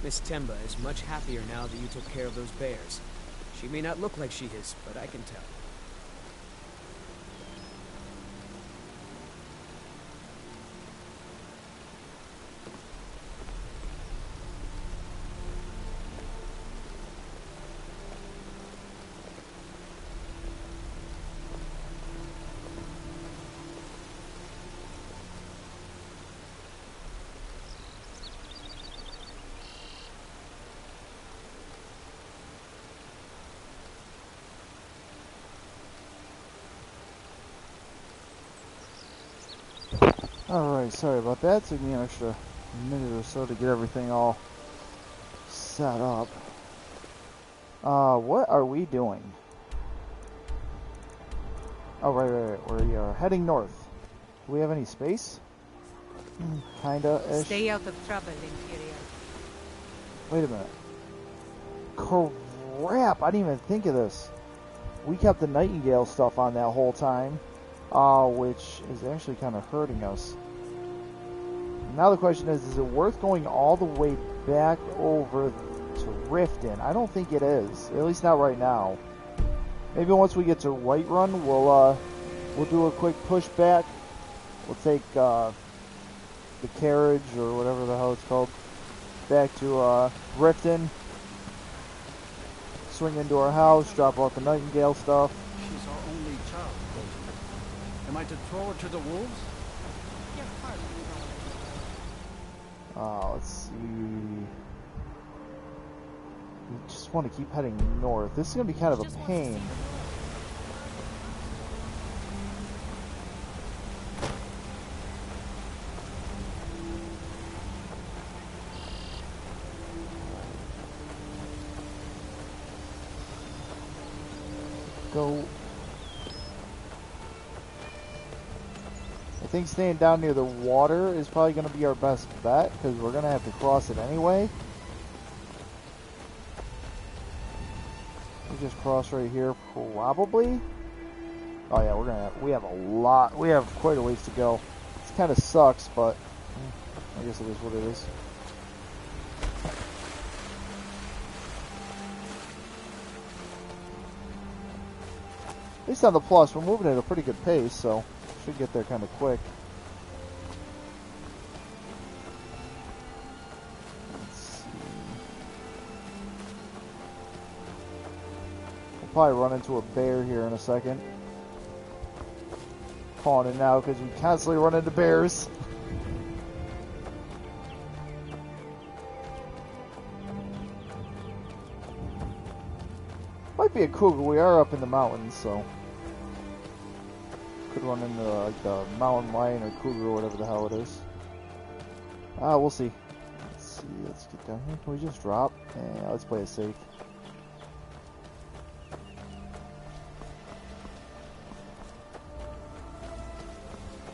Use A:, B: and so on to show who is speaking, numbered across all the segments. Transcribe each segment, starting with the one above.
A: Miss Temba is much happier now that you took care of those bears. She may not look like she is, but I can tell.
B: Alright, sorry about that. Took me an extra minute or so to get everything all set up. What are we doing? Oh, right. We are heading north. Do we have any space? Kinda-ish.
C: Stay out of trouble, Imperial.
B: Wait a minute. Crap! I didn't even think of this. We kept the Nightingale stuff on that whole time. Which is actually kind of hurting us. Now the question is it worth going all the way back over to Riften? I don't think it is. At least not right now. Maybe once we get to Whiterun, we'll do a quick push back. We'll take the carriage or whatever the hell it's called back to Riften. Swing into our house, drop off the Nightingale stuff.
D: She's our only child. Am I to throw her to the wolves?
B: Let's see. We just want to keep heading north. This is going to be kind of a pain. Go. I think staying down near the water is probably going to be our best bet, because we're going to have to cross it anyway. We just cross right here, probably. Oh yeah, we have quite a ways to go. It kind of sucks, but I guess it is what it is. At least on the plus, we're moving at a pretty good pace, so should get there kind of quick. Let's see. We'll probably run into a bear here in a second. Calling it now because we constantly run into bears. Might be a cougar. We are up in the mountains, so could run into like the mountain lion or cougar or whatever the hell it is. We'll see. Let's see. Let's get down here. Can we just drop? Yeah, let's play it safe.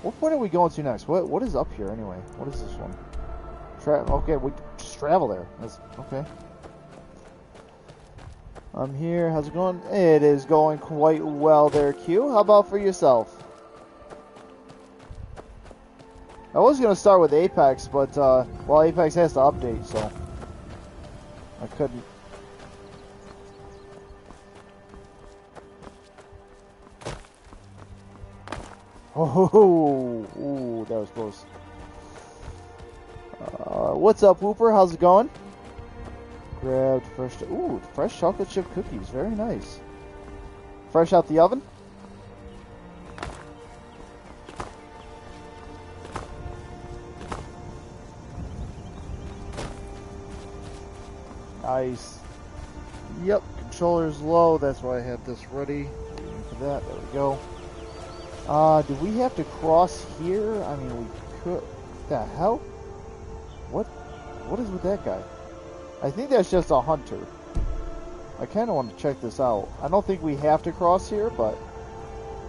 B: What point are we going to next? What is up here anyway? What is this one? Okay, we just travel there. That's okay. I'm here. How's it going? It is going quite well there, Q. How about for yourself? I was going to start with Apex, but, well, Apex has to update, so I couldn't. Oh, ooh, that was close. What's up, Whooper? How's it going? Grabbed fresh chocolate chip cookies. Very nice. Fresh out the oven? Nice. Yep, controller's low. That's why I had this ready. Waiting for that. There we go. Do we have to cross here? I mean, we could. What the hell? What is with that guy? I think that's just a hunter. I kind of want to check this out. I don't think we have to cross here, but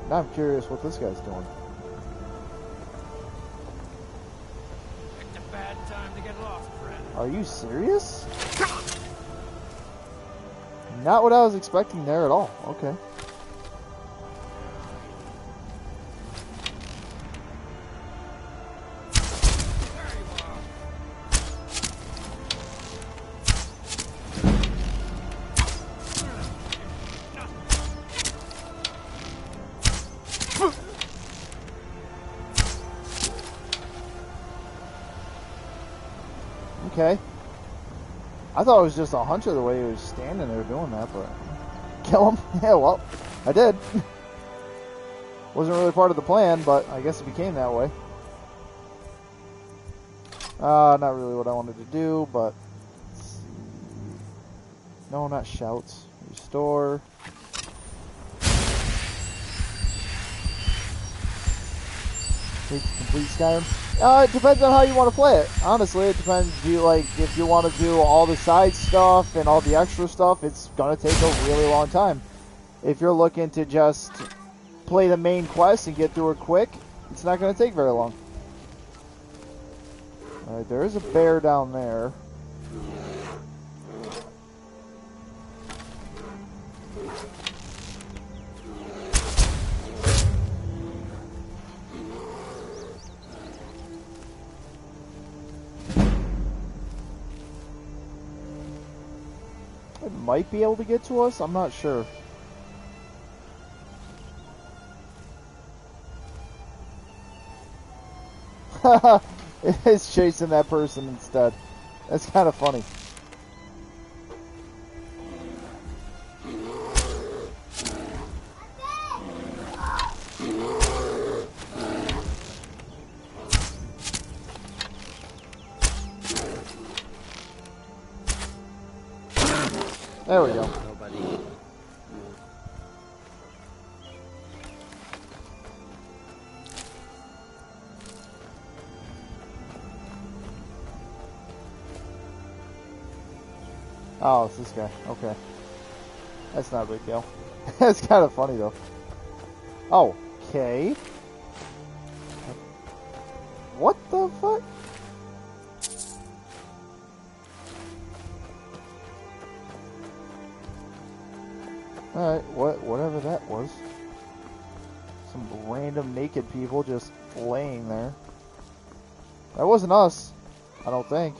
B: now I'm curious what this guy's doing.
D: It's a bad time to get lost, friend.
B: Are you serious? Not what I was expecting there at all. Okay. Okay. I thought it was just a hunch of the way he was standing there doing that, but... Kill him? Yeah, well, I did. Wasn't really part of the plan, but I guess it became that way. Not really what I wanted to do, but... Let's see. No, not shouts. Restore. Complete Skyrim. It depends on how you want to play it. Honestly, it depends. If you want to do all the side stuff and all the extra stuff, it's gonna take a really long time. If you're looking to just play the main quest and get through it quick, it's not gonna take very long. All right, there is a bear down there. It might be able to get to us, I'm not sure. It's chasing that person instead. That's kind of funny. There we go.
A: Nobody.
B: Oh, it's this guy. Okay. That's not a big deal. That's kind of funny, though. Oh, okay. What the fuck? Alright, whatever that was. Some random naked people just laying there. That wasn't us, I don't think.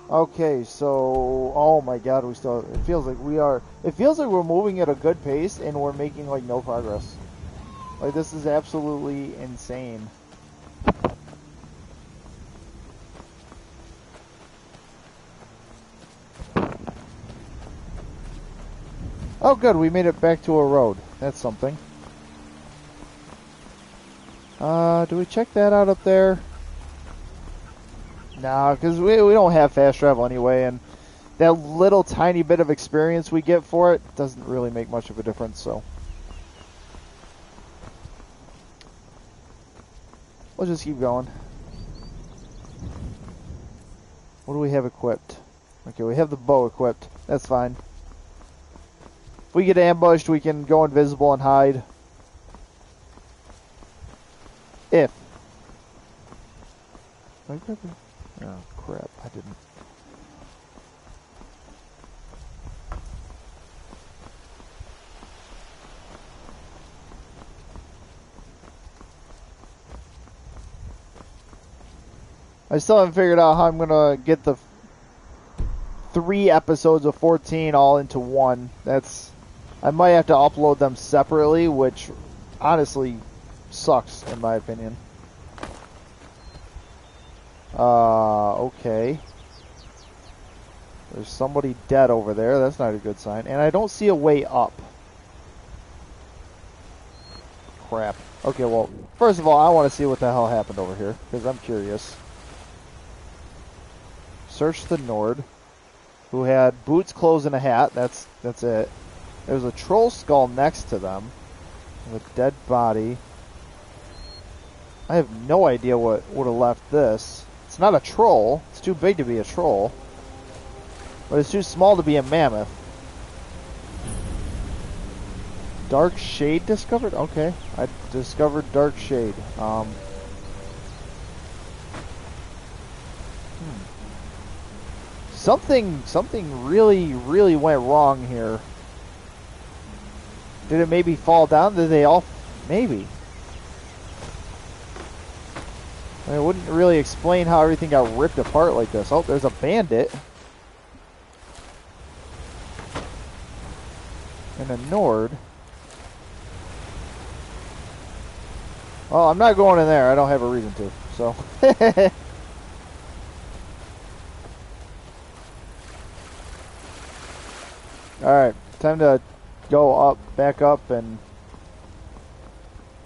B: Okay, so, oh my god, it feels like we're moving at a good pace and we're making like no progress. Like, this is absolutely insane. Oh good, we made it back to a road. That's something. Do we check that out up there? Nah, because we don't have fast travel anyway, and that little tiny bit of experience we get for it doesn't really make much of a difference, so. We'll just keep going. What do we have equipped? Okay, we have the bow equipped. That's fine. If we get ambushed, we can go invisible and hide. If. Did I grab it? Oh, crap. I didn't. I still haven't figured out how I'm going to get the 3 episodes of 14 all into one. I might have to upload them separately, which honestly sucks in my opinion. Okay. There's somebody dead over there. That's not a good sign. And I don't see a way up. Crap. Okay, well, first of all, I want to see what the hell happened over here, because I'm curious. Search the Nord, who had boots, clothes, and a hat. That's it. There's a troll skull next to them, with a dead body. I have no idea what would have left this. It's not a troll. It's too big to be a troll. But it's too small to be a mammoth. Dark Shade discovered? Okay. I discovered Dark Shade. Something really went wrong here. Did it maybe fall down? Did they all... Maybe. It wouldn't really explain how everything got ripped apart like this. Oh, there's a bandit. And a Nord. Well, I'm not going in there. I don't have a reason to, so. Alright, time to go up, back up, and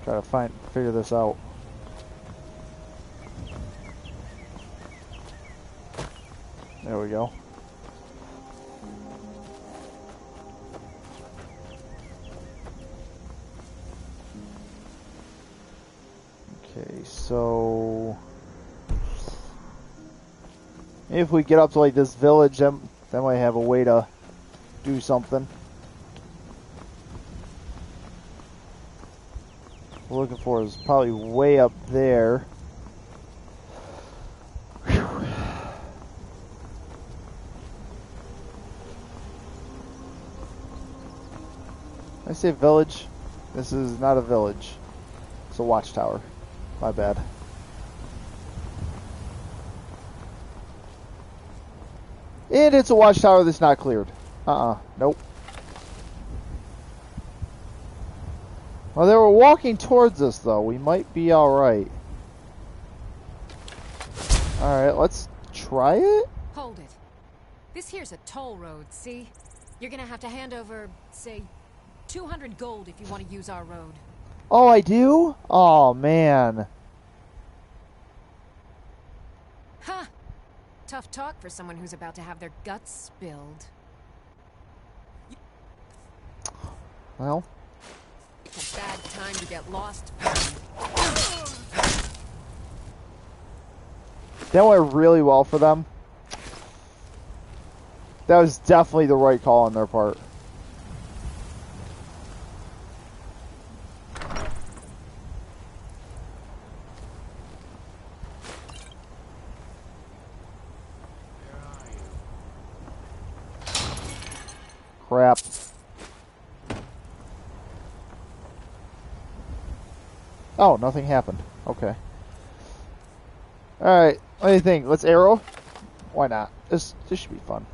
B: try to figure this out. There we go. Okay, so maybe if we get up to like this village, then might have a way to do something. What we're looking for is probably way up there. Whew. I say village. This is not a village. It's a watchtower. My bad. And it's a watchtower that's not cleared. Nope. Well, they were walking towards us, though. We might be alright. Alright, let's try it?
E: Hold it. This here's a toll road, see? You're gonna have to hand over, say, 200 gold if you want to use our road.
B: Oh, I do? Oh, man.
E: Ha! Tough talk for someone who's about to have their guts spilled.
B: Well.
E: It's a bad time to get lost.
B: That went really well for them. That was definitely the right call on their part. Crap. Oh, nothing happened. Okay. Alright, what do you think? Let's arrow? Why not? This should be fun.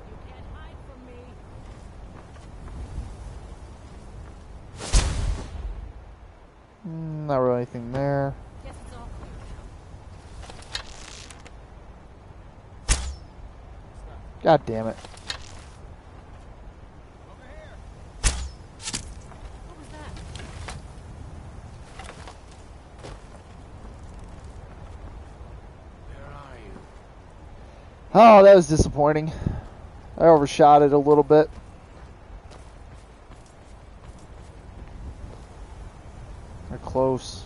E: You can't hide from me.
B: Not really anything there.
E: Guess it's all clear now.
B: God damn it.
E: What was that?
D: Where are you?
B: Oh, that was disappointing. I overshot it a little bit. They're close.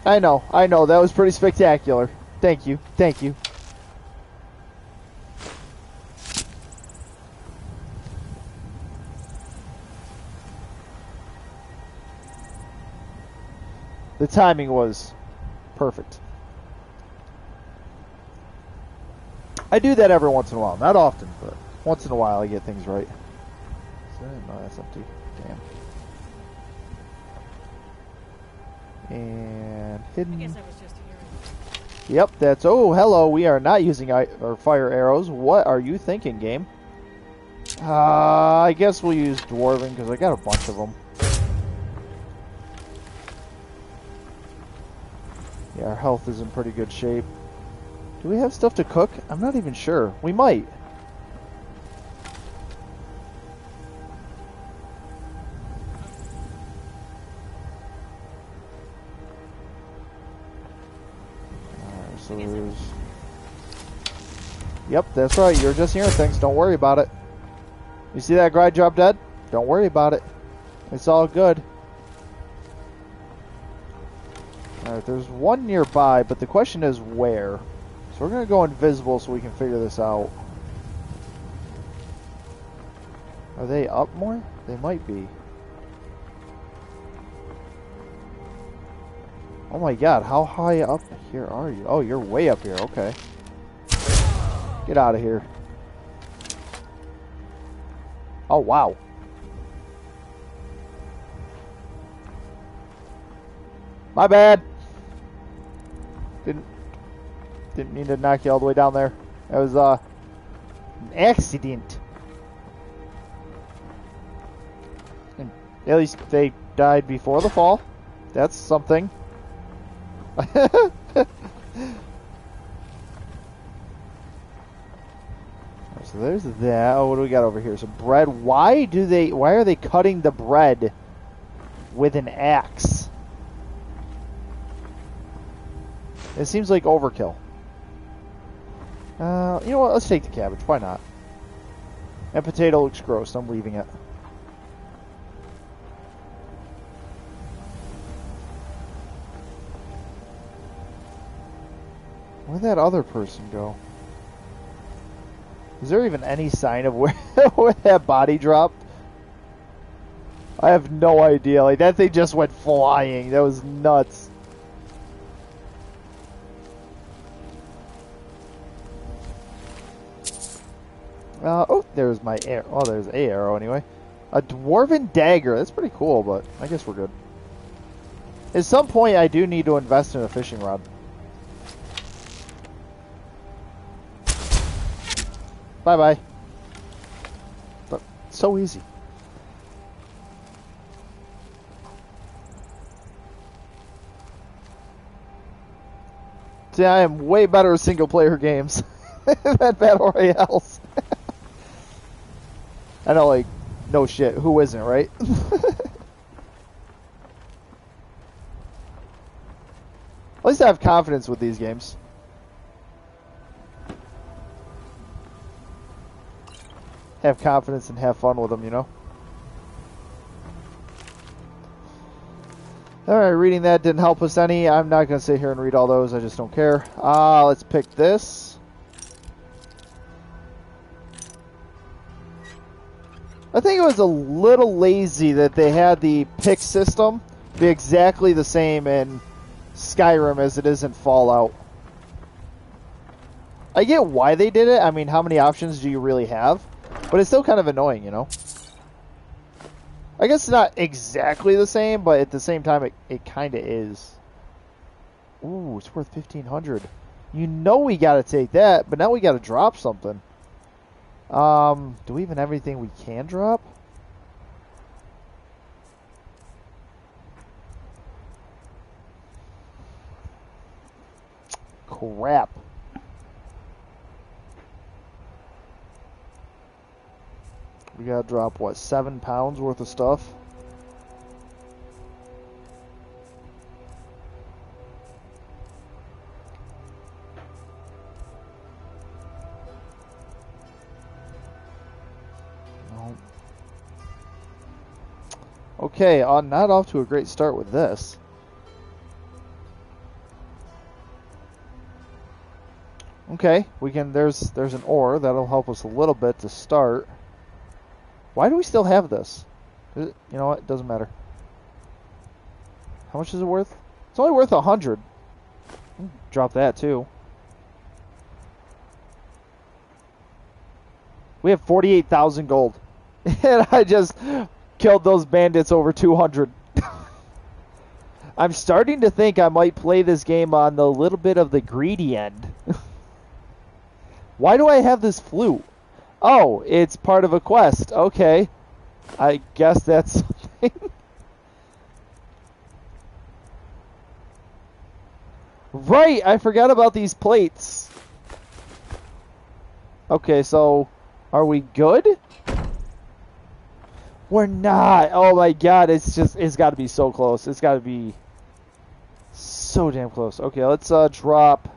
B: I know, that was pretty spectacular. Thank you, thank you. The timing was perfect. I do that every once in a while. Not often, but once in a while I get things right. No, that's empty. Damn. And hidden.
E: I guess I was just hearing.
B: Yep, that's... Oh, hello. We are not using our fire arrows. What are you thinking, game? I guess we'll use Dwarven, because I got a bunch of them. Yeah, our health is in pretty good shape. Do we have stuff to cook? I'm not even sure. We might. Alright, so there's... Yep, that's right. You're just hearing things. Don't worry about it. You see that guy drop dead? Don't worry about it. It's all good. Alright, there's one nearby, but the question is where? So we're going to go invisible so we can figure this out. Are they up more? They might be. Oh my god, how high up here are you? Oh, you're way up here, okay. Get out of here. Oh, wow. My bad. Didn't mean to knock you all the way down there. That was an accident. And at least they died before the fall. That's something. So there's that. Oh, what do we got over here? So bread. Why are they cutting the bread with an axe? It seems like overkill. You know what? Let's take the cabbage. Why not? That potato looks gross. I'm leaving it. Where'd that other person go? Is there even any sign of where, where that body dropped? I have no idea. Like, that thing just went flying. That was nuts. Oh, there's my arrow. Oh, there's a arrow anyway. A dwarven dagger. That's pretty cool, but I guess we're good. At some point, I do need to invest in a fishing rod. Bye-bye. But so easy. See, I am way better at single-player games than Battle Royales. I know, like, no shit. Who isn't, right? At least I have confidence with these games. Have confidence and have fun with them, you know? Alright, reading that didn't help us any. I'm not going to sit here and read all those. I just don't care. Let's pick this. I think it was a little lazy that they had the pick system be exactly the same in Skyrim as it is in Fallout. I get why they did it. I mean, how many options do you really have? But it's still kind of annoying, you know? I guess it's not exactly the same, but at the same time, it kind of is. Ooh, it's worth 1,500. You know we got to take that, but now we got to drop something. Do we even have anything we can drop? Crap. We gotta drop, what, 7 pounds worth of stuff? No. Okay, not off to a great start with this. Okay, we can, there's an ore, that'll help us a little bit to start. Why do we still have this? You know what? It doesn't matter. How much is it worth? It's only worth 100. Drop that too. We have 48,000 gold. And I just killed those bandits over 200. I'm starting to think I might play this game on the little bit of the greedy end. Why do I have this flute? Oh, it's part of a quest. Okay. I guess that's something. Right, I forgot about these plates. Okay, so are we good? We're not. Oh my god, it's got to be so close. It's got to be so damn close. Okay, let's drop.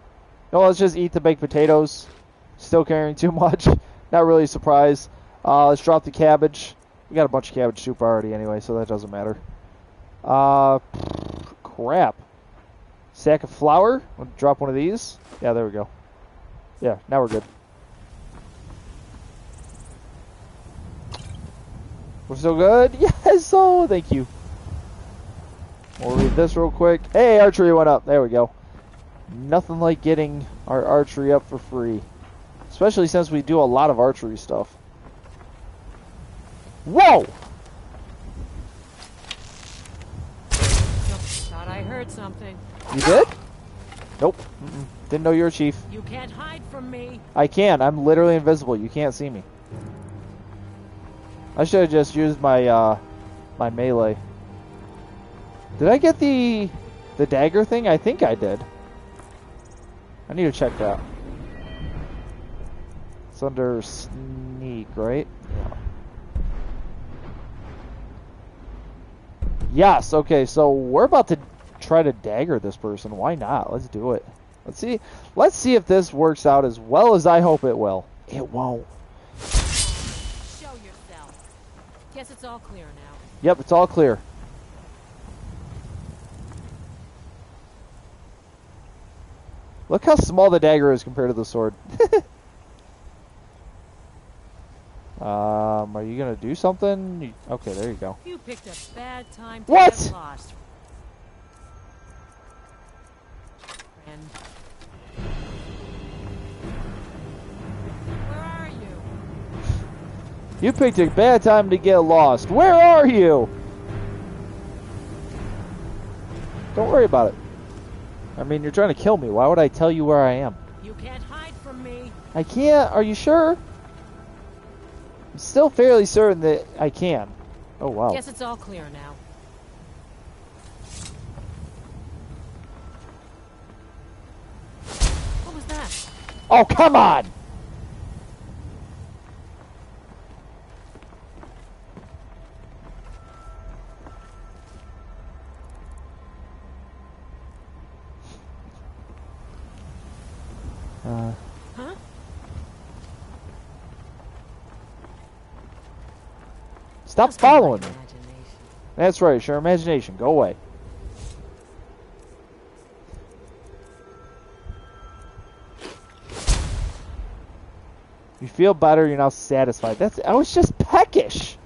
B: No, let's just eat the baked potatoes. Still carrying too much. Not really surprised. Let's drop the cabbage. We got a bunch of cabbage soup already anyway, so that doesn't matter. Crap. Sack of flour. We'll drop one of these. Yeah, there we go. Yeah, now we're good. We're still good? Yes! Oh, thank you. We'll read this real quick. Hey, archery went up. There we go. Nothing like getting our archery up for free. Especially since we do a lot of archery stuff. Whoa!
C: Thought I heard heard something.
B: You did? Nope. Didn't know you were a chief.
C: You can't hide from me.
B: I can. I'm literally invisible. You can't see me. I should have just used my my melee. Did I get the dagger thing? I think I did. I need to check that. It's under sneak, right? Yeah. Yes, okay, so we're about to try to dagger this person. Why not? Let's do it. Let's see if this works out as well as I hope it will. It won't.
C: Show yourself. Guess it's all clear now.
B: Yep, it's all clear. Look how small the dagger is compared to the sword. Are you gonna do something? Okay, there you go.
C: You picked a bad time to
B: What?
C: get lost. Friend. Where are you?
B: You picked a bad time to get lost. Where are you? Don't worry about it. I mean, you're trying to kill me. Why would I tell you where I am?
C: You can't hide from me.
B: I can't. Are you sure? I'm still fairly certain that I can. Oh, wow.
C: Guess it's all clear now. What was that?
B: Oh, come on!
C: Huh?
B: Stop
C: Must be my
B: following me.
C: imagination.
B: That's right, sure. Imagination. Go away. You feel better, you're now satisfied. I was just peckish.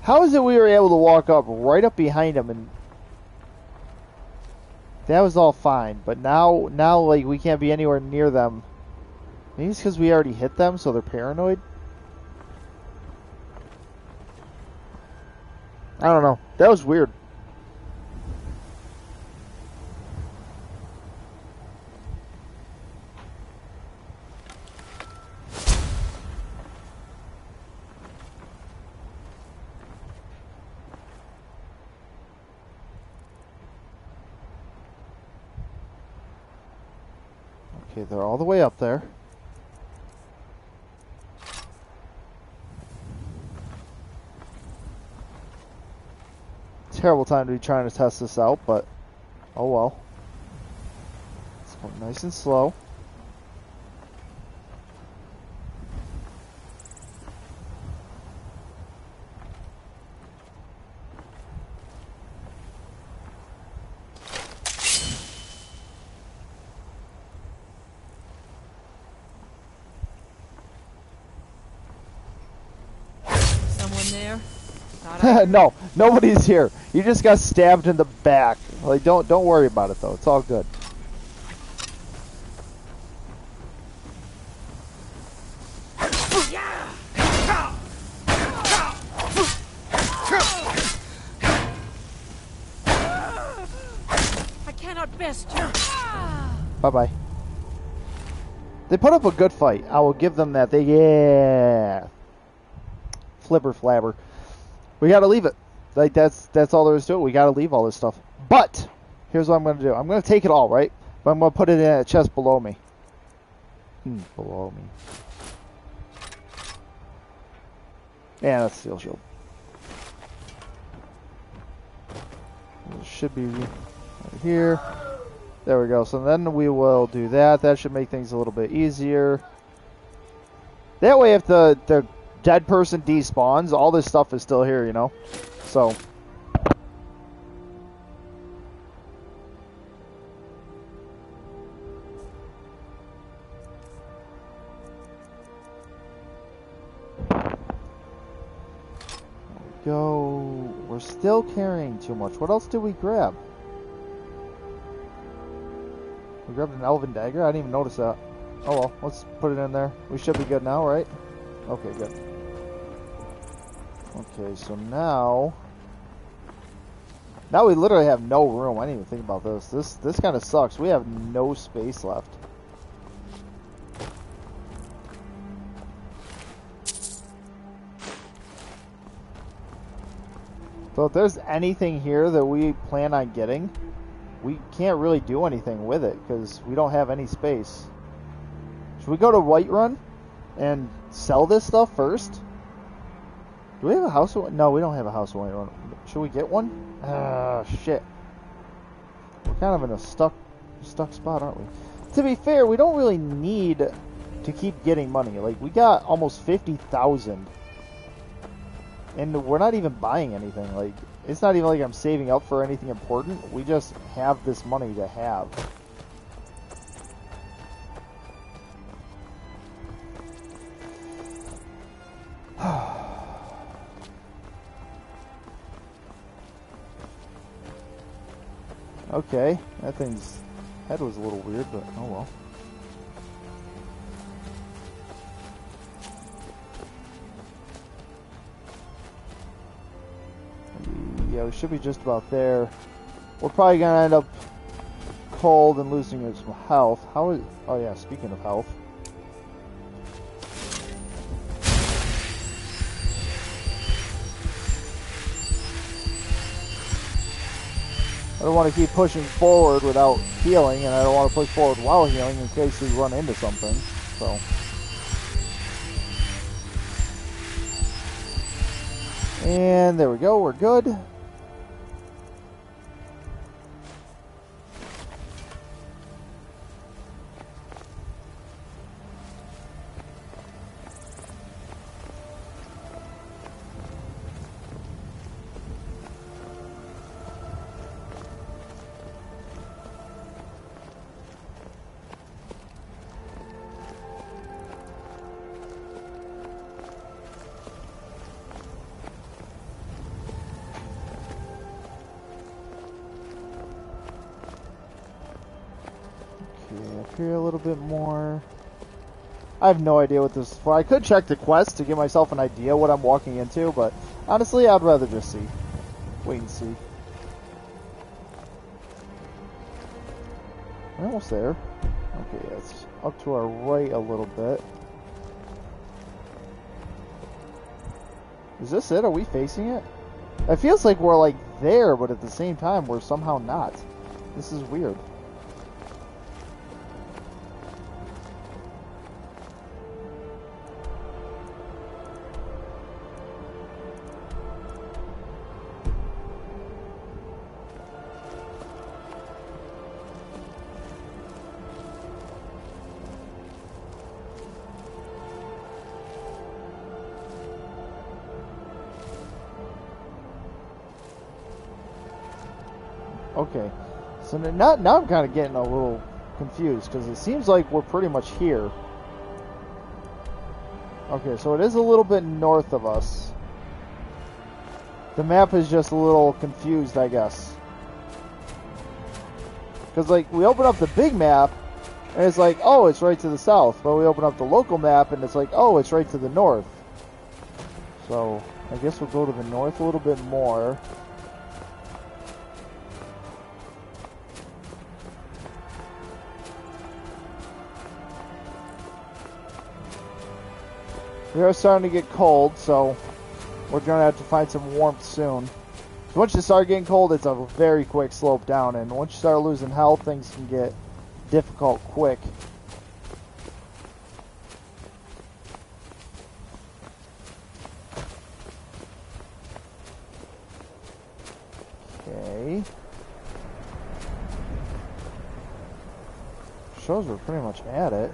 B: How is it we were able to walk up right up behind him and that was all fine, but now like we can't be anywhere near them. Maybe it's because we already hit them, so they're paranoid. I don't know. That was weird. Okay, they're all the way up there. Terrible time to be trying to test this out, but oh well. Let's go nice and slow.
C: Someone there? Thought I
B: No, nobody's here. You just got stabbed in the back. Like don't worry about it though. It's all good.
C: I cannot best you.
B: Bye-bye. They put up a good fight. I will give them that. Yeah. Flipper flabber. We gotta leave it. Like that's all there is to it. We gotta leave all this stuff. But here's what I'm gonna do. I'm gonna take it all, right? But I'm gonna put it in a chest below me. Below me. Yeah, that's steel shield. It should be right here. There we go. So then we will do that. That should make things a little bit easier. That way, if the dead person despawns, all this stuff is still here, you know? So. There we go. We're still carrying too much. What else did we grab? We grabbed an elven dagger? I didn't even notice that. Oh well, let's put it in there. We should be good now, right? Okay, good. Okay, so now we literally have no room. I didn't even think about this. This kind of sucks. We have no space left. So if there's anything here that we plan on getting, we can't really do anything with it because we don't have any space. Should we go to Whiterun and sell this stuff first? Do we have a house? No, we don't have a house in Whiterun. Should we get one? Ah, shit. We're kind of in a stuck spot, aren't we? To be fair, we don't really need to keep getting money. Like, we got almost 50,000. And we're not even buying anything. Like, it's not even like I'm saving up for anything important. We just have this money to have. Okay, that thing's head was a little weird, but oh well. Yeah, we should be just about there. We're probably gonna end up cold and losing some health. How is... Oh yeah, speaking of health. I don't want to keep pushing forward without healing, and I don't want to push forward while healing in case we run into something. So, and there we go, we're good. Here a little bit more. I have no idea what this is for. I could check the quest to give myself an idea what I'm walking into, but honestly, I'd rather just see. Wait and see. We're almost there. Okay, yeah, it's up to our right a little bit. Is this it? Are we facing it? It feels like we're like there, but at the same time, we're somehow not. This is weird. Okay, so now I'm kind of getting a little confused because it seems like we're pretty much here. Okay, so it is a little bit north of us. The map is just a little confused, I guess. Because, like, we open up the big map, and it's like, oh, it's right to the south. But we open up the local map, and it's like, oh, it's right to the north. So, I guess we'll go to the north a little bit more. We are starting to get cold, so we're going to have to find some warmth soon. So once you start getting cold, it's a very quick slope down, and once you start losing health, things can get difficult quick. Okay. Shows we're pretty much at it.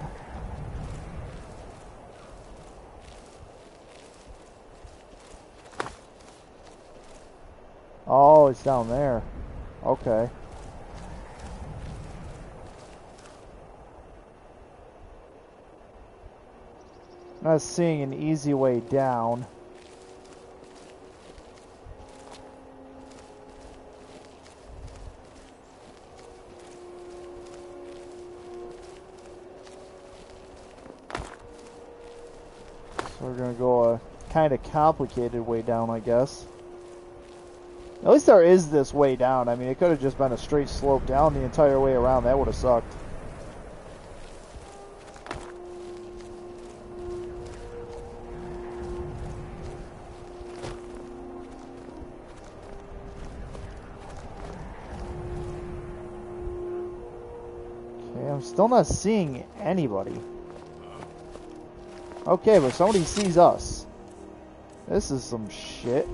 B: Oh, it's down there. Okay. Not seeing an easy way down. So we're gonna go kind of complicated way down, I guess. At least there is this way down. I mean, it could have just been a straight slope down the entire way around. That would have sucked. Okay, I'm still not seeing anybody. Okay, but somebody sees us. This is some shit.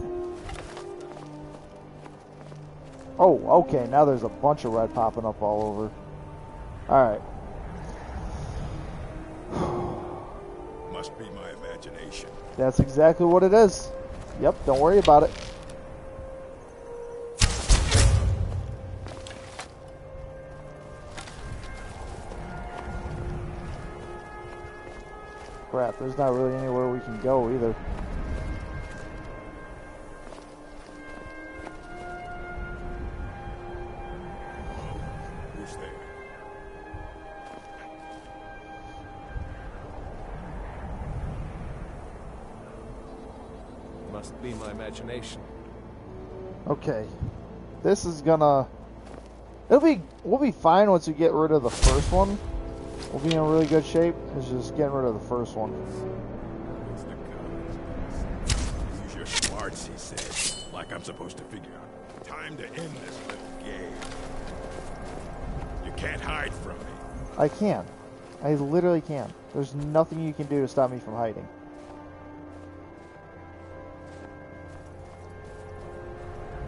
B: Oh, okay, now there's a bunch of red popping up all over. Alright.
F: Must be my imagination.
B: That's exactly what it is. Yep, don't worry about it. Crap, there's not really anywhere we can go either.
F: Who's there?
D: Must be my imagination.
B: Okay. This is gonna... We'll be fine once we get rid of the first one. We'll be in really good shape. It's just getting rid of the first one.
F: It's the guns. Use your smarts, he said. Like I'm supposed to figure out. Time to end this little game. You can't hide from me.
B: I can. I literally can. There's nothing you can do to stop me from hiding.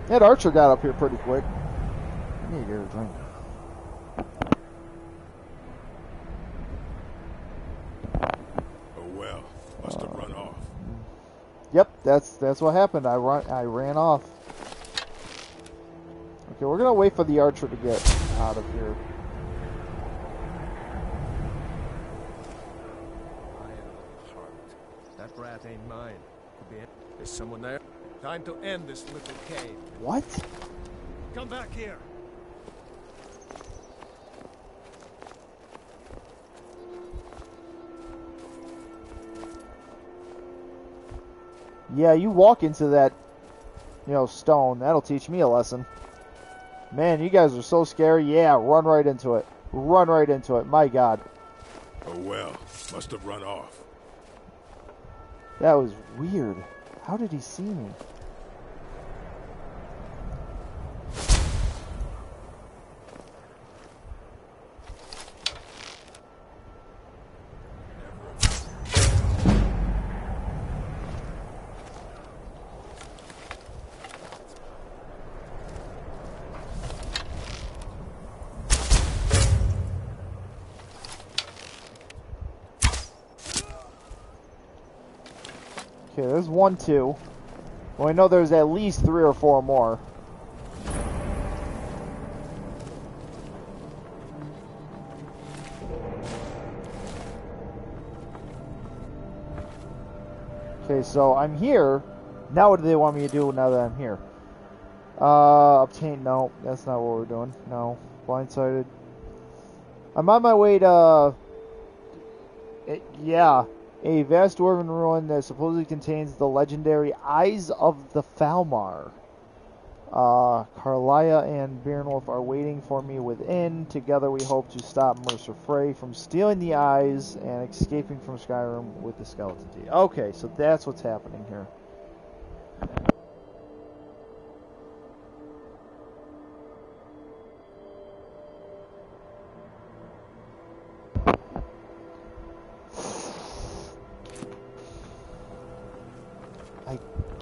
B: That archer got up here pretty quick. I need to get her a drink.
F: Oh well, must have run off.
B: Yep, that's what happened. I ran off. Okay, we're gonna wait for the archer to get out of here.
D: That rat ain't mine. Could be. There's someone there. Time to end this little cave.
B: What?
D: Come back here.
B: Yeah, you walk into that, stone. That'll teach me a lesson. Man, you guys are so scary. Yeah, run right into it. Run right into it. My God.
F: Oh well, must have run off.
B: That was weird. How did he see me? Okay, there's 1, 2. Well, I know there's at least 3 or 4 more. Okay, so I'm here. Now what do they want me to do now that I'm here? Obtain... No, that's not what we're doing. No. Blindsided. I'm on my way to... yeah. A vast dwarven ruin that supposedly contains the legendary Eyes of the Falmar. Carlia and Beernwolf are waiting for me within. Together we hope to stop Mercer Frey from stealing the eyes and escaping from Skyrim with the skeleton tea. Okay, so that's what's happening here.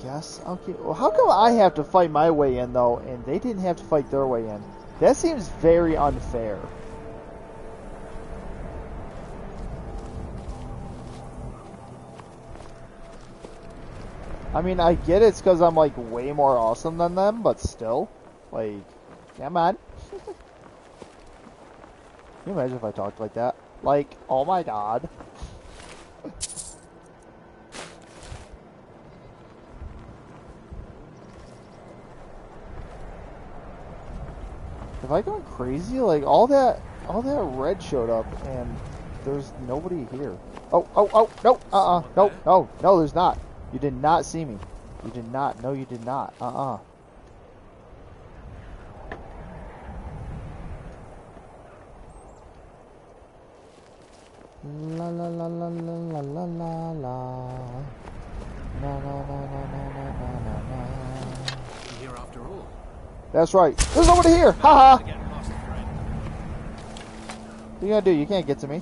B: Yes. Okay. Well, how come I have to fight my way in though, and they didn't have to fight their way in? That seems very unfair. I mean, I get it's because I'm like way more awesome than them, but still, like, come on. Can you imagine if I talked like that? Like, oh my god. Am I going crazy? Like all that red showed up and there's nobody here. Oh, no, no, there's not. You did not see me. You did not. No, you did not. Uh-uh. La la la la la la la la la. Na na na na na na na na.
D: Here after all.
B: That's right. There's nobody here. Haha.
D: Again, lost a friend.
B: What you gonna do? You can't get to me.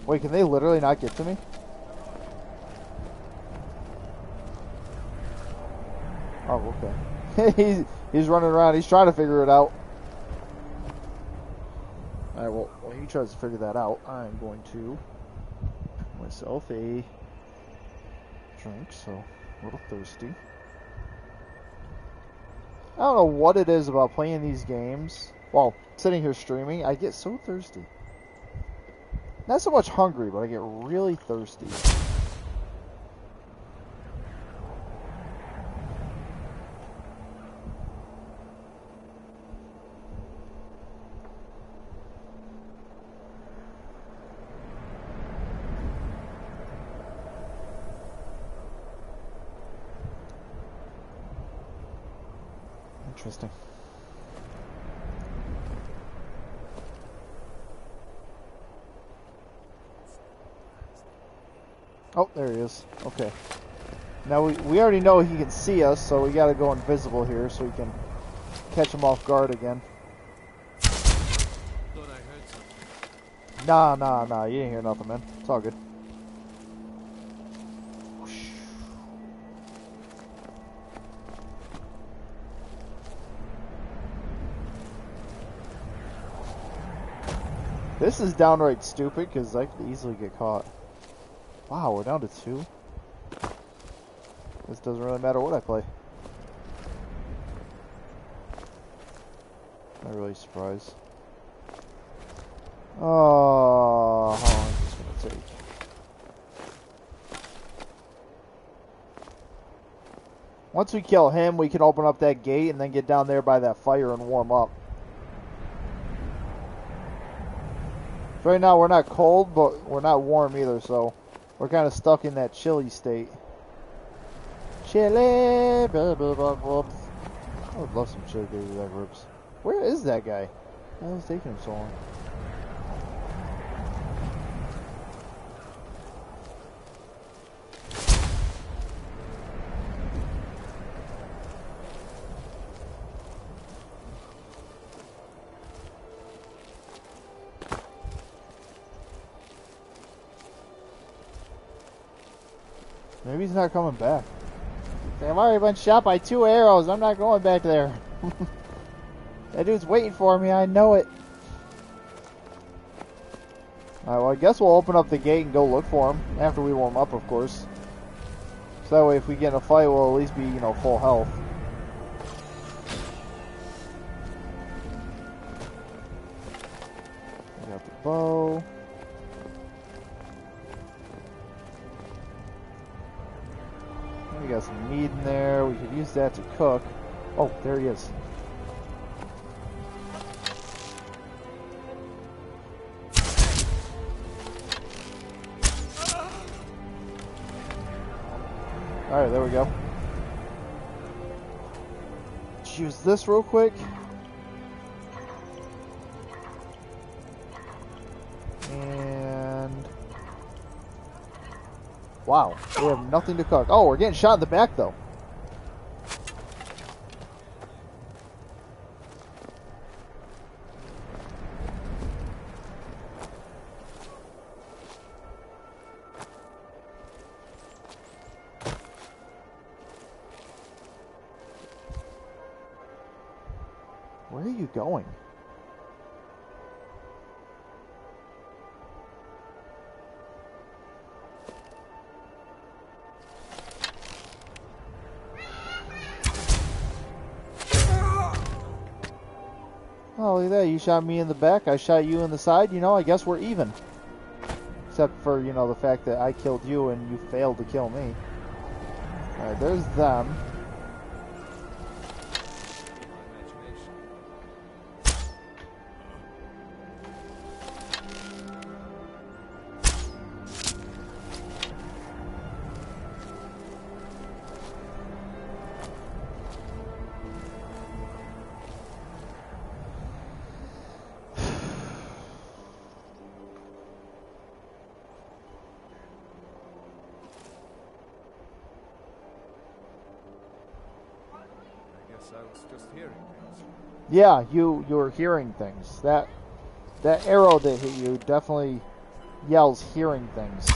B: Wait, can they literally not get to me? Oh, okay. he's running around. He's trying to figure it out. Alright, well, while he tries to figure that out, I'm going to get myself a drink, so a little thirsty. I don't know what it is about playing these games. Well, sitting here streaming, I get so thirsty. Not so much hungry, but I get really thirsty. Interesting. Oh, there he is. Okay. Now we already know he can see us, so we gotta go invisible here so we can catch him off guard again.
D: Thought I heard something.
B: Nah, you didn't hear nothing, man. It's all good. This is downright stupid because I could easily get caught. Wow, we're down to 2. This doesn't really matter what I play. Not really surprised. Oh, how long is this gonna take? Once we kill him, we can open up that gate and then get down there by that fire and warm up. So right now we're not cold, but we're not warm either, so we're kind of stuck in that chilly state. Chili, blah, blah, blah, blah. I would love some chili baby back ribs. Where is that guy? Why is it taking him so long? Maybe he's not coming back. I've already been shot by 2 arrows. I'm not going back there. That dude's waiting for me. I know it. Alright, well, I guess we'll open up the gate and go look for him. After we warm up, of course. So that way, if we get in a fight, we'll at least be, you know, full health. We got the bow. We got some meat in there. We could use that to cook. Oh, there he is. Alright, there we go. Let's use this real quick. And... wow, we have nothing to cook. Oh, we're getting shot in the back, though. Where are you going? Oh, look at that. You shot me in the back. I shot you in the side. You know, I guess we're even. Except for, you know, the fact that I killed you and you failed to kill me. Alright, there's them.
G: guess I was just hearing things.
B: Yeah, you were hearing things. That arrow that hit you definitely yells hearing things.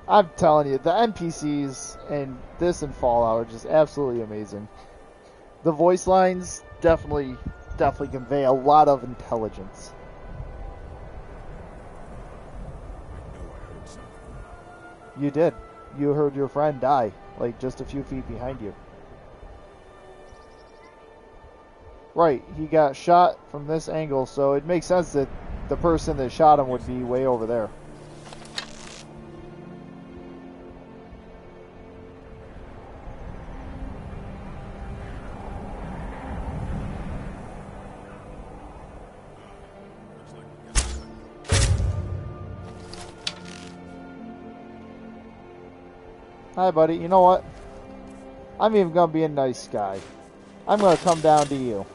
B: I'm telling you, the NPCs in this and Fallout are just absolutely amazing. The voice lines definitely convey a lot of intelligence.
F: I know I heard something.
B: You did. You heard your friend die, like just a few feet behind you. Right, he got shot from this angle, so it makes sense that the person that shot him would be way over there. Hi, buddy. You know what? I'm even going to be a nice guy. I'm going to come down to you.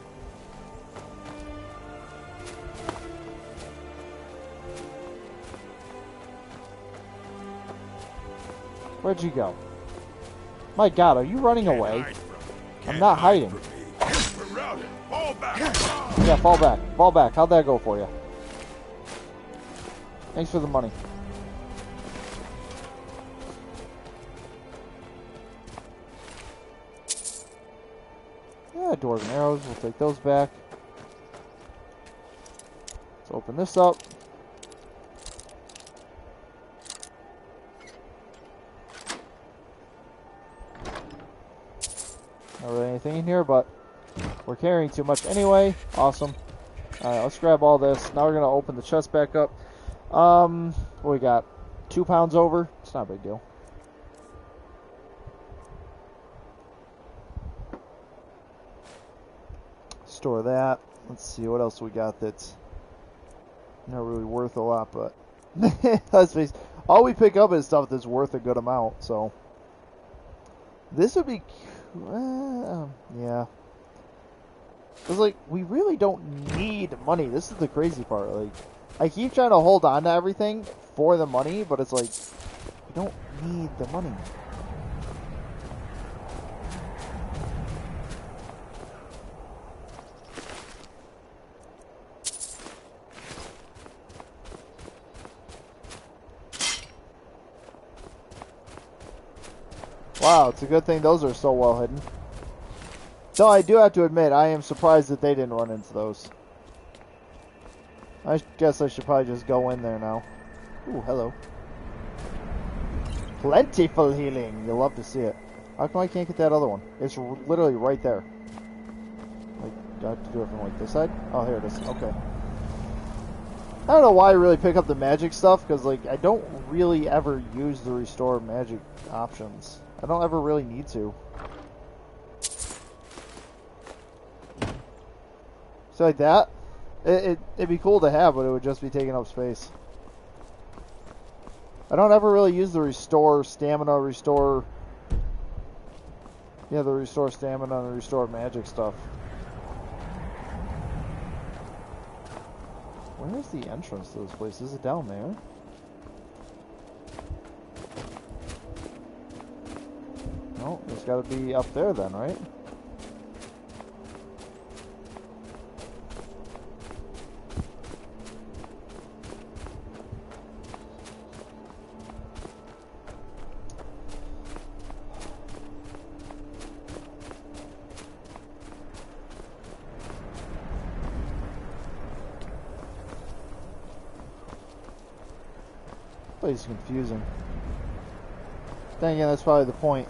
B: Where'd you go? My God, are you running away? I'm not hiding.
F: Fall back.
B: Yeah, fall back. Fall back. How'd that go for you? Thanks for the money. Yeah, dwarven arrows. We'll take those back. Let's open this up. Not really anything in here, but we're carrying too much anyway. Awesome. Alright, let's grab all this. Now we're going to open the chest back up. What we got? 2 pounds over? It's not a big deal. Store that. Let's see what else we got that's not really worth a lot, but let's face it, all we pick up is stuff that's worth a good amount, so this would be yeah. It's like we really don't need money. This is the crazy part. Like, I keep trying to hold on to everything for the money, but it's like we don't need the money. Wow, it's a good thing those are so well hidden. Though I do have to admit, I am surprised that they didn't run into those. I guess I should probably just go in there now. Ooh, hello. Plentiful healing. You'll love to see it. How come I can't get that other one? It's literally right there. Like, do I have to do it from like this side? Oh, here it is. Okay. I don't know why I really pick up the magic stuff, because like I don't really ever use the restore magic options. I don't ever really need to. So like that, it'd be cool to have, but it would just be taking up space. I don't ever really use the restore stamina, restore... Yeah, the restore stamina and the restore magic stuff. Where is the entrance to this place? Is it down there? No, it's got to be up there then, right? Place is confusing. Then again, that's probably the point.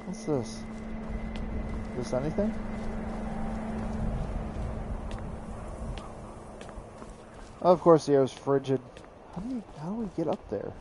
B: What's this? Is this anything? Oh, of course the air is frigid. How do we get up there?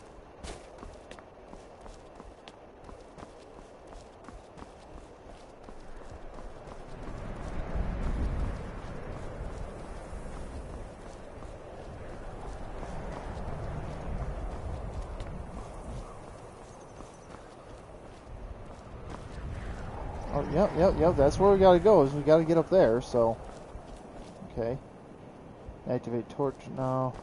B: Oh, yep. That's where we gotta go. Is we gotta get up there. So, okay. Activate torch. No.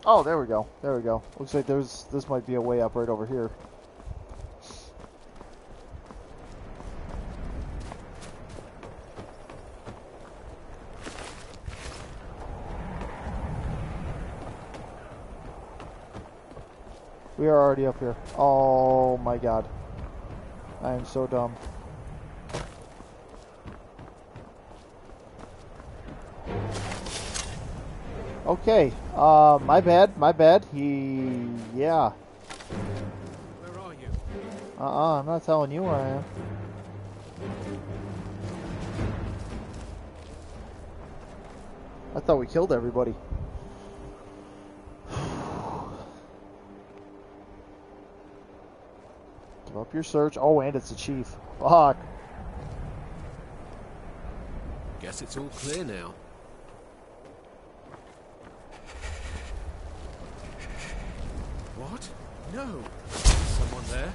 B: Oh, there we go. There we go. Looks like this might be a way up right over here. We are already up here. Oh my god. I am so dumb. Okay. My bad. Yeah.
D: Where are you?
B: I'm not telling you where I am. I thought we killed everybody. Give up your search. Oh, and it's a chief. Fuck.
G: Guess it's all clear now.
D: What? No. Someone there?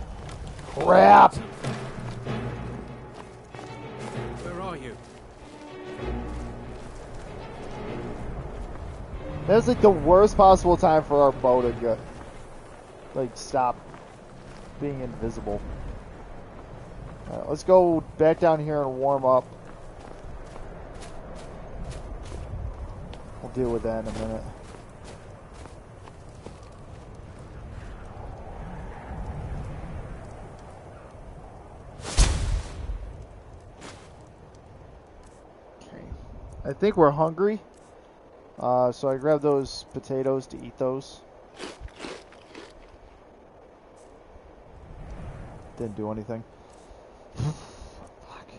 B: Crap!
D: Where are you?
B: That's like the worst possible time for our bow to go. Like, stop being invisible. Alright, let's go back down here and warm up. We'll deal with that in a minute. Okay. I think we're hungry. So I grabbed those potatoes to eat those. Didn't do anything. Fuck.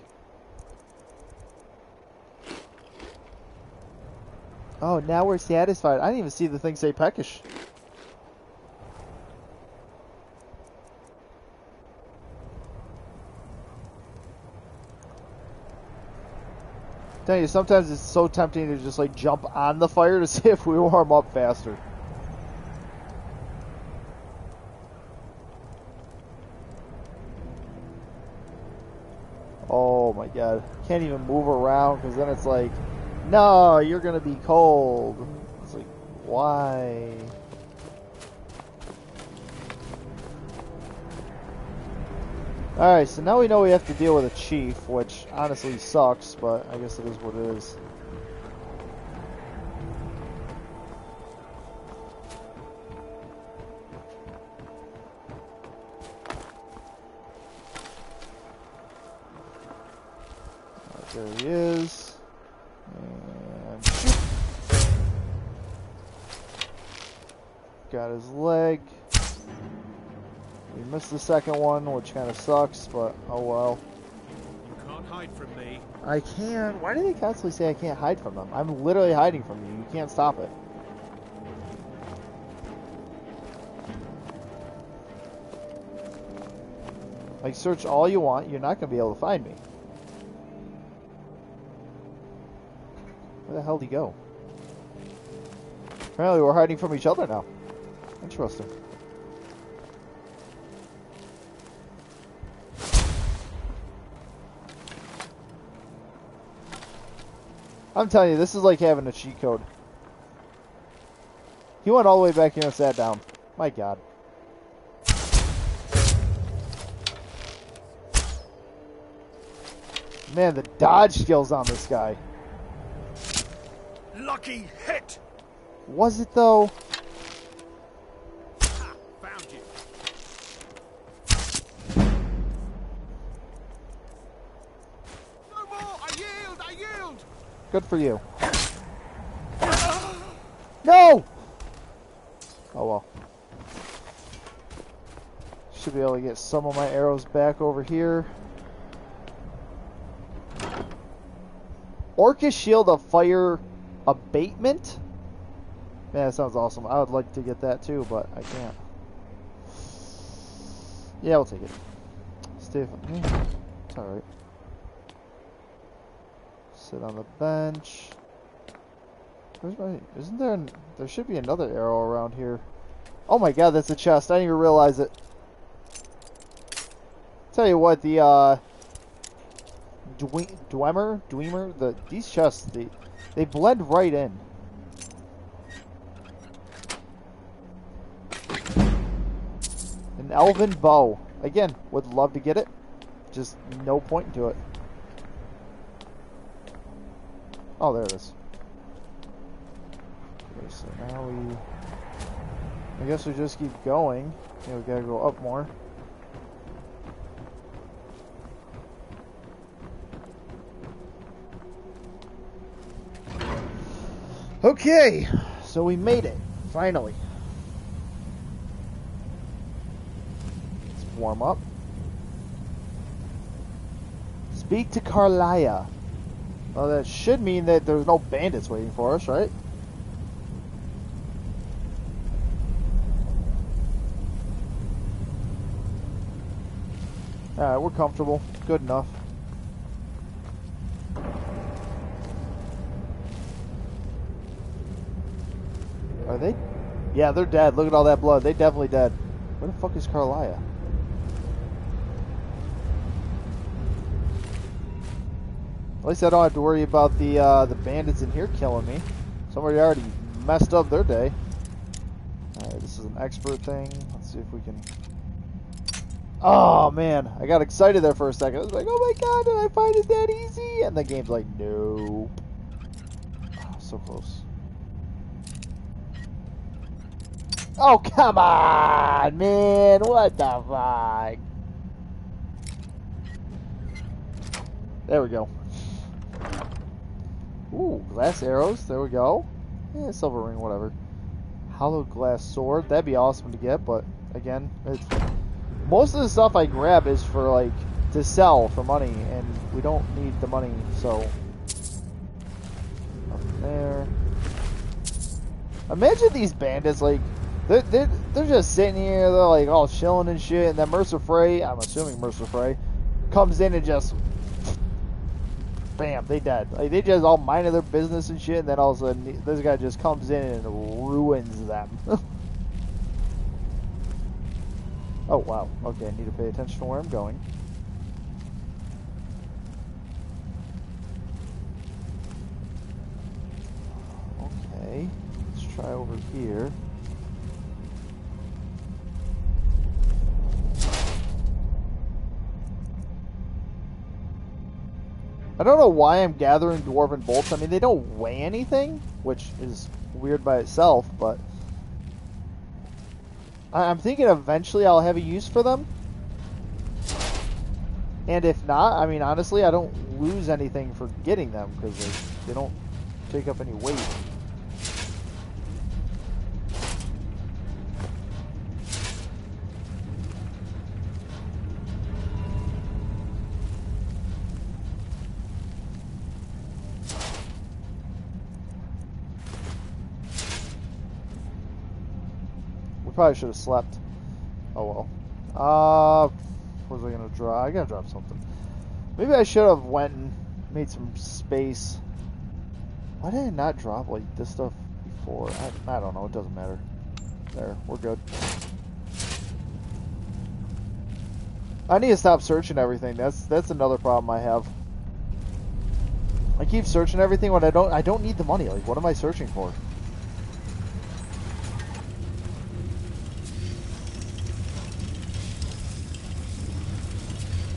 B: Oh, now we're satisfied. I didn't even see the thing say peckish. Tell you, sometimes it's so tempting to just like jump on the fire to see if we warm up faster. Oh my god. Can't even move around because then it's like, no, you're gonna be cold. It's like, why? Alright, so now we know we have to deal with a chief, which honestly sucks, but I guess it is what it is. Right, there he is. And shoot. Got his leg. We missed the second one, which kind of sucks, but oh well.
D: You can't hide from me.
B: I can. Why do they constantly say I can't hide from them? I'm literally hiding from you. You can't stop it. Like, search all you want. You're not going to be able to find me. Where the hell did he go? Apparently we're hiding from each other now. Interesting. I'm telling you, this is like having a cheat code. He went all the way back here and sat down. My god. Man, the dodge skills on this guy.
F: Lucky hit!
B: Was it though?
F: Ha, found you. No more! I yield!
B: Good for you. No! Oh well. Should be able to get some of my arrows back over here. Orcish Shield of Fire Abatement? Man, that sounds awesome. I would like to get that too, but I can't. Yeah, I'll take it. Stay. It's alright. Sit on the bench. Where's my... Isn't there... There should be another arrow around here. Oh my god, that's a chest. I didn't even realize it. Tell you what, the Dwemer, these chests, they blend right in. An elven bow. Again, would love to get it. Just no point to it. Oh, there it is. Okay, so now I guess we just keep going. Yeah, we gotta go up more. Okay, so we made it, finally. Let's warm up. Speak to Carlia. Well, that should mean that there's no bandits waiting for us, right? Alright, we're comfortable. Good enough. Are they? Yeah, they're dead. Look at all that blood. They definitely dead. Where the fuck is Carlia? At least I don't have to worry about the bandits in here killing me. Somebody already messed up their day. Alright, this is an expert thing. Let's see if we can... Oh, man. I got excited there for a second. I was like, oh my god, did I find it that easy? And the game's like, nope. Oh, so close. Oh, come on, man. What the fuck? There we go. Ooh, glass arrows. There we go. Yeah, silver ring, whatever. Hollow glass sword. That'd be awesome to get, but again, most of the stuff I grab is for, like, to sell for money, and we don't need the money, so. Up there. Imagine these bandits, like, they're just sitting here, they're like all chilling and shit, and then Mercer Frey, I'm assuming Mercer Frey, comes in and just, bam, they dead. Like, they just all minding their business and shit, and then all of a sudden, this guy just comes in and ruins them. Oh, wow. Okay, I need to pay attention to where I'm going. Okay, let's try over here. I don't know why I'm gathering dwarven bolts. I mean, they don't weigh anything, which is weird by itself, but I'm thinking eventually I'll have a use for them. And if not, I mean, honestly, I don't lose anything for getting them, because they don't take up any weight. Probably should have slept. Oh well. What was I gonna draw? I gotta drop something. Maybe I should have went and made some space. Why did I not drop like this stuff before? I don't know. It doesn't matter. There, we're good. I need to stop searching everything. That's another problem I have. I keep searching everything when I don't need the money. Like, what am I searching for?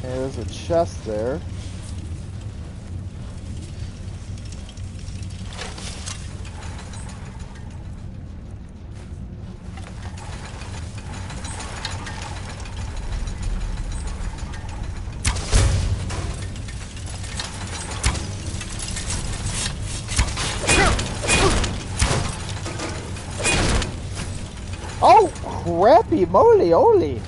B: There's a chest there. Oh, crappy moly, holy!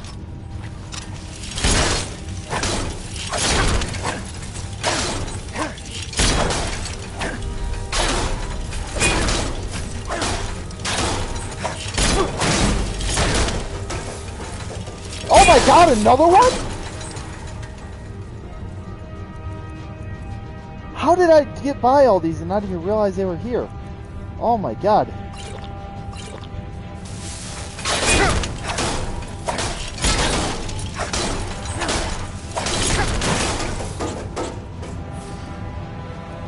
B: Oh my god, another one? How did I get by all these and not even realize they were here? Oh my god.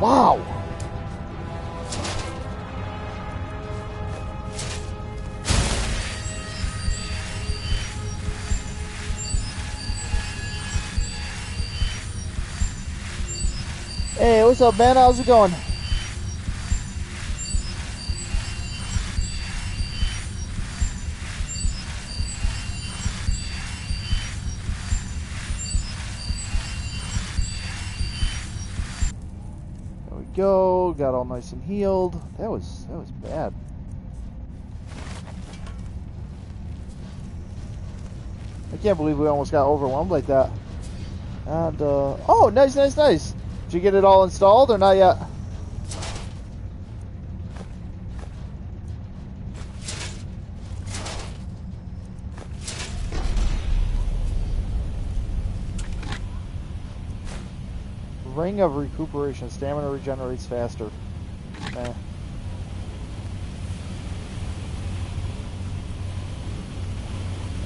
B: Wow! Hey, what's up, man? How's it going? There we go. Got all nice and healed. That was bad. I can't believe we almost got overwhelmed like that. And oh, nice, nice, nice. Did you get it all installed or not yet? Ring of Recuperation. Stamina regenerates faster. Eh.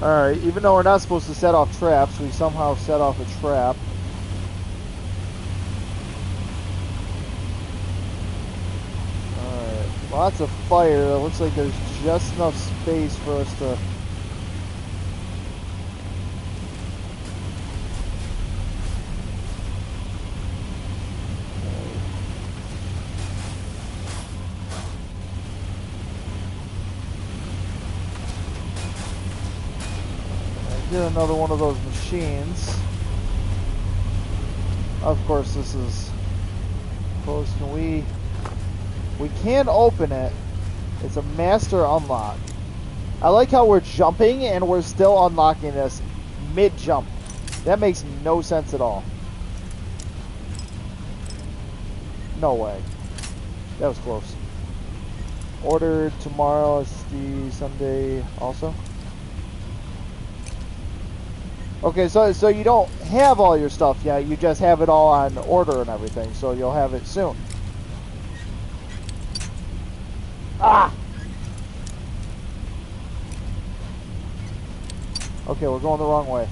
B: Alright, even though we're not supposed to set off traps, we somehow set off a trap. Alright, lots of fire. It looks like there's just enough space for us to... Get another one of those machines. Of course, this is closed. Can we can open it. It's a master unlock. I like how we're jumping and we're still unlocking this mid-jump. That makes no sense at all. No way. That was close. Ordered tomorrow. It's the Sunday also. Okay, so you don't have all your stuff yet, you just have it all on order and everything, so you'll have it soon. Ah! Okay, we're going the wrong way.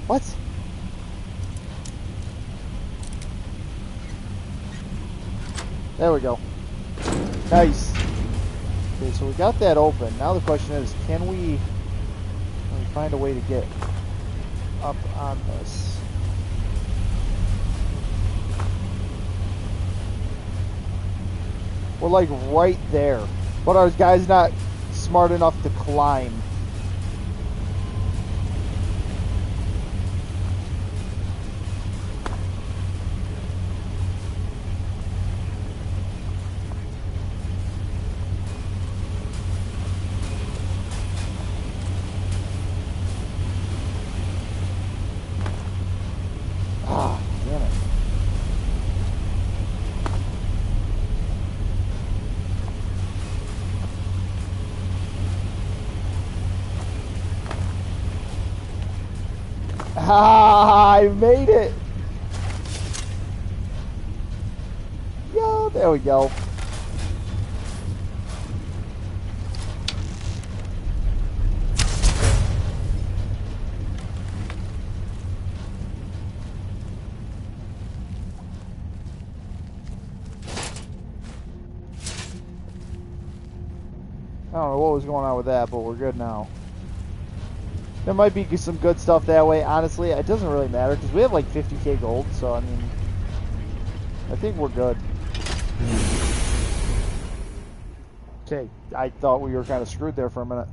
B: What? There we go. Nice. Okay, so we got that open. Now the question is, can we find a way to get up on this? We're like right there, but our guy's not smart enough to climb. Ah, I made it! Yo, there we go. I don't know what was going on with that, but we're good now. There might be some good stuff that way. Honestly, it doesn't really matter because we have like 50k gold, so I mean, I think we're good. Okay, I thought we were kind of screwed there for a minute.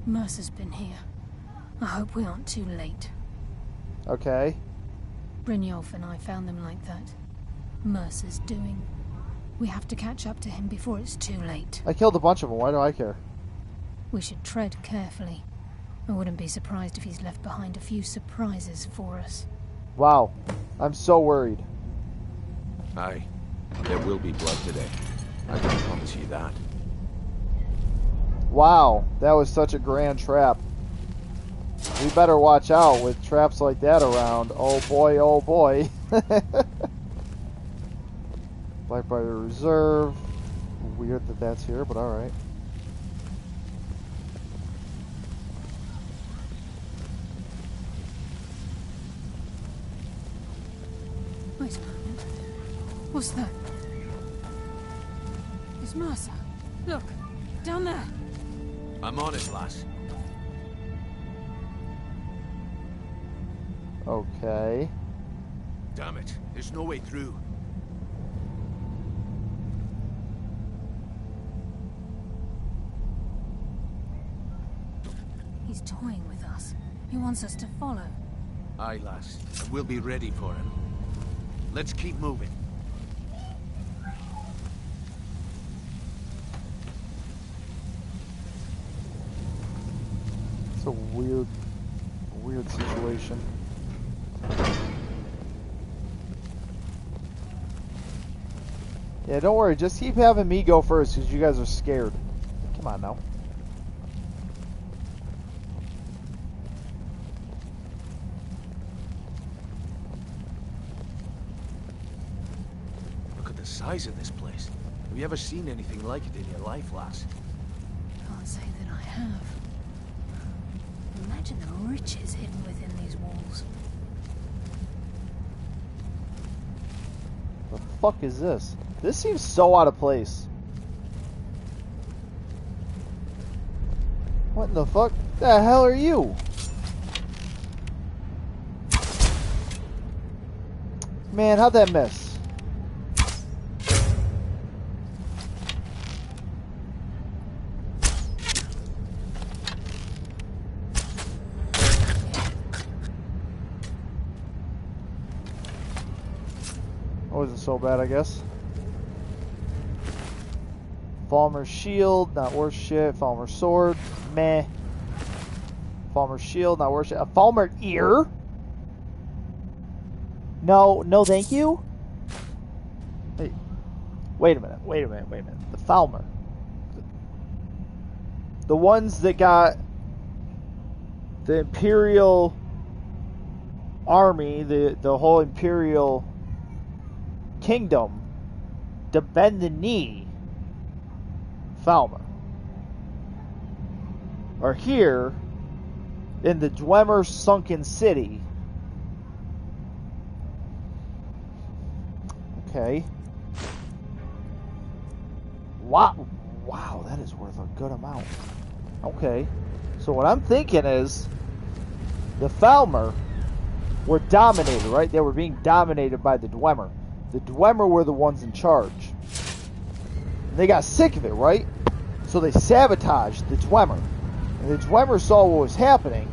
C: Mercer's been here. I hope we aren't too late.
B: Okay.
C: Brynjolf and I found them like that. Mercer's doing. We have to catch up to him before it's too late.
B: I killed a bunch of them. Why do I care?
C: We should tread carefully. I wouldn't be surprised if he's left behind a few surprises for us.
B: Wow. I'm so worried.
G: Aye. There will be blood today. I can promise you that.
B: Wow. That was such a grand trap. We better watch out with traps like that around. Oh boy, oh boy. Blackbriar Reserve. Weird that that's here, but alright.
C: Wait a moment. What's that? It's Mercer. Look, down there.
G: I'm on it, lass.
B: Okay.
G: Damn it, there's no way through.
C: He's toying with us. He wants us to follow.
G: Aye, lass, and we'll be ready for him. Let's keep moving.
B: It's a weird situation. Yeah, don't worry. Just keep having me go first because you guys are scared. Come on now.
G: Look at the size of this place. Have you ever seen anything like it in your life, lass?
C: Can't say that I have. Imagine the riches hidden within these walls.
B: The fuck is this? This seems so out of place. What in the fuck? The hell are you? Man, how'd that miss? Wasn't so bad, I guess. Falmer's shield, not worth shit. Falmer's sword, meh. Falmer's shield, not worth shit. A Falmer ear? No, no thank you? Hey, wait a minute. The Falmer. The ones that got the Imperial army, the whole Imperial kingdom to bend the knee. Falmer are here in the Dwemer sunken city. Okay. Wow, that is worth a good amount. Okay. So what I'm thinking is the Falmer were dominated, right? They were being dominated by the Dwemer. The Dwemer were the ones in charge. And they got sick of it, right? So they sabotaged the Dwemer. And the Dwemer saw what was happening.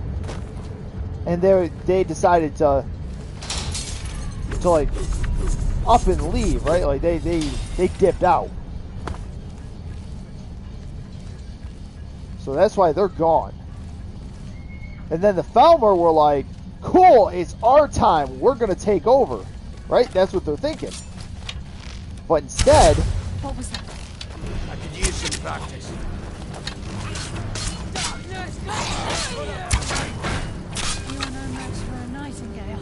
B: And they decided to like up and leave, right? Like they dipped out. So that's why they're gone. And then the Falmer were like, cool, it's our time. We're going to take over. Right? That's what they're thinking. But instead...
C: What was that?
G: I could use some practice.
C: You are no match for a nightingale.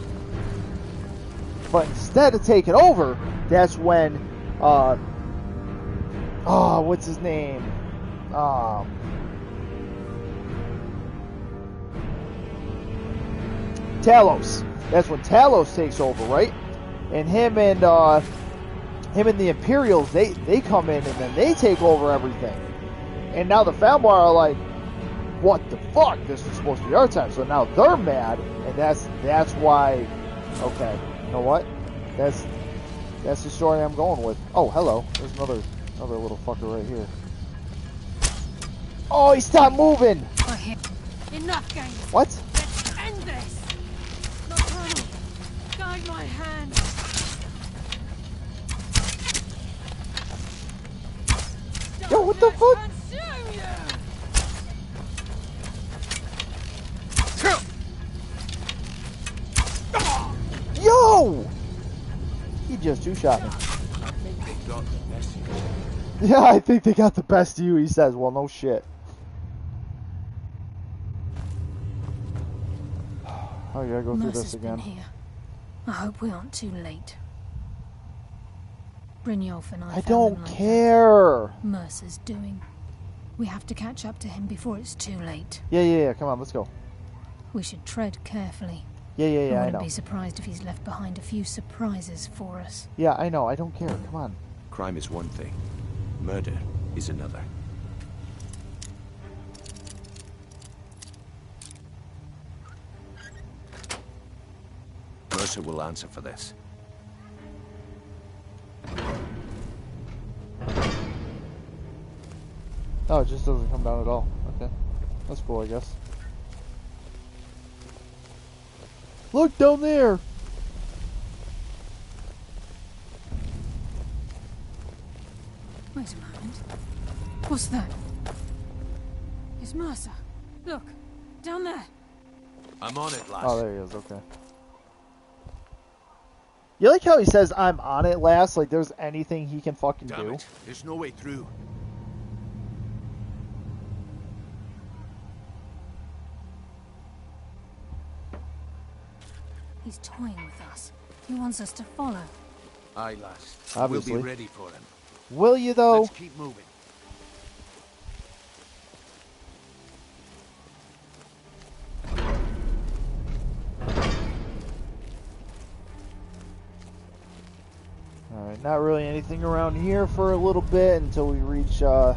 B: But instead of taking over, that's when... what's his name? Talos. That's when Talos takes over, right? And him and the Imperials, they come in and then they take over everything. And now the Falmer are like, what the fuck? This was supposed to be our time. So now they're mad, and that's why. Okay, you know what? That's the story I'm going with. Oh, hello. There's another little fucker right here. Oh, he stopped moving.
C: Enough games.
B: What?
C: Let's end this. Nocturnal, guide my hand.
B: Yo, what the fuck? Yo! He just two-shot me.
G: I think they got the best of you.
B: Yeah, I think they got the best of you, he says. Well, no shit. Oh, you gotta go through this again.
C: Here. I hope we aren't too late. Brynjolf and I
B: I
C: found
B: don't
C: him like
B: care.
C: that. Mercer's doing. We have to catch up to him before it's too late.
B: Yeah. Come on, let's go.
C: We should tread carefully.
B: Yeah,
C: I
B: I
C: wouldn't
B: know.
C: be surprised if he's left behind a few surprises for us.
B: Yeah, I know. I don't care. Come on.
G: Crime is one thing. Murder is another. Mercer will answer for this.
B: Oh, it just doesn't come down at all. Okay. That's cool, I guess. Look down there!
C: Wait a moment. What's that? It's Mercer. Look, down there.
G: I'm on it, lass.
B: Oh, there he is. Okay. You like how he says, I'm on it, lass? Like there's anything he can fucking
G: Damn
B: do?
G: it. There's no way through.
C: He's toying with us. He wants us to follow.
G: Aye, lass.
B: Obviously.
G: We'll be ready for him.
B: Will you, though?
G: Let's keep moving.
B: Alright, not really anything around here for a little bit until we reach, those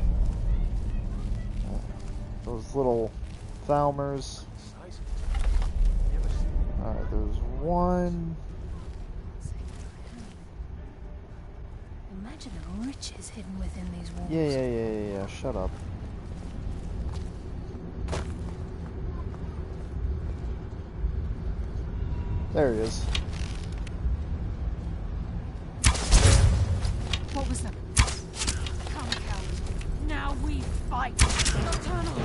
B: little Falmers. Alright, there's one.
C: Imagine the riches hidden within these walls.
B: Yeah. Shut up. There he is.
C: What was that? Come, coward. Now we fight. Nocturnal,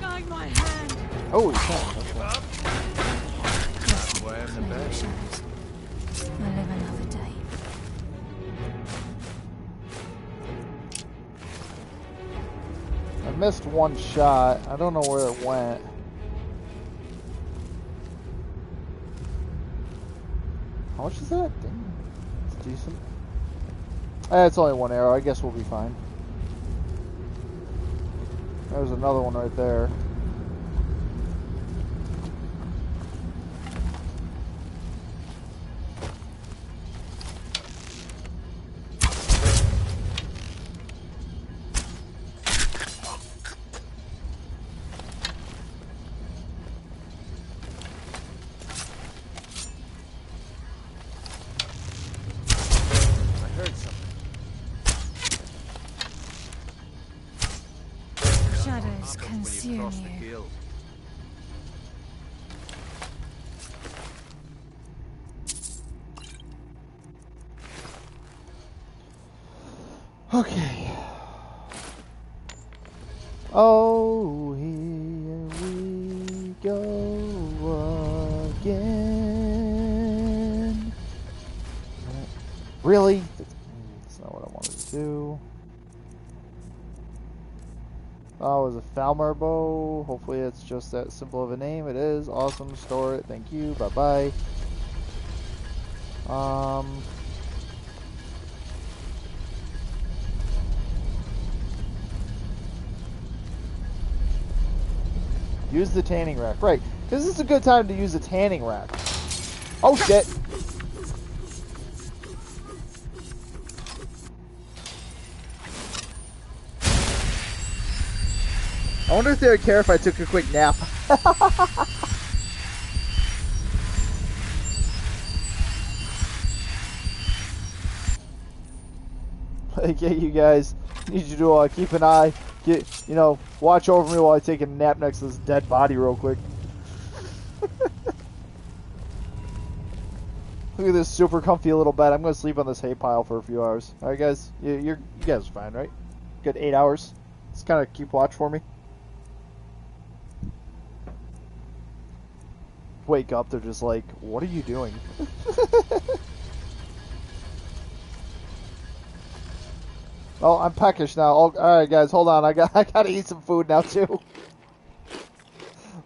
C: guide my hand.
B: Oh, he can. Okay.
G: Why am the bed?
C: Shadows. I live another day.
B: I missed one shot. I don't know where it went. How much is that? Dang. It's decent. It's only one arrow. I guess we'll be fine. There's another one right there.
C: Shadows consume you.
B: Okay. Oh, here we go again. Really? That's not what I wanted to do. Oh, it was a Falmer bow. Hopefully it's just that simple of a name. It is. Awesome. Store it. Thank you. Bye-bye. Use the tanning rack. Right. This is a good time to use a tanning rack. Oh, shit. I wonder if they would care if I took a quick nap. Like, yeah, you guys need you to keep an eye, watch over me while I take a nap next to this dead body real quick. Look at this super comfy little bed. I'm going to sleep on this hay pile for a few hours. Alright, guys? You guys are fine, right? Good 8 hours. Just kind of keep watch for me. Wake up, they're just like, what are you doing? Oh, I'm peckish now. Oh, alright guys, hold on. I gotta eat some food now too.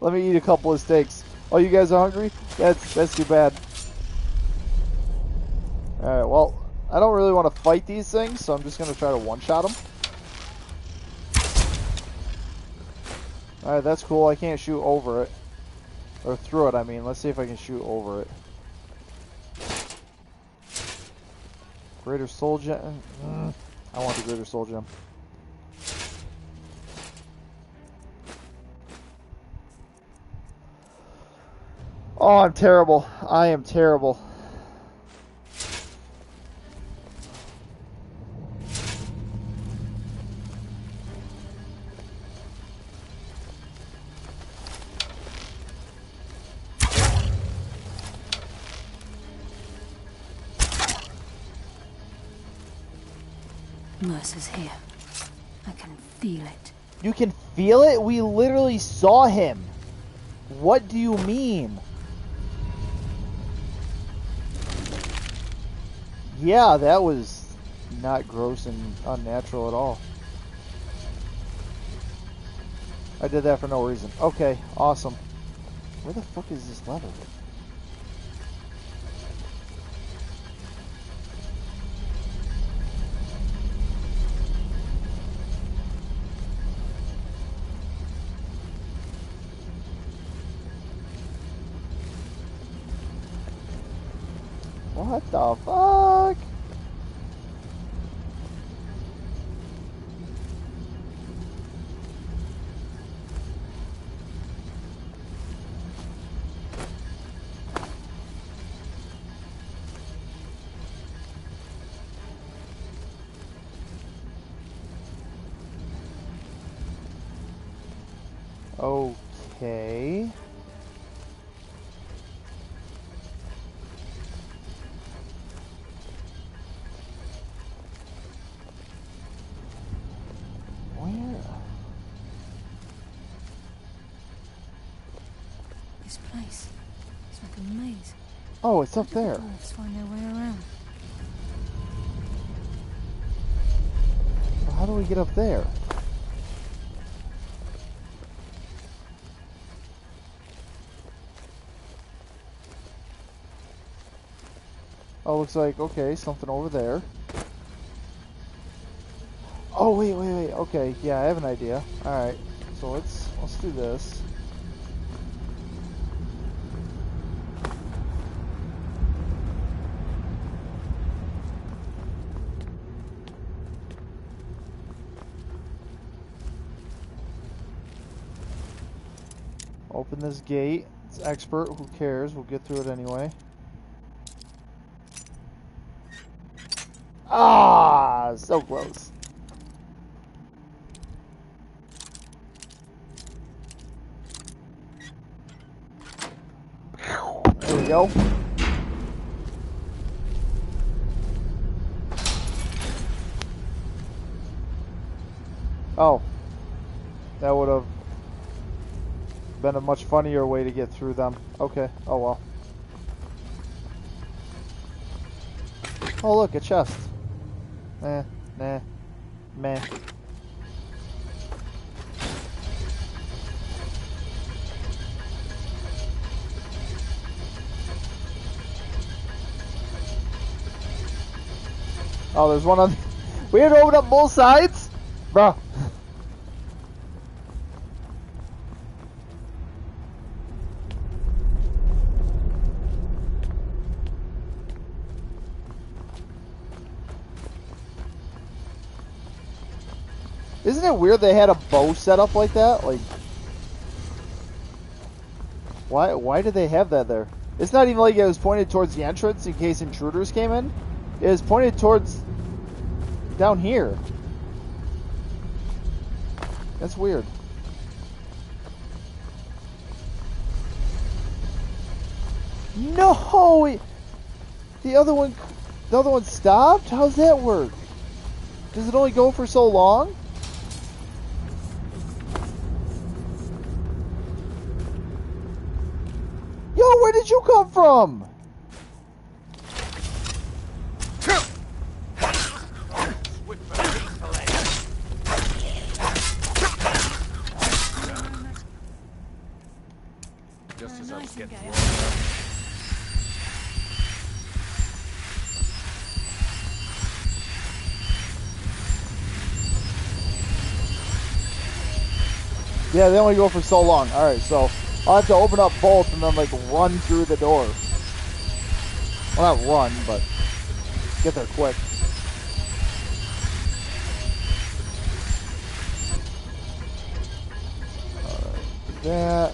B: Let me eat a couple of steaks. Oh, you guys are hungry? That's too bad. Alright, well, I don't really want to fight these things, so I'm just going to try to one-shot them. Alright, that's cool. I can't shoot over it. Or through it, I mean. Let's see if I can shoot over it. Greater Soul Gem. I want the Greater Soul Gem. Oh, I'm terrible. I am terrible.
C: Mercer's here. I can feel it.
B: You can feel it? We literally saw him. What do you mean? Yeah, that was not gross and unnatural at all. I did that for no reason. Okay, awesome. Where the fuck is this lever? What the fuck? Okay.
C: This place. It's like a maze.
B: Oh, it's up
C: How did
B: there.
C: the dwarves find their way around?
B: Well, how do we get up there? Oh, looks like, okay, something over there. Oh, wait. Okay, yeah, I have an idea. Alright, so let's do this. Open this gate. It's expert, who cares? We'll get through it anyway. Ah, so close. There we go. Oh, that would have been a much funnier way to get through them. Okay, oh well. Oh look, a chest. Nah, meh. Oh, there's one on... We had to open up both sides? Bruh. Isn't it weird they had a bow set up like that? Like, why did they have that there? It's not even like it was pointed towards the entrance in case intruders came in. It was pointed towards down here. That's weird. No, the other one stopped. How's that work? Does it only go for so long? Yo, where did you come from?
G: Just as I was getting
B: Yeah, they only go for so long. Alright, so I'll have to open up both and then, like, run through the door. Well, not run, but get there quick. Alright, that.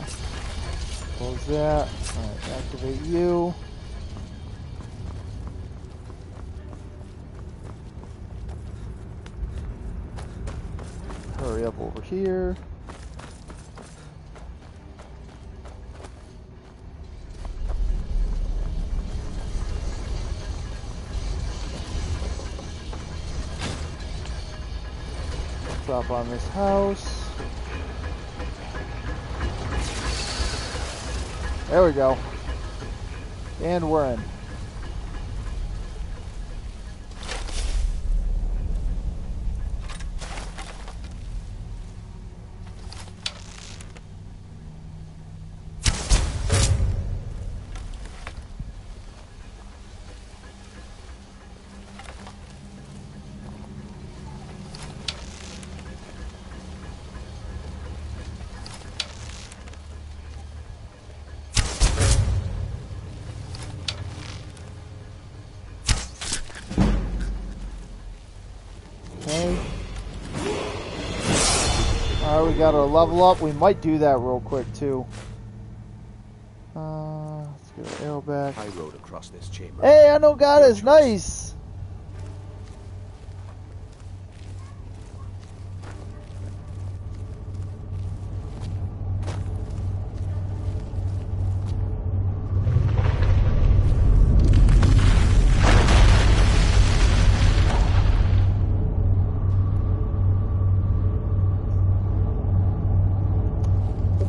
B: Close that. Alright, activate you. Hurry up over here. Drop on this house. There we go. And we're in. Alright, we got our level up. We might do that real quick too. Let's get our arrow back.
G: I rode across this chamber.
B: Hey, I know goddess, nice!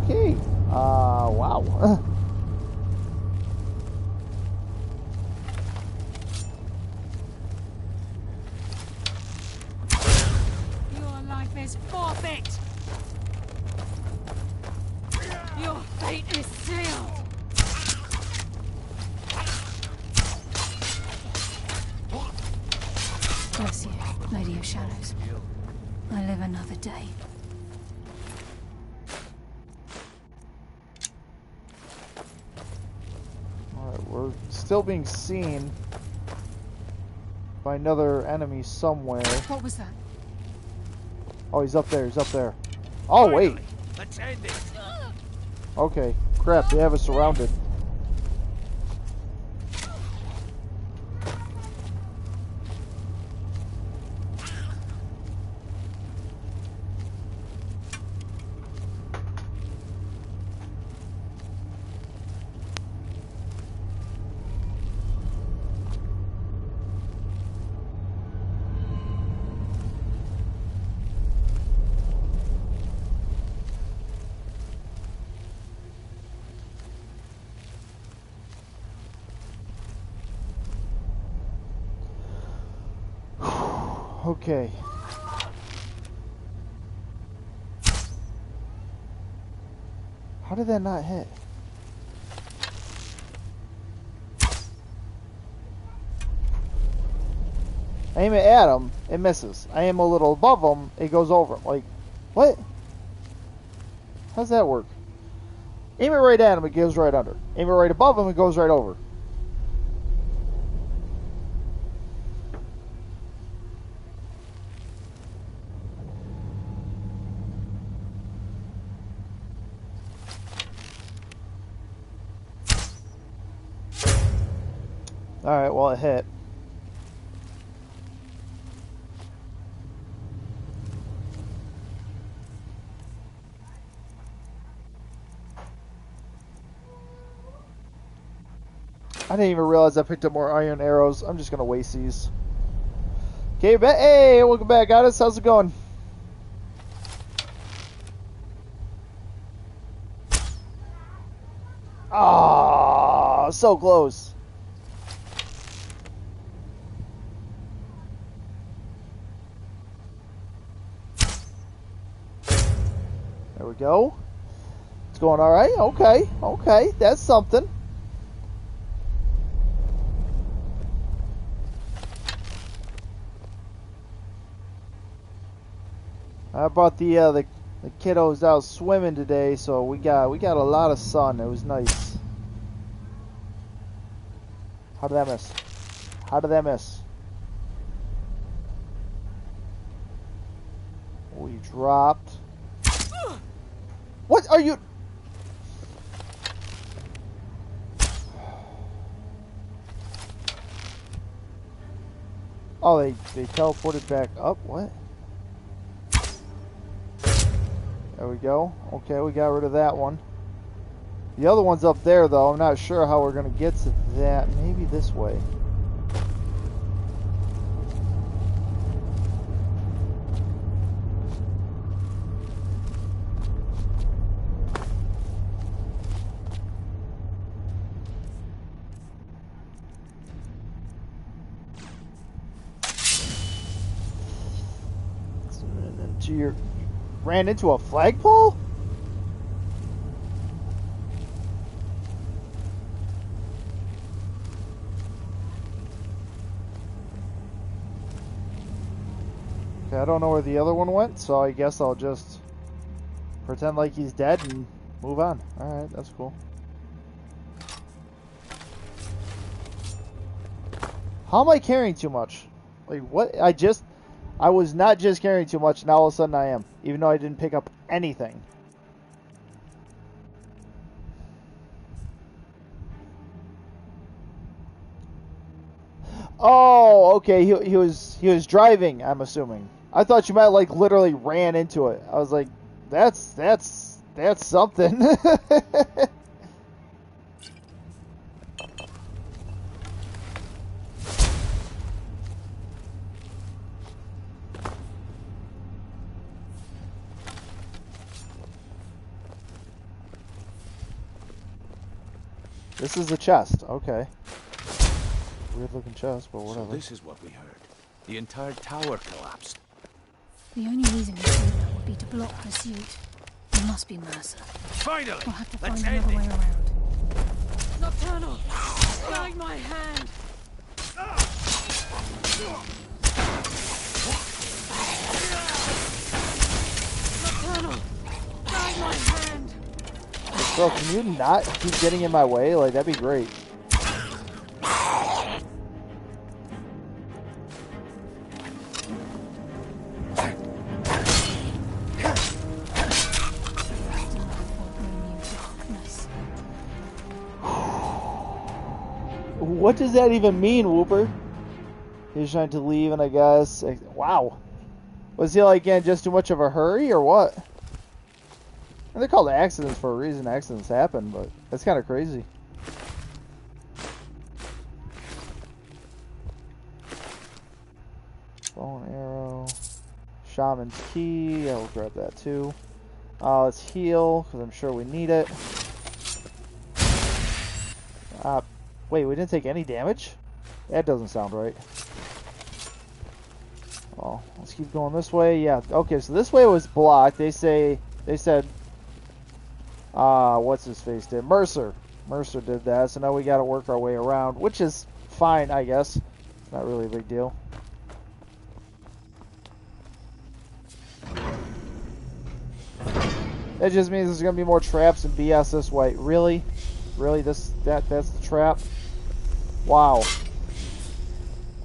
B: Okay, wow.
E: Your life is forfeit! Your fate is sealed!
C: Bless you, Lady of Shadows. I live another day.
B: Alright, we're still being seen by another enemy somewhere.
C: What was that?
B: Oh, he's up there, he's up there. Oh, wait. Okay, crap, they have us surrounded. Okay. How did that not hit? Aim it at him, it misses. I aim a little above him, it goes over him. Like, what? How's that work? Aim it right at him, it goes right under. Aim it right above him, it goes right over. Alright, well, it hit. I didn't even realize I picked up more iron arrows. I'm just going to waste these. Okay, hey, welcome back, Goddess. How's it going? Ah, so close. There we go. It's going all right. Okay, okay, that's something. I brought the The kiddo's out swimming today, so we got a lot of sun. It was nice. How did that miss? How did that miss? We dropped. What are you? Oh, they teleported back up. What? There we go. Okay, we got rid of that one. The other one's up there, though. I'm not sure how we're going to get to that. Maybe this way. You ran into a flagpole? Okay, I don't know where the other one went, so I guess I'll just pretend like he's dead and move on. Alright, that's cool. How am I carrying too much? Like, what? I was not just carrying too much, now all of a sudden I am. Even though I didn't pick up anything. Oh, okay, he was driving, I'm assuming. I thought you might like literally ran into it. I was like, that's something. This is the chest, okay. Weird looking chest, but whatever.
G: So this is what we heard. The entire tower collapsed.
C: The only reason we do that would be to block pursuit. It must be Mercer.
F: Finally!
C: We'll have to
F: Let's
C: find
F: end
C: another way
F: it.
C: around.
E: Nocturnal! Guide my hand! Nocturnal! Guide my hand!
B: Bro, can you not keep getting in my way? Like, that'd be great. What does that even mean, Whooper? He's trying to leave, and I guess... Wow. Was he, like, in just too much of a hurry, or what? And they're called accidents for a reason. Accidents happen, but that's kind of crazy. Bow and arrow. Shaman's key. I will grab that too. Let's heal, because I'm sure we need it. Wait, we didn't take any damage? That doesn't sound right. Oh, let's keep going this way. Yeah, okay, so this way was blocked. They said, what's his face did? Mercer did that, so now we gotta work our way around, which is fine, I guess. It's not really a big deal. That just means there's gonna be more traps and BS this way. Really? Really? That's the trap? Wow.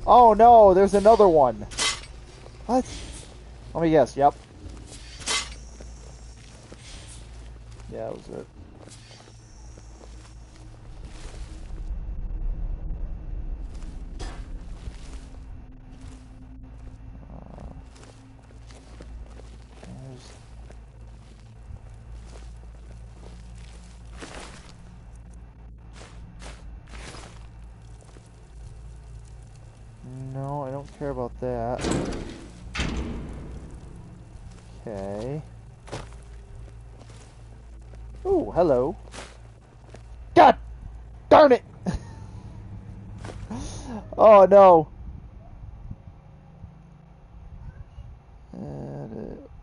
B: Oh no, there's another one. What? Let me guess, yep. Yeah, that was it. No, I don't care about that. Okay. Ooh, hello. God darn it! Oh no.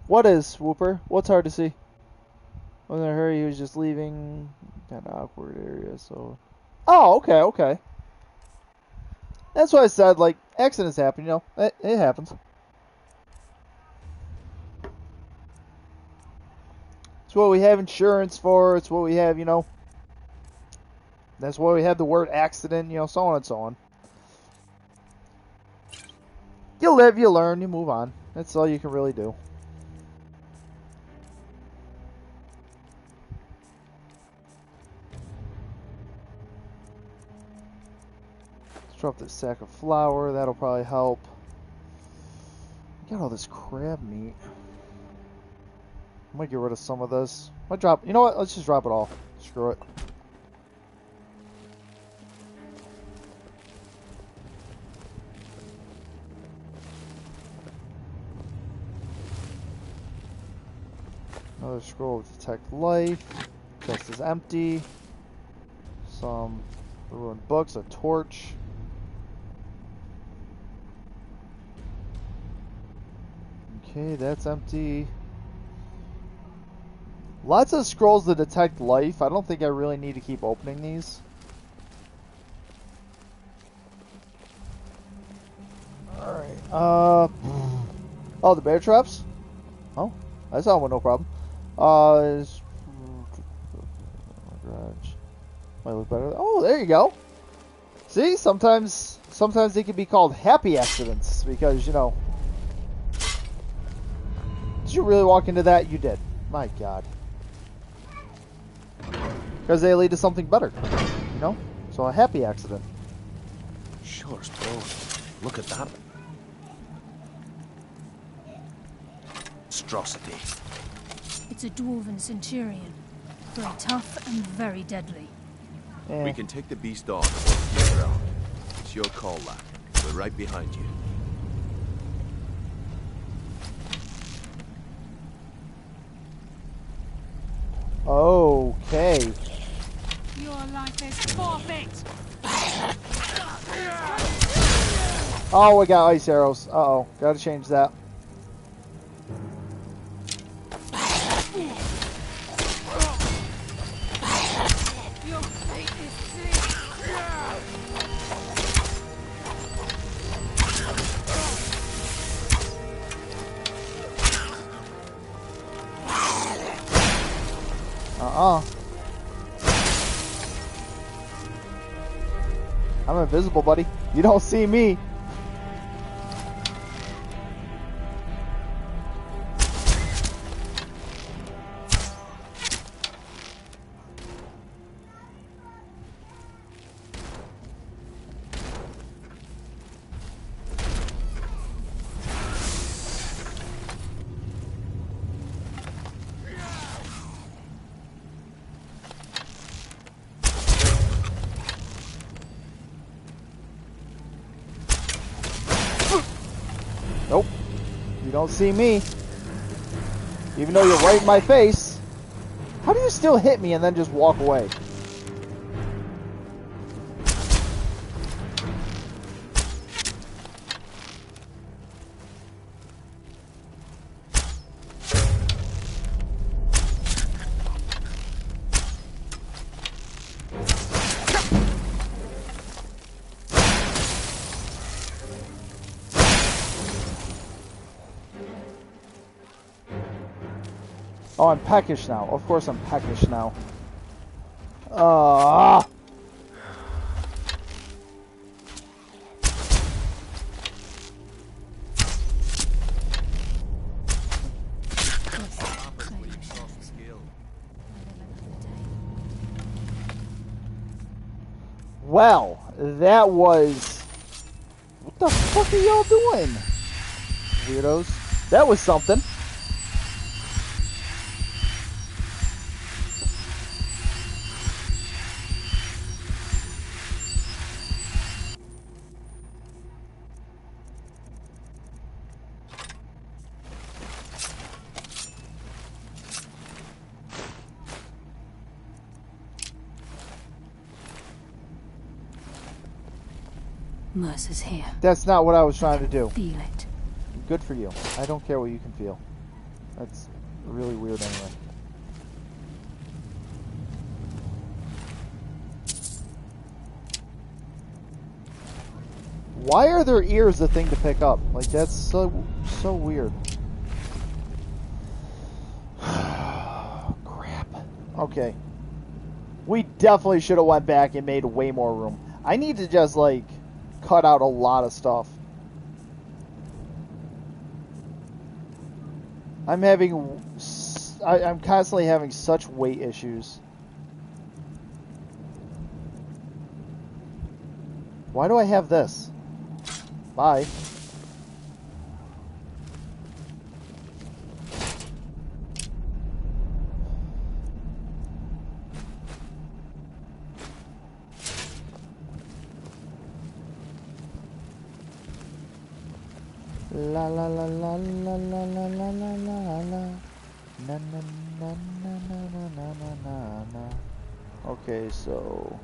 B: What is, Whooper? What's hard to see? Wasn't in a hurry, he was just leaving. Kind of awkward area, so... Oh, okay, okay. That's what I said, like, accidents happen, you know. It happens. It's what we have insurance for. It's what we have, you know. That's why we have the word accident, you know, so on and so on. You live, you learn, you move on. That's all you can really do. Let's drop this sack of flour. That'll probably help. Got all this crab meat. I might get rid of some of this. Might drop. You know what? Let's just drop it all. Screw it. Another scroll of detect life. Chest is empty. Some ruined books. A torch. Okay, that's empty. Lots of scrolls to detect life. I don't think I really need to keep opening these. Alright, oh, the bear traps? Oh, I saw one, no problem. Garage. Might look better. Oh, there you go. See, sometimes they can be called happy accidents because, you know. Did you really walk into that? You did. My God. Because they lead to something better, you know? So a happy accident.
G: Sure, bro. Look at that. Monstrosity.
C: It's a dwarven centurion. Very tough and very deadly.
G: We can take the beast on or keep around. It's your call, lad. We're right behind you.
B: Okay.
E: Your life is forfeit!
B: Oh, we got ice arrows. Uh-oh. Gotta change that.
E: Your fate is sealed!
B: I'm invisible, buddy. You don't see me. Nope. You don't see me. Even though you're right in my face. How do you still hit me and then just walk away? Oh, I'm peckish now. Of course I'm peckish now. Well, that was... What the fuck are y'all doing? Weirdos. That was something.
C: Mercer's here.
B: That's not what I was trying to do.
C: Feel it.
B: Good for you. I don't care what you can feel. That's really weird anyway. Why are their ears the thing to pick up? Like, that's so weird. Okay. We definitely should have went back and made way more room. I need to just, like, cut out a lot of stuff. I'm constantly having such weight issues. Why do I have this? Bye. La la la la la la la la la la la. Na na na na na na na na na. Okay, so.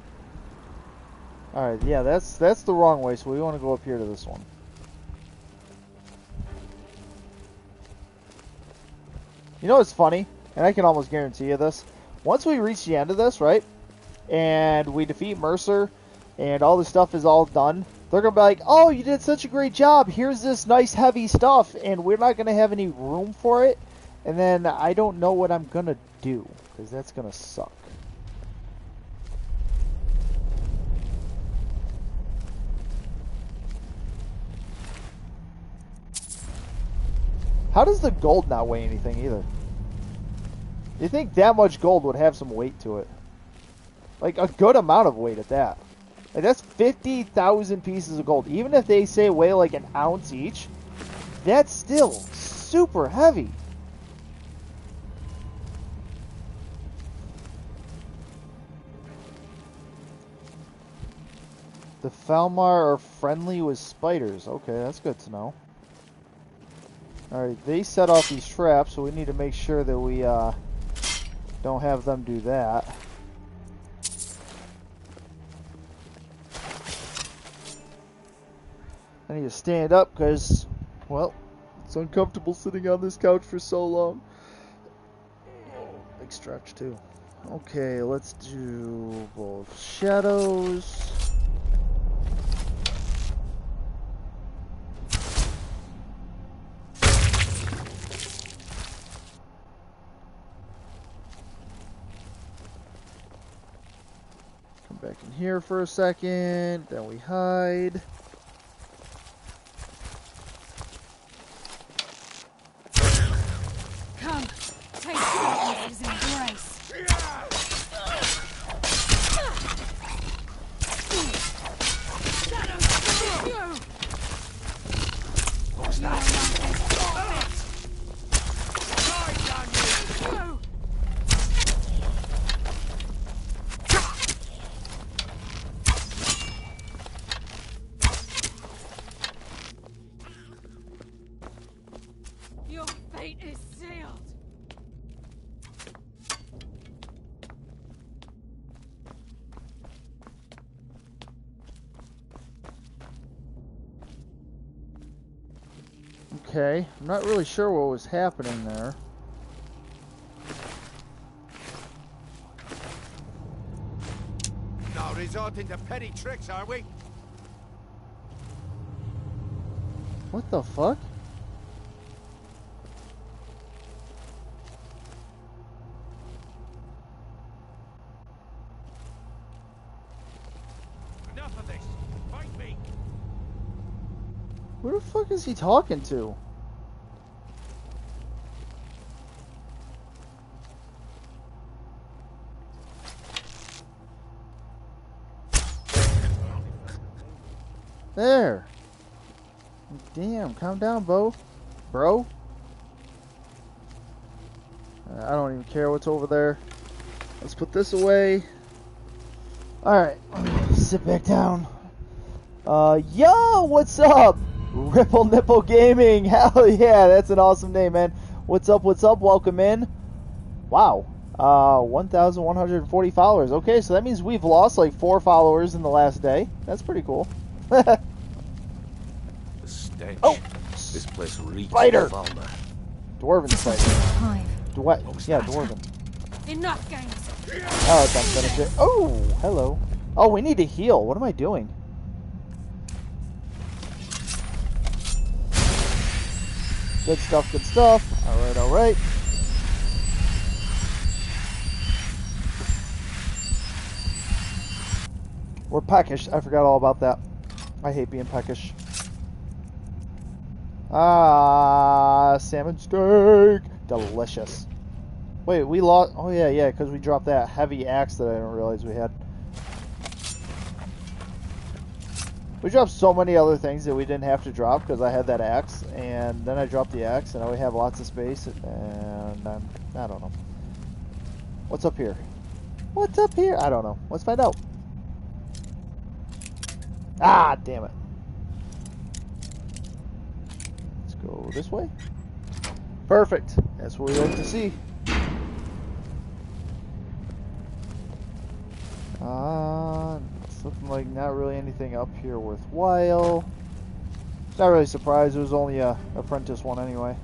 B: Alright, yeah, that's the wrong way, so we want to go up here to this one. You know what's funny? And I can almost guarantee you this. Once we reach the end of this, right? And we defeat Mercer, and all this stuff is all done, they're going to be like, oh, you did such a great job. Here's this nice heavy stuff, and we're not going to have any room for it. And then I don't know what I'm going to do, because that's going to suck. How does the gold not weigh anything either? You think that much gold would have some weight to it? Like a good amount of weight at that. Like that's 50,000 pieces of gold. Even if they say weigh like an ounce each, that's still super heavy. The Falmar are friendly with spiders. Okay, that's good to know. Alright, they set off these traps, so we need to make sure that we don't have them do that. I need to stand up because, well, it's uncomfortable sitting on this couch for so long. Big stretch, too. Okay, let's do both shadows. Back in here for a second, then we hide.
E: Come, take this embrace. Your fate is sealed.
B: Okay, I'm not really sure what was happening there.
F: Now resorting to petty tricks, are we?
B: What the fuck?
F: Enough of this. Fight me.
B: Who the fuck is he talking to? There. Damn, calm down, bro. I don't even care what's over there. Let's put this away. Alright, sit back down. Yo, what's up? Ripple Nipple Gaming. Hell yeah, that's an awesome name, man. What's up, welcome in. Wow. 1,140 followers. Okay, so that means we've lost like 4 followers in the last day. That's pretty cool.
G: The stench.
B: Oh!
G: This place reeks
B: Spider!
G: of Falmar.
B: Dwarven spider.
C: Hive.
B: Yeah, dwarven.
E: Enough games.
B: Oh, it's unfinished it. Oh, hello. Oh, we need to heal. What am I doing? Good stuff, good stuff. Alright, alright. We're peckish. I forgot all about that. I hate being peckish. Ah, salmon steak. Delicious. Wait, we lost... Oh, yeah, because we dropped that heavy axe that I didn't realize we had. We dropped so many other things that we didn't have to drop because I had that axe, and then I dropped the axe, and now we have lots of space, and I don't know. What's up here? What's up here? I don't know. Let's find out. Ah, damn it. Let's go this way. Perfect. That's what we like to see. It's looking like not really anything up here worthwhile. Not really surprised. There was only a apprentice one anyway.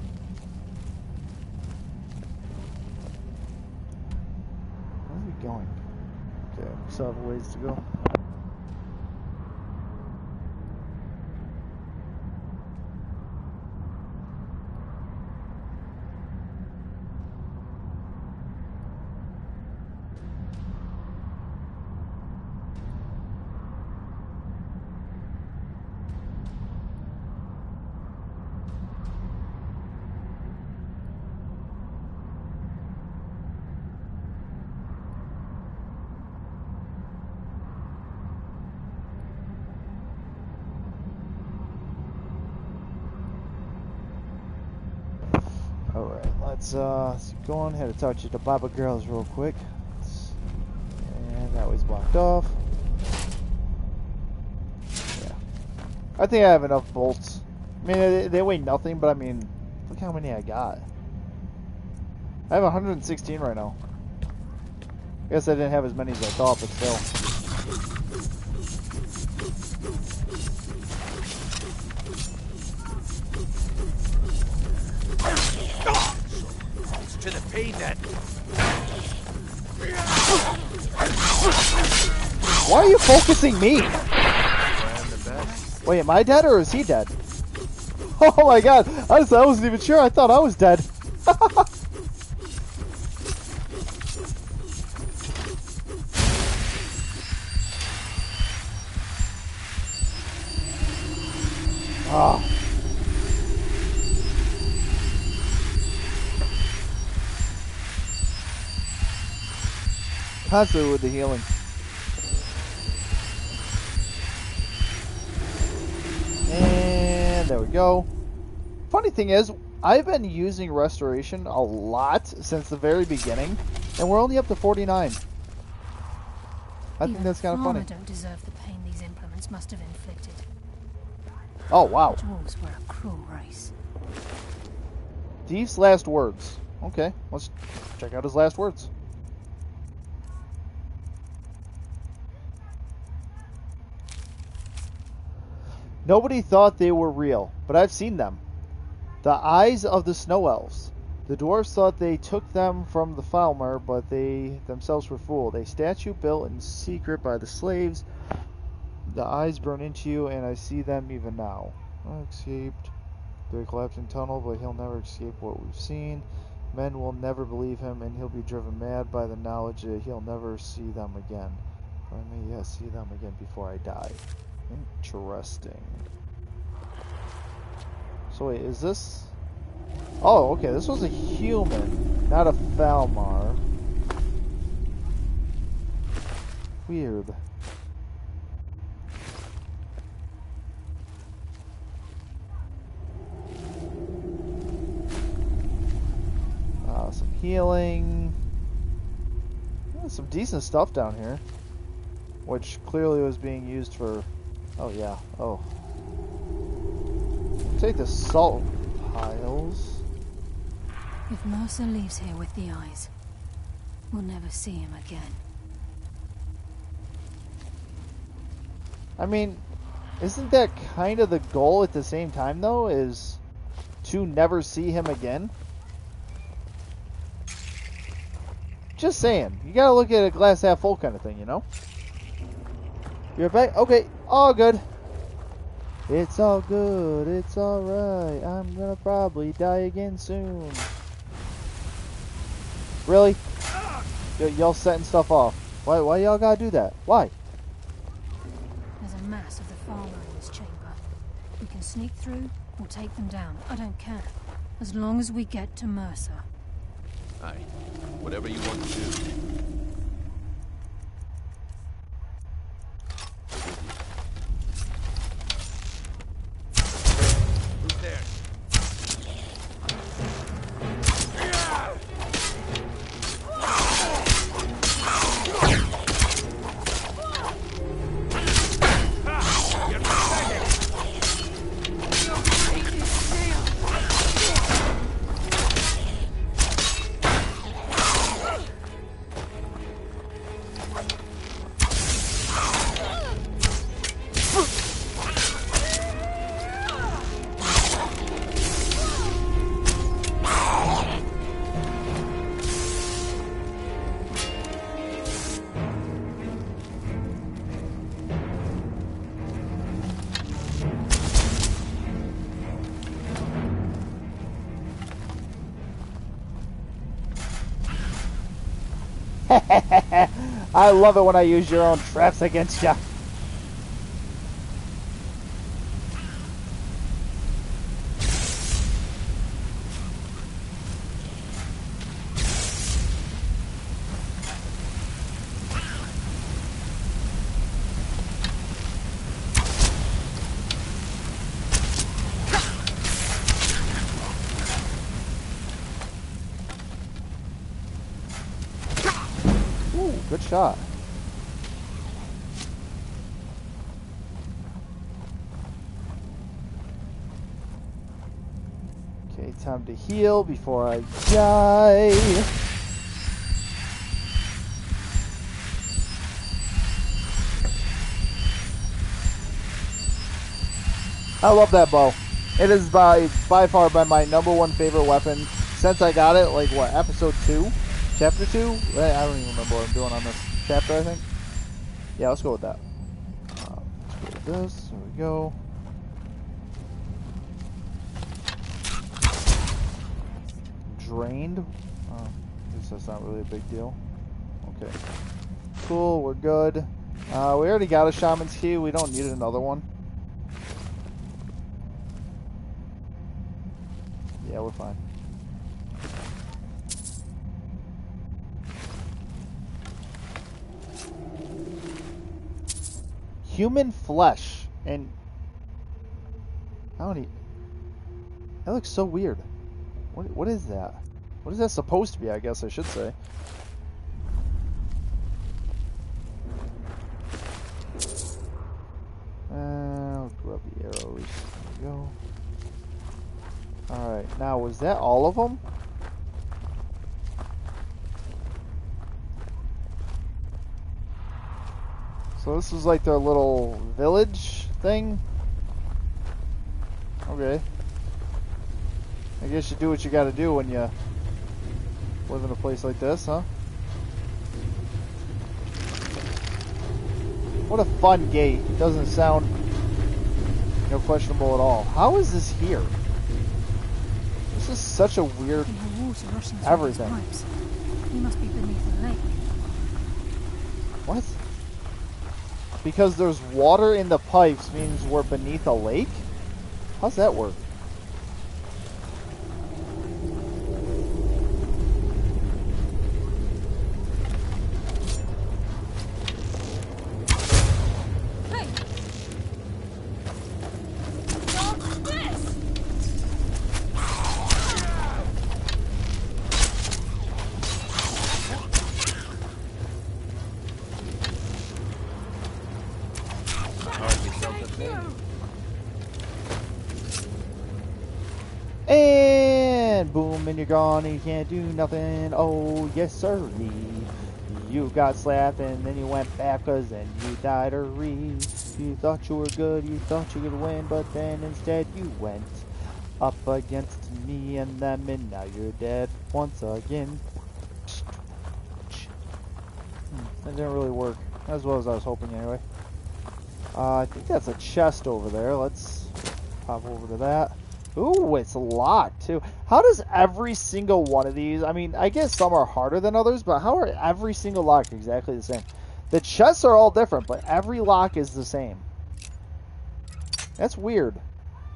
B: Where are we going? Okay, we still have a ways to go. Alright, let's go on ahead and talk to the Baba girls real quick. And that way's blocked off. Yeah. I think I have enough bolts. I mean, they weigh nothing, but I mean, look how many I got. I have 116 right now. I guess I didn't have as many as I thought, but still.
G: To the pain then.
B: Why are you focusing me? Wait, am I dead or is he dead? Oh my god, I wasn't even sure. I thought I was dead. Ah. Constantly with the healing. And there we go. Funny thing is, I've been using restoration a lot since the very beginning, and we're only up to 49. I think that's kind of funny.
C: Don't deserve the pain these implements must have inflicted.
B: Oh wow.
C: The dwarves were a cruel race.
B: Thief's last words. Okay, let's check out his last words. Nobody thought they were real, but I've seen them. The eyes of the snow elves. The dwarves thought they took them from the Falmer, but they themselves were fooled. A statue built in secret by the slaves. The eyes burn into you, and I see them even now. I escaped the collapsing tunnel, but he'll never escape what we've seen. Men will never believe him, and he'll be driven mad by the knowledge that he'll never see them again. I may see them again before I die. Interesting. So wait, is this... Oh, okay, this was a human, not a Falmar. Weird. Some healing. Some decent stuff down here. Which clearly was being used for... Oh, yeah. Oh. Take the salt piles.
C: If Mercer leaves here with the eyes, we'll never see him again.
B: I mean, isn't that kind of the goal at the same time, though? Is to never see him again? Just saying. You gotta look at a glass half full kind of thing, you know? You're back? Okay. All good. It's all good. It's alright. I'm gonna probably die again soon. Really? Y'all setting stuff off. Why y'all gotta do that? Why?
C: mass of the farmer in this chamber. We can sneak through or take them down. I don't care. As long as we get to Mercer.
G: Aye. Whatever you want to do.
F: Who's there?
B: I love it when I use your own traps against you. Good shot. Okay, time to heal before I die. I love that bow. It is by far my #1 favorite weapon since I got it, like what, episode 2? Chapter 2? I don't even remember what I'm doing on this chapter, I think. Yeah, let's go with that. Let's go with this. There we go. Drained. I guess that's not really a big deal. Okay. Cool, we're good. We already got a shaman's key. We don't need another one. Yeah, we're fine. Human flesh, and how many? That looks so weird. What is that? What is that supposed to be? I guess I should say. I'll grab the arrows. There we go. All right. Now, was that all of them? So this is like their little village thing? Okay. I guess you do what you gotta do when you live in a place like this, huh? What a fun gate. It doesn't sound, questionable at all. How is this here? This is such a weird everything.
C: He must be beneath the lake.
B: What? Because there's water in the pipes means we're beneath a lake? How's that work?
C: Hey! Stop this!
B: And boom, and you're gone, and you can't do nothing. Oh, yes, sir. You got slapped, and then you went backwards, and you died a You thought you were good, you thought you could win, but then instead you went up against me and them, and now you're dead once again. That didn't really work as well as I was hoping, anyway. I think that's a chest over there. Let's pop over to that. Ooh, it's locked too. How does every single one of these, I mean, I guess some are harder than others, but how are every single lock exactly the same? The chests are all different, but every lock is the same. That's weird.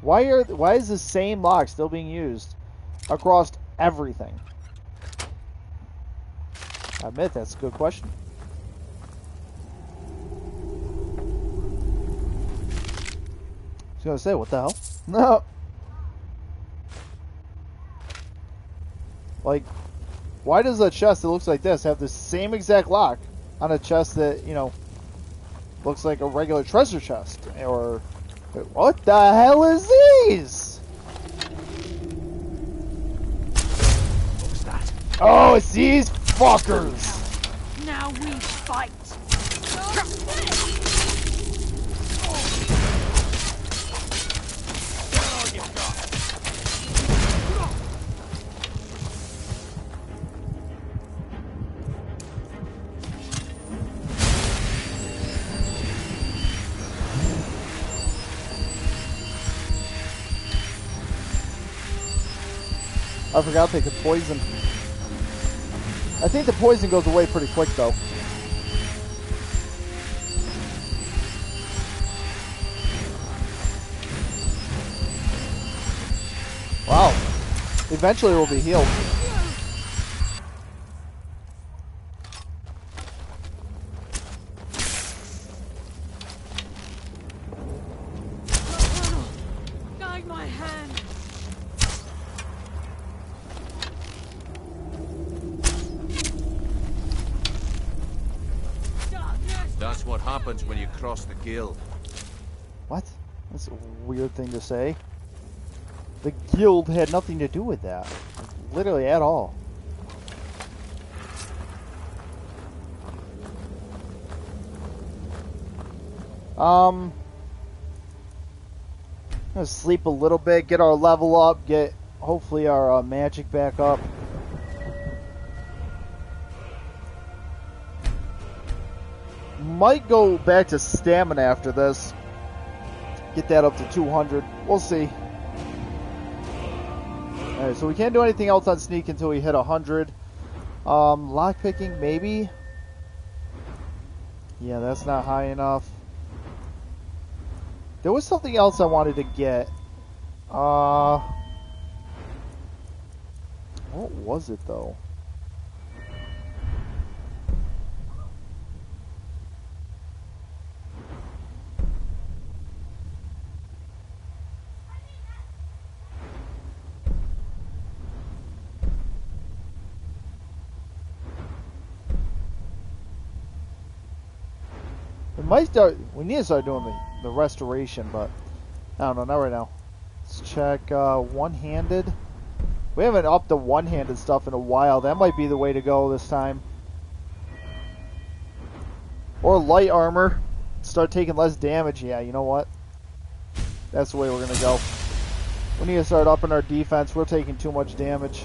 B: Why is the same lock still being used across everything? I admit that's a good question. I was gonna say, what the hell? No. Like, why does a chest that looks like this have the same exact lock on a chest that, you know, looks like a regular treasure chest? Or, what the hell is these?
G: What was that?
B: Oh, it's these fuckers!
E: Now we fight.
B: I forgot they could poison. I think the poison goes away pretty quick, though. Wow. Eventually we'll be healed.
E: Guide my hand.
G: That's what happens when you cross the guild.
B: What? That's a weird thing to say. The guild had nothing to do with that. Literally at all. I'm gonna sleep a little bit, get our level up, get hopefully our magic back up. Might go back to stamina after this. Get that up to 200. We'll see. Alright, so we can't do anything else on sneak until we hit 100. Lockpicking, maybe? Yeah, that's not high enough. There was something else I wanted to get. What was it, though? We need to start doing the restoration, but I don't know, not right now. Let's check one-handed. We haven't upped the one-handed stuff in a while. That might be the way to go this time. Or light armor. Start taking less damage. Yeah, you know what? That's the way we're going to go. We need to start upping our defense. We're taking too much damage.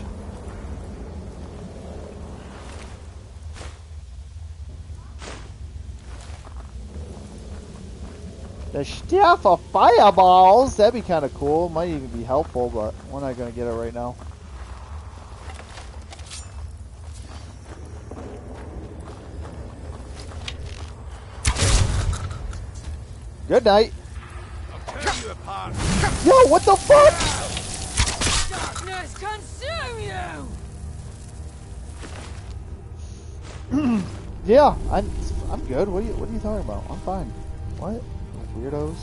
B: The staff of fireballs! That'd be kind of cool. Might even be helpful, but we're not going to get it right now. Good night.
F: I'll tear you apart.
B: Yo, what the fuck?
E: Darkness consume you!
B: Yeah, I'm good. What are you talking about? I'm fine. What? Weirdos.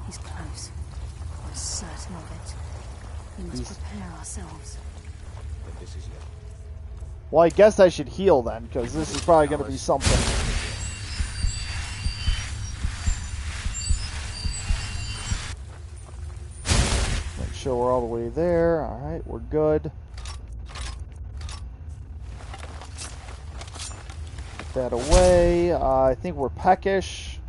C: He's close. I'm certain of it. We must prepare ourselves.
G: But this is it.
B: Well, I guess I should heal then, because this is probably going to be something. Make sure we're all the way there. Alright, we're good. Put that away. I think we're peckish.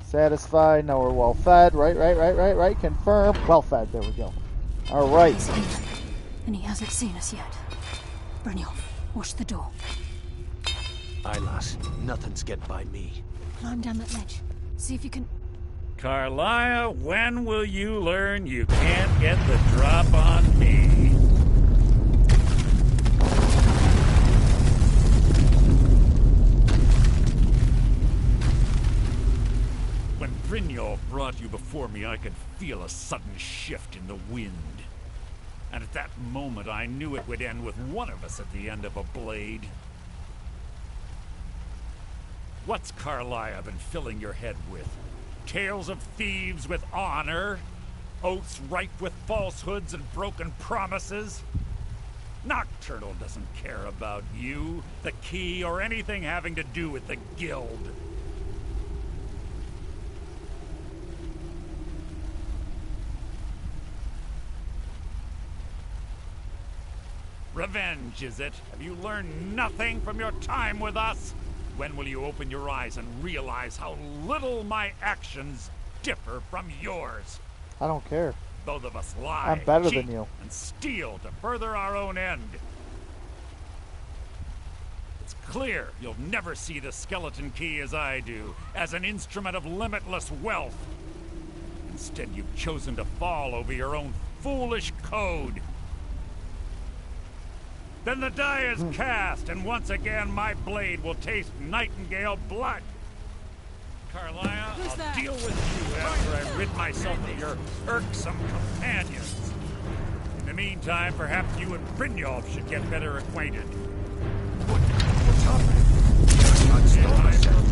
B: Satisfied. Now we're well fed. Right. Confirm. Well fed. There we go. Alright.
C: He's here, and he hasn't seen us yet. Brynjolf, watch the door.
G: Aye, lass. Nothing's get by me.
C: Climb down that ledge. See if you can...
H: Carlia, when will you learn you can't get the drop on me? When Brynjolf brought you before me, I could feel a sudden shift in the wind. And at that moment, I knew it would end with one of us at the end of a blade. What's Carlia been filling your head with? Tales of thieves with honor? Oaths ripe with falsehoods and broken promises? Nocturnal doesn't care about you, the key, or anything having to do with the guild. Revenge, is it? Have you learned nothing from your time with us? When will you open your eyes and realize how little my actions differ from yours?
B: I don't care.
H: Both of us lie,
B: I'm better
H: cheat,
B: than you.
H: and steal to further our own end. It's clear you'll never see the skeleton key as I do, as an instrument of limitless wealth. Instead, you've chosen to fall over your own foolish code. Then the die is cast, and once again my blade will taste Nightingale blood. Carlia, I'll deal with you after I rid myself of your irksome companions. In the meantime, perhaps you and Brynjolf should get better acquainted. What's happening? It's time for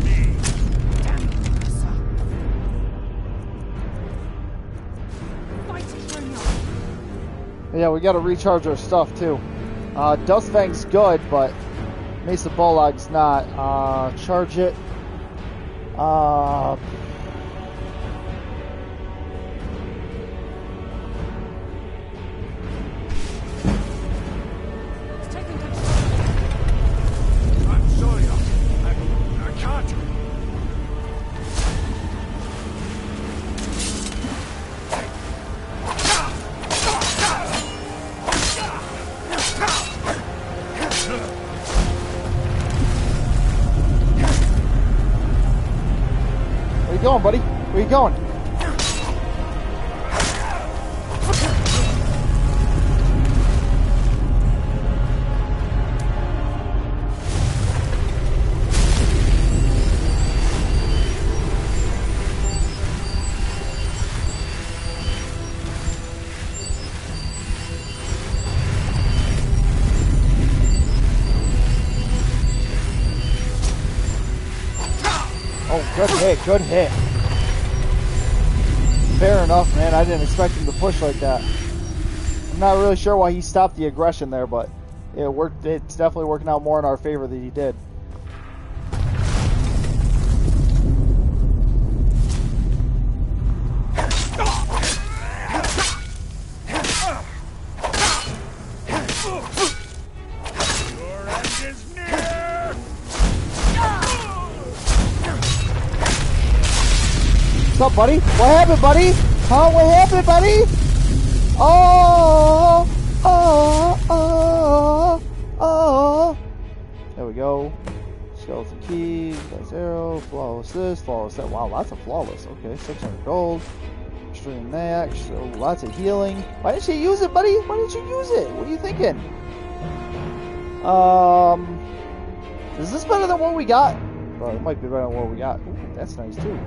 H: me.
B: Yeah, we gotta recharge our stuff too. Dustfang's good, but Mesa Bolag's not. Charge it.
E: It's taking control.
F: I'm sorry, I can't.
B: Where you going, buddy? Where you going? Oh, good hit, good hit. Fair enough, man. I didn't expect him to push like that. I'm not really sure why he stopped the aggression there, but it worked. It's definitely working out more in our favor than he did.
H: Your end is near!
B: What's up, buddy? What happened, buddy? Huh? What happened, buddy? Oh, oh, oh, oh. There we go. Skeleton key, nice arrow, flawless this, flawless that. Wow, lots of flawless. Okay, 600 gold. Extreme max, so lots of healing. Why didn't you use it, buddy? Why didn't you use it? What are you thinking? Is this better than what we got? Well, it might be better than what we got. Ooh, that's nice too.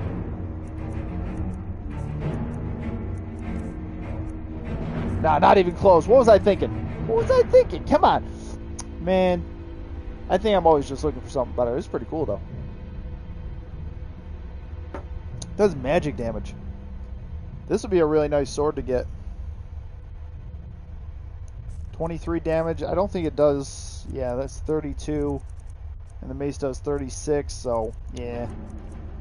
B: Nah, not even close. What was I thinking? What was I thinking? Come on. Man. I think I'm always just looking for something better. It's pretty cool, though. Does magic damage. This would be a really nice sword to get. 23 damage. I don't think it does... Yeah, that's 32. And the mace does 36, so... Yeah.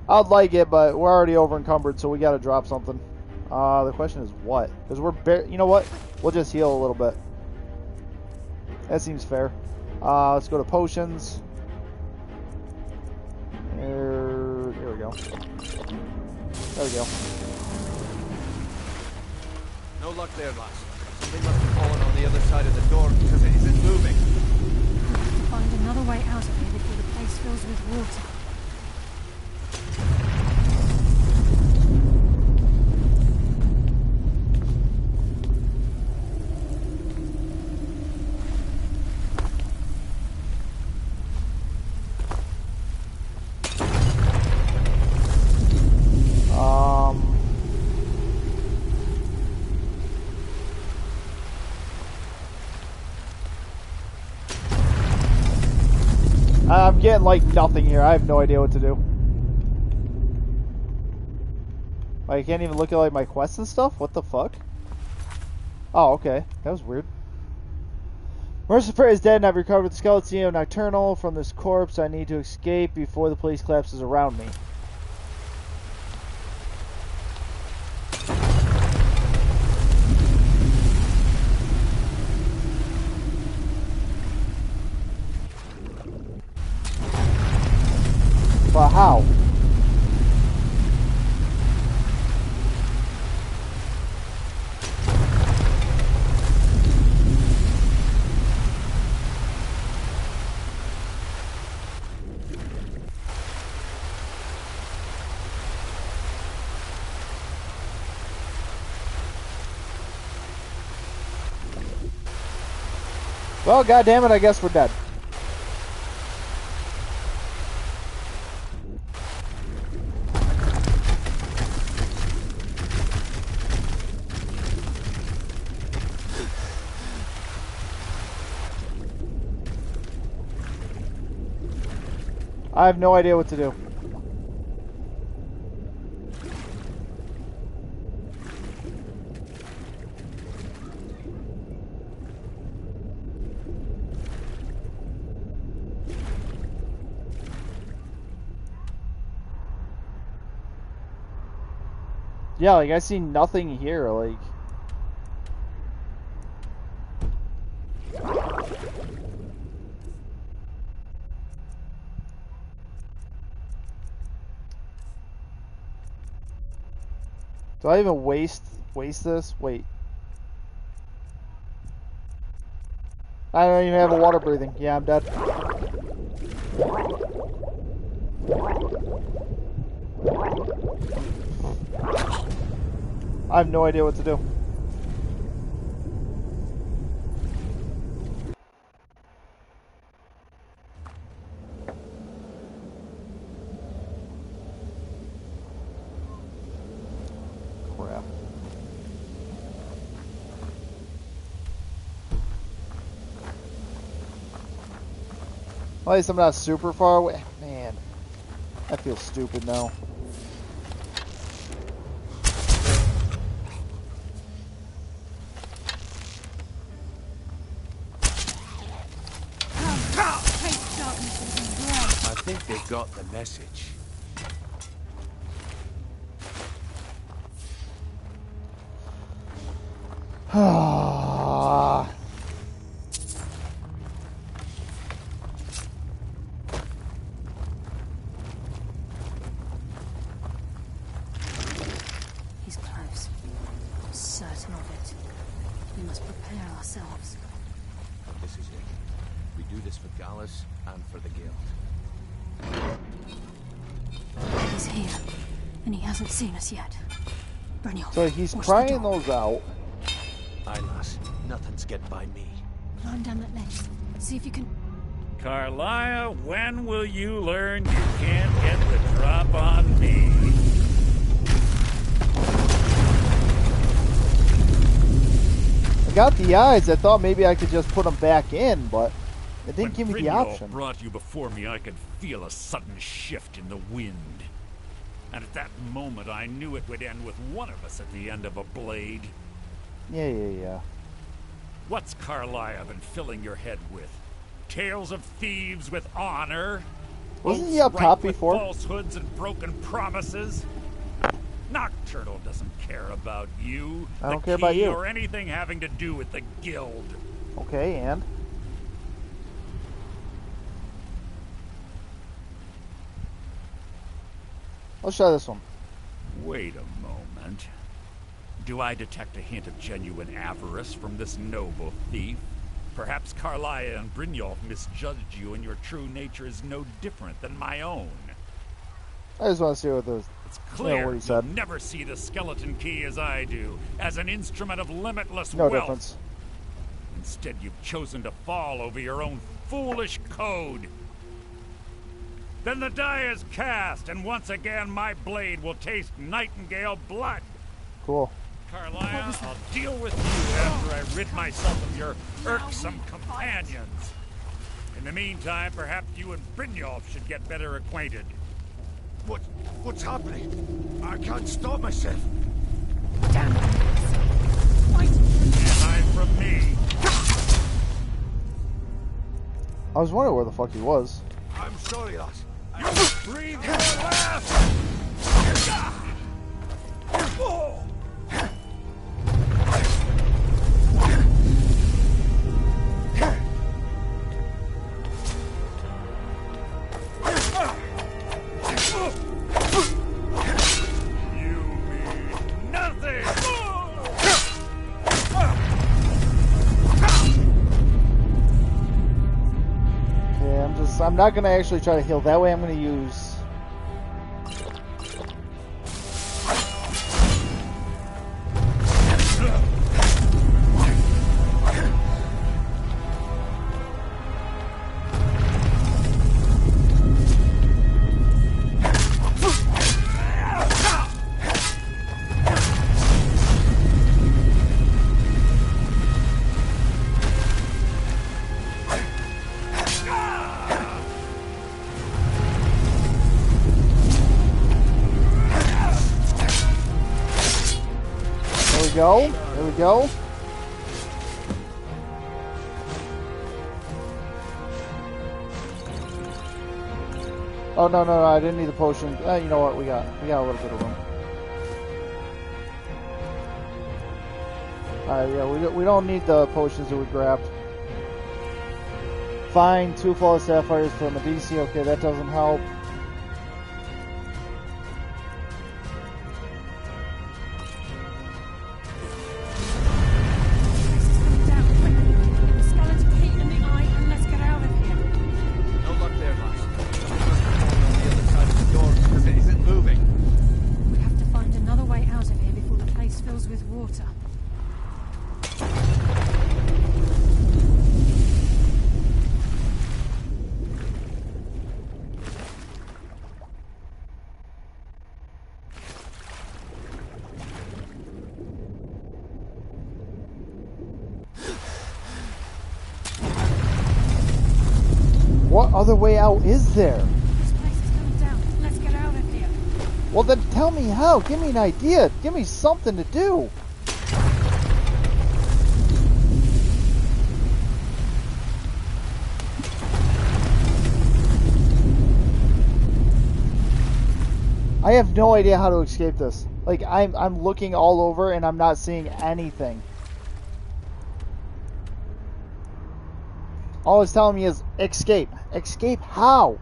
B: I'd like it, but we're already over encumbered, so we gotta drop something. The question is what? Because we're you know what? We'll just heal a little bit. That seems fair. Let's go to potions. There we go. There we go.
A: No luck there, lass. Something must have fallen on the other side of the door because it isn't moving.
C: Find another way out of here before the place fills with water.
B: getting like nothing here. I have no idea what to do. I can't even look at like my quests and stuff? What the fuck? Oh, okay. That was weird. Mercifer is dead and I've recovered the skeleton of Nocturnal from this corpse. I need to escape before the place collapses around me. But how? Well, goddammit, I guess we're dead. I have no idea what to do. Yeah, like I see nothing here, like. Do I even waste this? Wait. I don't even have a water breathing. Yeah, I'm dead. I have no idea what to do. Crap. At least I'm not super far away. Man, I feel stupid now.
G: I think they got the message.
C: He's close. I'm certain of it. We must prepare ourselves.
G: This is it. We do this for Gallus and for the Guild.
C: He's here, and he hasn't seen us yet. Brynjolf,
B: So he's
C: watch
B: crying
C: the door.
B: those out.
G: Aye, lass. Nothing's get by me.
C: Climb down that ledge. See if you can.
H: Carlia, when will you learn you can't get the drop on me?
B: I got the eyes. I thought maybe I could just put them back in, but it didn't give me the
H: Brynjolf
B: option.
H: brought you before me, I could feel a sudden shift in the wind. And at that moment, I knew it would end with one of us at the end of a blade.
B: Yeah.
H: What's Carlia been filling your head with? Tales of thieves with honor?
B: Wasn't
H: Oaths
B: he up
H: ripe
B: top
H: with
B: before?
H: falsehoods and broken promises? Nocturnal doesn't care about you.
B: I don't care about you.
H: Or anything having to do with the guild.
B: Okay, and? Let's try this one.
H: Wait a moment. Do I detect a hint of genuine avarice from this noble thief? Perhaps Carlia and Brynjolf misjudged you and your true nature is no different than my own.
B: I just want to see what those.
H: It's clear
B: what he
H: you
B: said.
H: never see the skeleton key as I do, as an instrument of limitless
B: No
H: wealth.
B: difference.
H: Instead, you've chosen to fall over your own foolish code. Then the die is cast, and once again my blade will taste nightingale blood.
B: Cool.
H: Carlia, I'll deal with you after I rid myself of your irksome companions. In the meantime, perhaps you and Brynjolf should get better acquainted.
F: What's happening? I can't stop myself.
C: Damn it!
H: Can't hide from me.
B: I was wondering where the fuck he was.
F: I'm sorry, lass.
H: Breathe your last!
B: I'm not going to actually try to heal. That way I'm going to use... There we go. Oh no, I didn't need the potion. You know what? We got a little bit of room. Yeah, we don't need the potions that we grabbed. Fine, 2 flawless sapphires for Medici. Okay, that doesn't help. What other way out is there?
C: This place is going down. Let's get out of here.
B: Well, then tell me how. Give me an idea. Give me something to do. I have no idea how to escape this. Like, I'm looking all over and I'm not seeing anything. All it's telling me is escape. Escape how?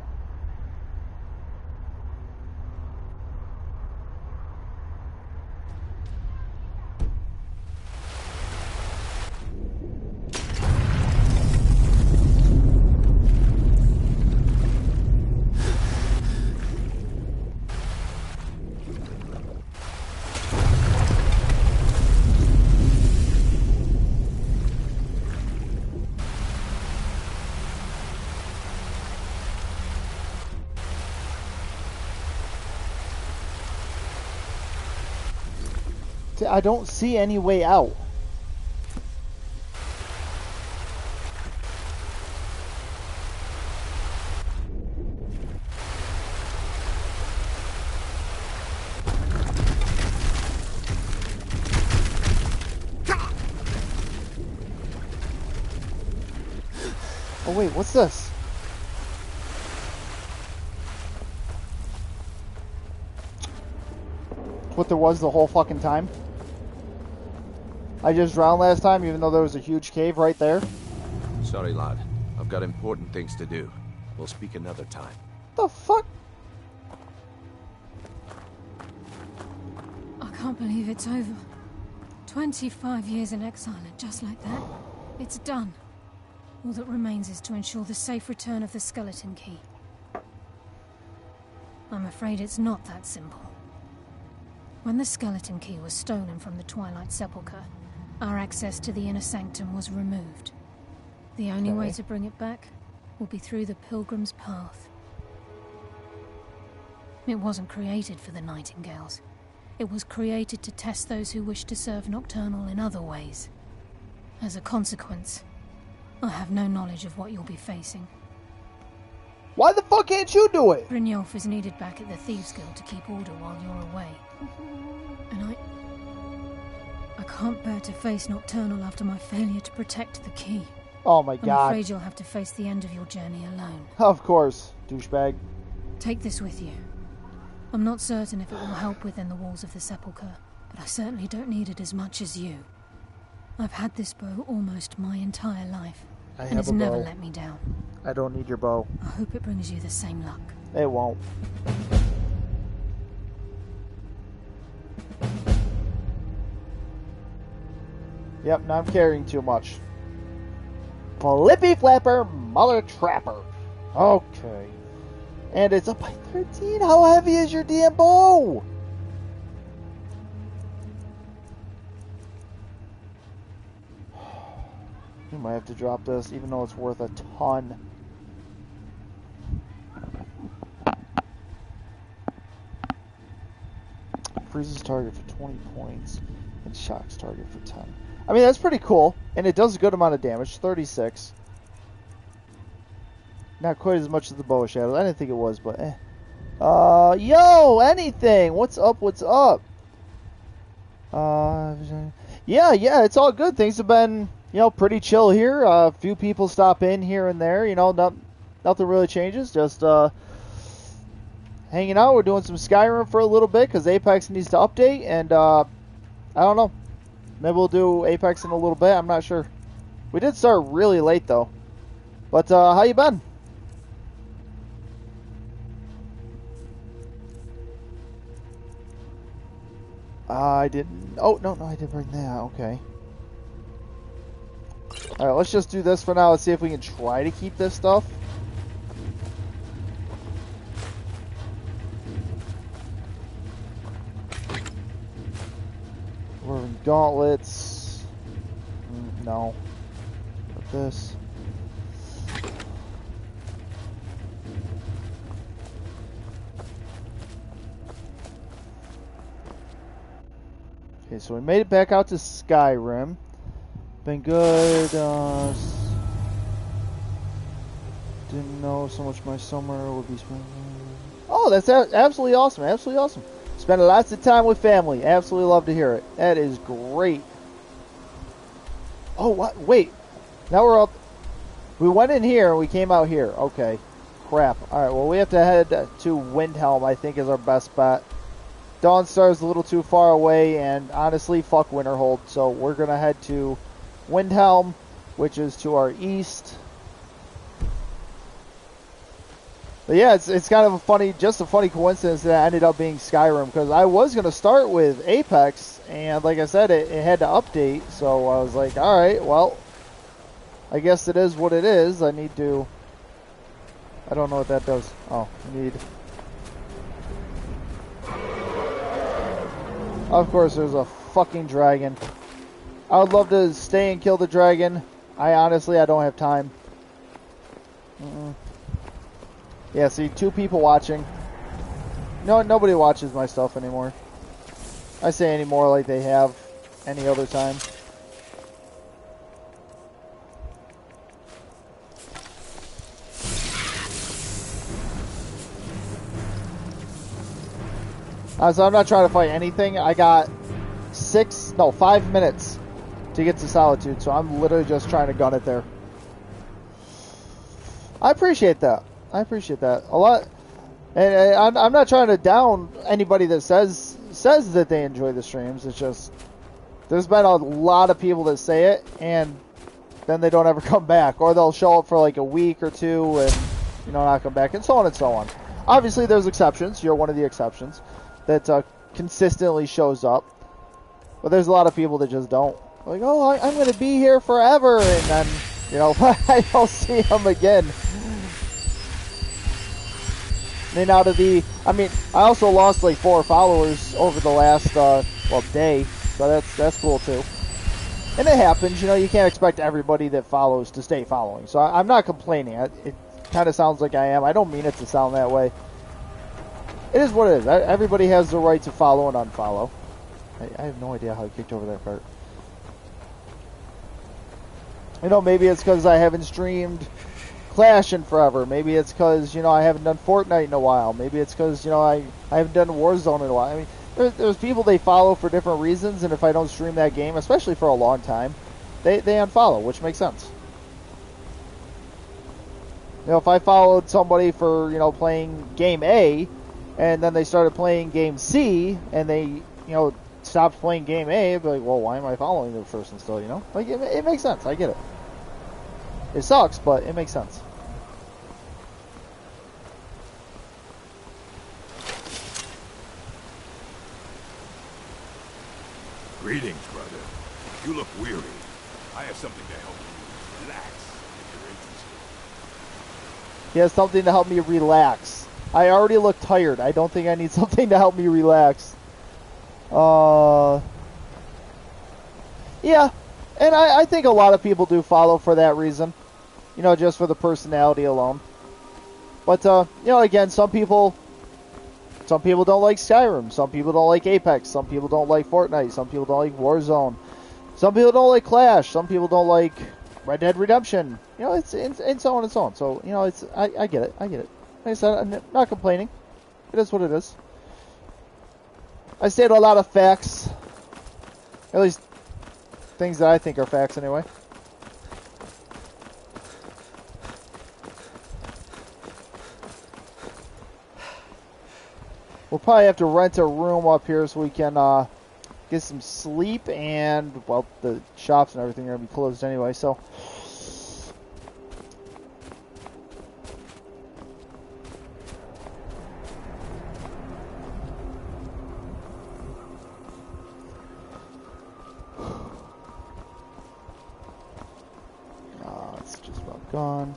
B: I don't see any way out. Oh wait, what's this? What there was the whole fucking time? I just drowned last time, even though there was a huge cave right there.
G: Sorry, lad. I've got important things to do. We'll speak another time.
B: The fuck?
C: I can't believe it's over. 25 years in exile, and just like that, it's done. All that remains is to ensure the safe return of the skeleton key. I'm afraid it's not that simple. When the skeleton key was stolen from the Twilight Sepulchre, our access to the inner sanctum was removed. The only way to bring it back will be through the Pilgrim's Path. It wasn't created for the Nightingales. It was created to test those who wish to serve Nocturnal in other ways. As a consequence, I have no knowledge of what you'll be facing.
B: Why the fuck can't you do it?
C: Brynjolf is needed back at the Thieves Guild to keep order while you're away. And I can't bear to face Nocturnal after my failure to protect the key.
B: Oh my
C: I'm
B: god.
C: afraid you'll have to face the end of your journey alone.
B: Of course, douchebag.
C: Take this with you. I'm not certain if it will help within the walls of the Sepulchre, but I certainly don't need it as much as you. I've had this bow almost my entire life, and it's never let me down.
B: I don't need your bow.
C: I hope it brings you the same luck.
B: It won't. Yep, now I'm carrying too much. Flippy flapper, mother trapper. Okay. And it's up by 13. How heavy is your damn bow? You might have to drop this, even though it's worth a ton. Freezes target for 20 points and shocks target for 10. I mean, that's pretty cool, and it does a good amount of damage, 36. Not quite as much as the bow of shadows. I didn't think it was, but eh. Yo, anything? What's up? What's up? Yeah, it's all good. Things have been, pretty chill here. A few people stop in here and there. Nothing really changes. Just hanging out. We're doing some Skyrim for a little bit because Apex needs to update, and I don't know. Maybe we'll do Apex in a little bit. I'm not sure. We did start really late though. But how you been? I didn't. Oh no, I didn't bring that. Okay. All right, let's just do this for now. Let's see if we can try to keep this stuff. Dwarven gauntlets. No. But this. Okay, so we made it back out to Skyrim. Been good. Didn't know so much my summer would be spent. Oh, that's absolutely awesome. Absolutely awesome. Spending lots of time with family. Absolutely love to hear it. That is great. Oh, what? Wait. Now we're up. We went in here and we came out here. Okay. Crap. Alright, well, we have to head to Windhelm, I think, is our best bet. Dawnstar is a little too far away, and honestly, fuck Winterhold. So we're going to head to Windhelm, which is to our east. But yeah, it's kind of a funny coincidence that it ended up being Skyrim, because I was going to start with Apex, and like I said, it had to update, so I was like, alright, well, I guess it is what it is. I need to... I don't know what that does. Oh, I need... Of course, there's a fucking dragon. I would love to stay and kill the dragon. I don't have time. Yeah, see, 2 people watching. No, nobody watches my stuff anymore. I say anymore like they have any other time. So I'm not trying to fight anything. I got 5 minutes to get to Solitude, so I'm literally just trying to gun it there. I appreciate that. A lot. And I'm not trying to down anybody that says that they enjoy the streams. It's just there's been a lot of people that say it and then they don't ever come back, or they'll show up for like a week or two and not come back, and so on and so on. Obviously, there's exceptions. You're one of the exceptions that consistently shows up, but there's a lot of people that just don't. Like, oh, I'm going to be here forever, and then I don't see them again. And out of I also lost like 4 followers over the last day, so that's cool too. And it happens, you can't expect everybody that follows to stay following. So I'm not complaining. It kind of sounds like I am. I don't mean it to sound that way. It is what it is. Everybody has the right to follow and unfollow. I have no idea how I kicked over that part. Maybe it's because I haven't streamed Clash in forever. Maybe it's because, you know, I haven't done Fortnite in a while. Maybe it's because, you know, I haven't done Warzone in a while. I mean, there's people they follow for different reasons, and if I don't stream that game, especially for a long time, they unfollow, which makes sense. You know, if I followed somebody for, you know, playing game A, and then they started playing game C, and they, you know, stopped playing game A, I'd be like, well, why am I following this person still, you know? Like, it makes sense. I get it. It sucks, but it makes sense.
F: Greetings, brother. You look weary. I have something to help you relax if you're interested.
B: He has something to help me relax. I already look tired. I don't think I need something to help me relax. Yeah. And I think a lot of people do follow for that reason. You know, just for the personality alone. But, you know, again, some people don't like Skyrim. Some people don't like Apex. Some people don't like Fortnite. Some people don't like Warzone. Some people don't like Clash. Some people don't like Red Dead Redemption. You know, it's and so on and so on. So, you know, it's I get it. I get it. Like I said, I'm not complaining. It is what it is. I stated a lot of facts. At least things that I think are facts anyway. We'll probably have to rent a room up here so we can get some sleep, and, well, the shops and everything are going to be closed anyway, so. It's just about gone.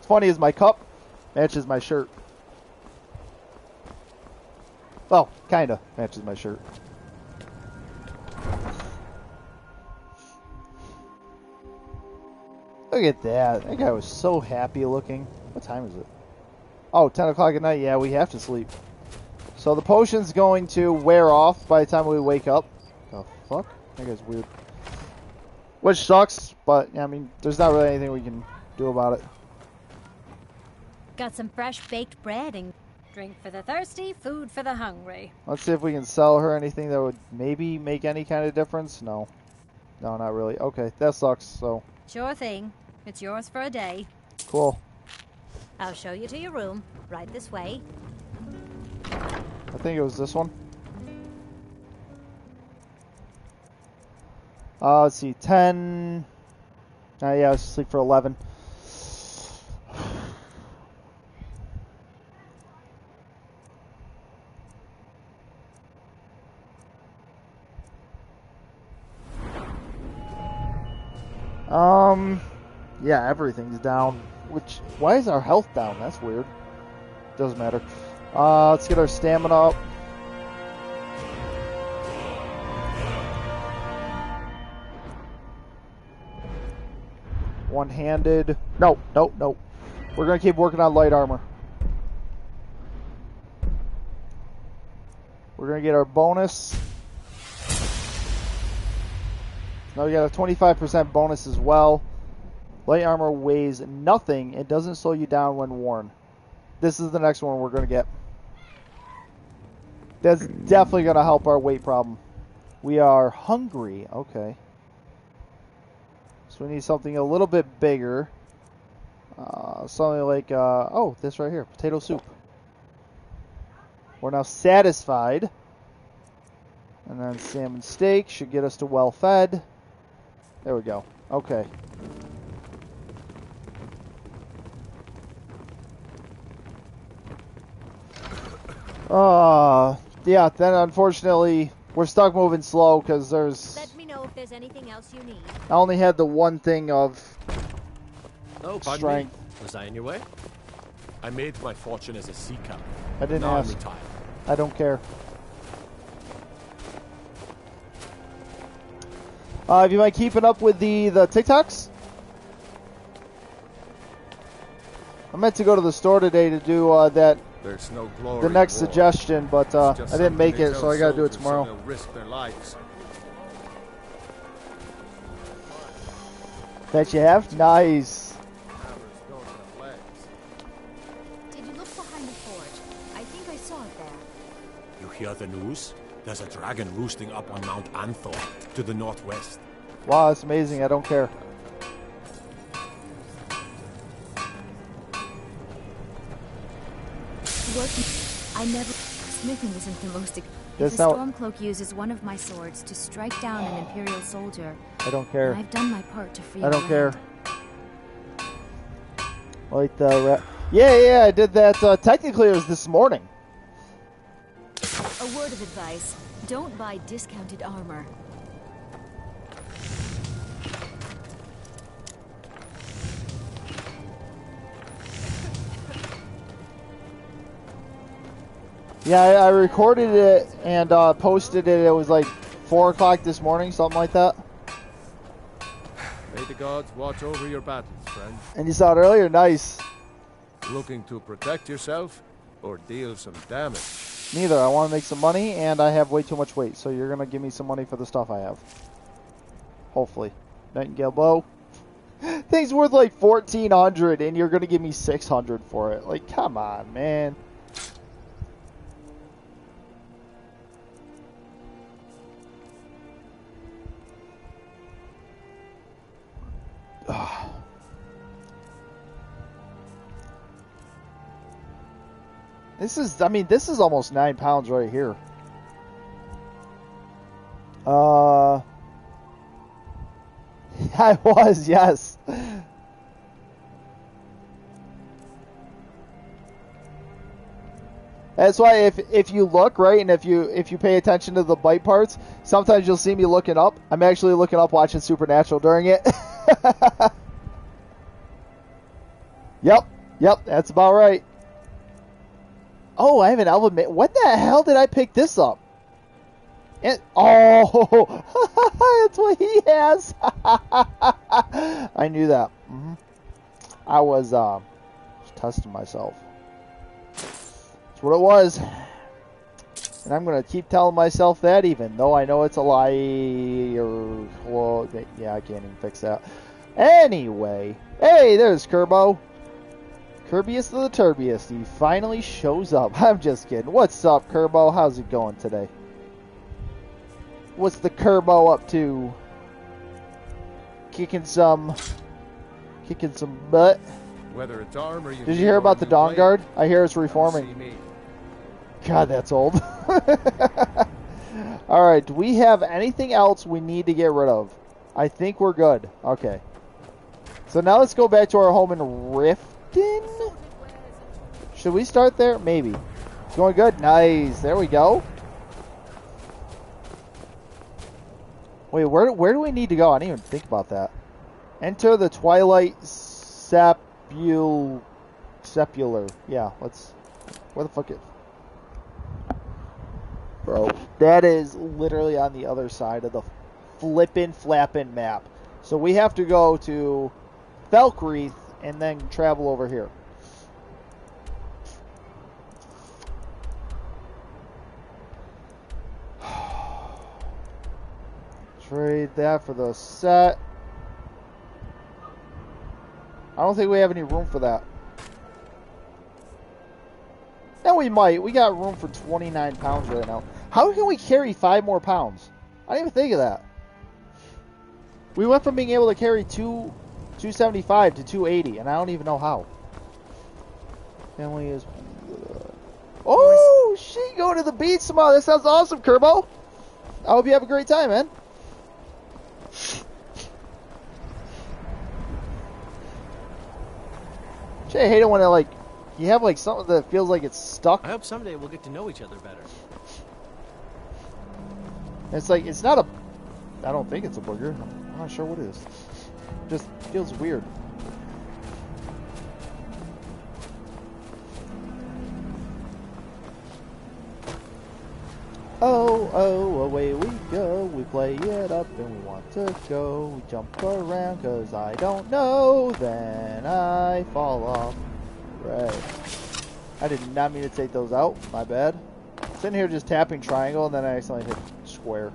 B: Funny is my cup matches my shirt. Well, kinda matches my shirt. Look at that. That guy was so happy looking. What time is it? Oh, 10 o'clock at night. Yeah, we have to sleep. So the potion's going to wear off by the time we wake up. The fuck? That guy's weird. Which sucks, but, I mean, there's not really anything we can do about it.
I: Got some fresh baked bread and drink for the thirsty, food for the hungry.
B: Let's see if we can sell her anything that would maybe make any kind of difference. No. No, not really. Okay, that sucks, so.
I: Sure thing. It's yours for a day.
B: Cool.
I: I'll show you to your room. Right this way.
B: I think it was this one. Let's see, 10. Yeah, I was asleep for 11. Yeah, everything's down. Which, why is our health down? That's weird. Doesn't matter. Let's get our stamina up. One-handed. No. We're gonna keep working on light armor. We're gonna get our bonus. Now we got a 25% bonus as well. Light armor weighs nothing. It doesn't slow you down when worn. This is the next one we're going to get. That's definitely going to help our weight problem. We are hungry. Okay. So we need something a little bit bigger. Something like, oh, this right here. Potato soup. We're now satisfied. And then salmon steak should get us to well fed. There we go. Okay. Yeah, then unfortunately we're stuck moving slow because there's...
I: Let me know if there's anything else you need.
B: I only had the one thing of strength.
J: Me. Was I in your way? I made my fortune as a sea captain.
B: I didn't
J: now
B: ask.
J: I'm retired.
B: I don't care. Have you been keeping up with the TikToks? I meant to go to the store today to do that
J: There's no glory
B: the next
J: in war.
B: suggestion, but I didn't make it, so I gotta do it tomorrow.
J: They'll risk their lives.
B: That you have? Nice.
I: Did you look behind the forge? I think I saw it there.
J: You hear the news? There's a dragon roosting up on Mount Anthor, to the northwest.
B: Wow, that's amazing. I don't care.
K: I never... Smithing isn't the most... If
B: That's
K: the
B: not...
K: Stormcloak uses one of my swords to strike down an Imperial soldier...
B: I don't care.
K: I've done my part to free
B: I don't
K: your
B: care.
K: land.
B: Like the... Yeah, I did that. Technically, it was this morning.
K: A word of advice. Don't buy discounted armor.
B: Yeah, I recorded it and posted it. It was like 4 o'clock this morning, something like that.
J: May the gods watch over your battles, friend.
B: And you saw it earlier? Nice.
J: Looking to protect yourself or deal some damage?
B: Neither. I want to make some money, and I have way too much weight, so you're going to give me some money for the stuff I have. Hopefully. Nightingale bow. Thing's worth like 1,400, and you're going to give me 600 for it. Like, come on, man. This is, I mean, this is almost 9 pounds right here. I was, yes. That's why if you look, right, and if you pay attention to the bite parts, sometimes you'll see me looking up. I'm actually looking up watching Supernatural during it. Yep, that's about right. Oh, I have an Elven Mage. What the hell did I pick this up? Oh, that's what he has. I knew that. I was testing myself. That's what it was. And I'm going to keep telling myself that even though I know it's a lie. Well, yeah, I can't even fix that. Anyway. Hey, there's Kerbo. Kirbyus the Turbius. He finally shows up. I'm just kidding. What's up, Kerbo? How's it going today? What's the Kerbo up to? Kicking some butt.
J: Whether it's armor
B: Did you hear about the Dawn Guard? I hear it's reforming. God, that's old. Alright, do we have anything else we need to get rid of? I think we're good. Okay. So now let's go back to our home in Riften. Should we start there? Maybe. It's going good. Nice. There we go. Wait, where do we need to go? I didn't even think about that. Enter the Twilight Sepular. Yeah, let's... Where the fuck is... Bro, that is literally on the other side of the flappin' map. So we have to go to Felkreath and then travel over here. Trade that for the set. I don't think we have any room for that. Now we might. We got room for 29 pounds right now. How can we carry 5 more pounds? I didn't even think of that. We went from being able to carry 275 to 280, and I don't even know how. Family is... Oh, she go to the beach tomorrow. That sounds awesome, Kerbo. I hope you have a great time, man. I hate it when it, like, you have, like, something that feels like it's stuck.
D: I hope someday we'll get to know each other better.
B: It's like, it's not a... I don't think it's a booger. I'm not sure what it is. It just feels weird. Oh, away we go. We play it up and we want to go. We jump around cause I don't know. Then I fall off. Right. I did not mean to take those out. My bad. Sitting here just tapping triangle, and then I accidentally hit square.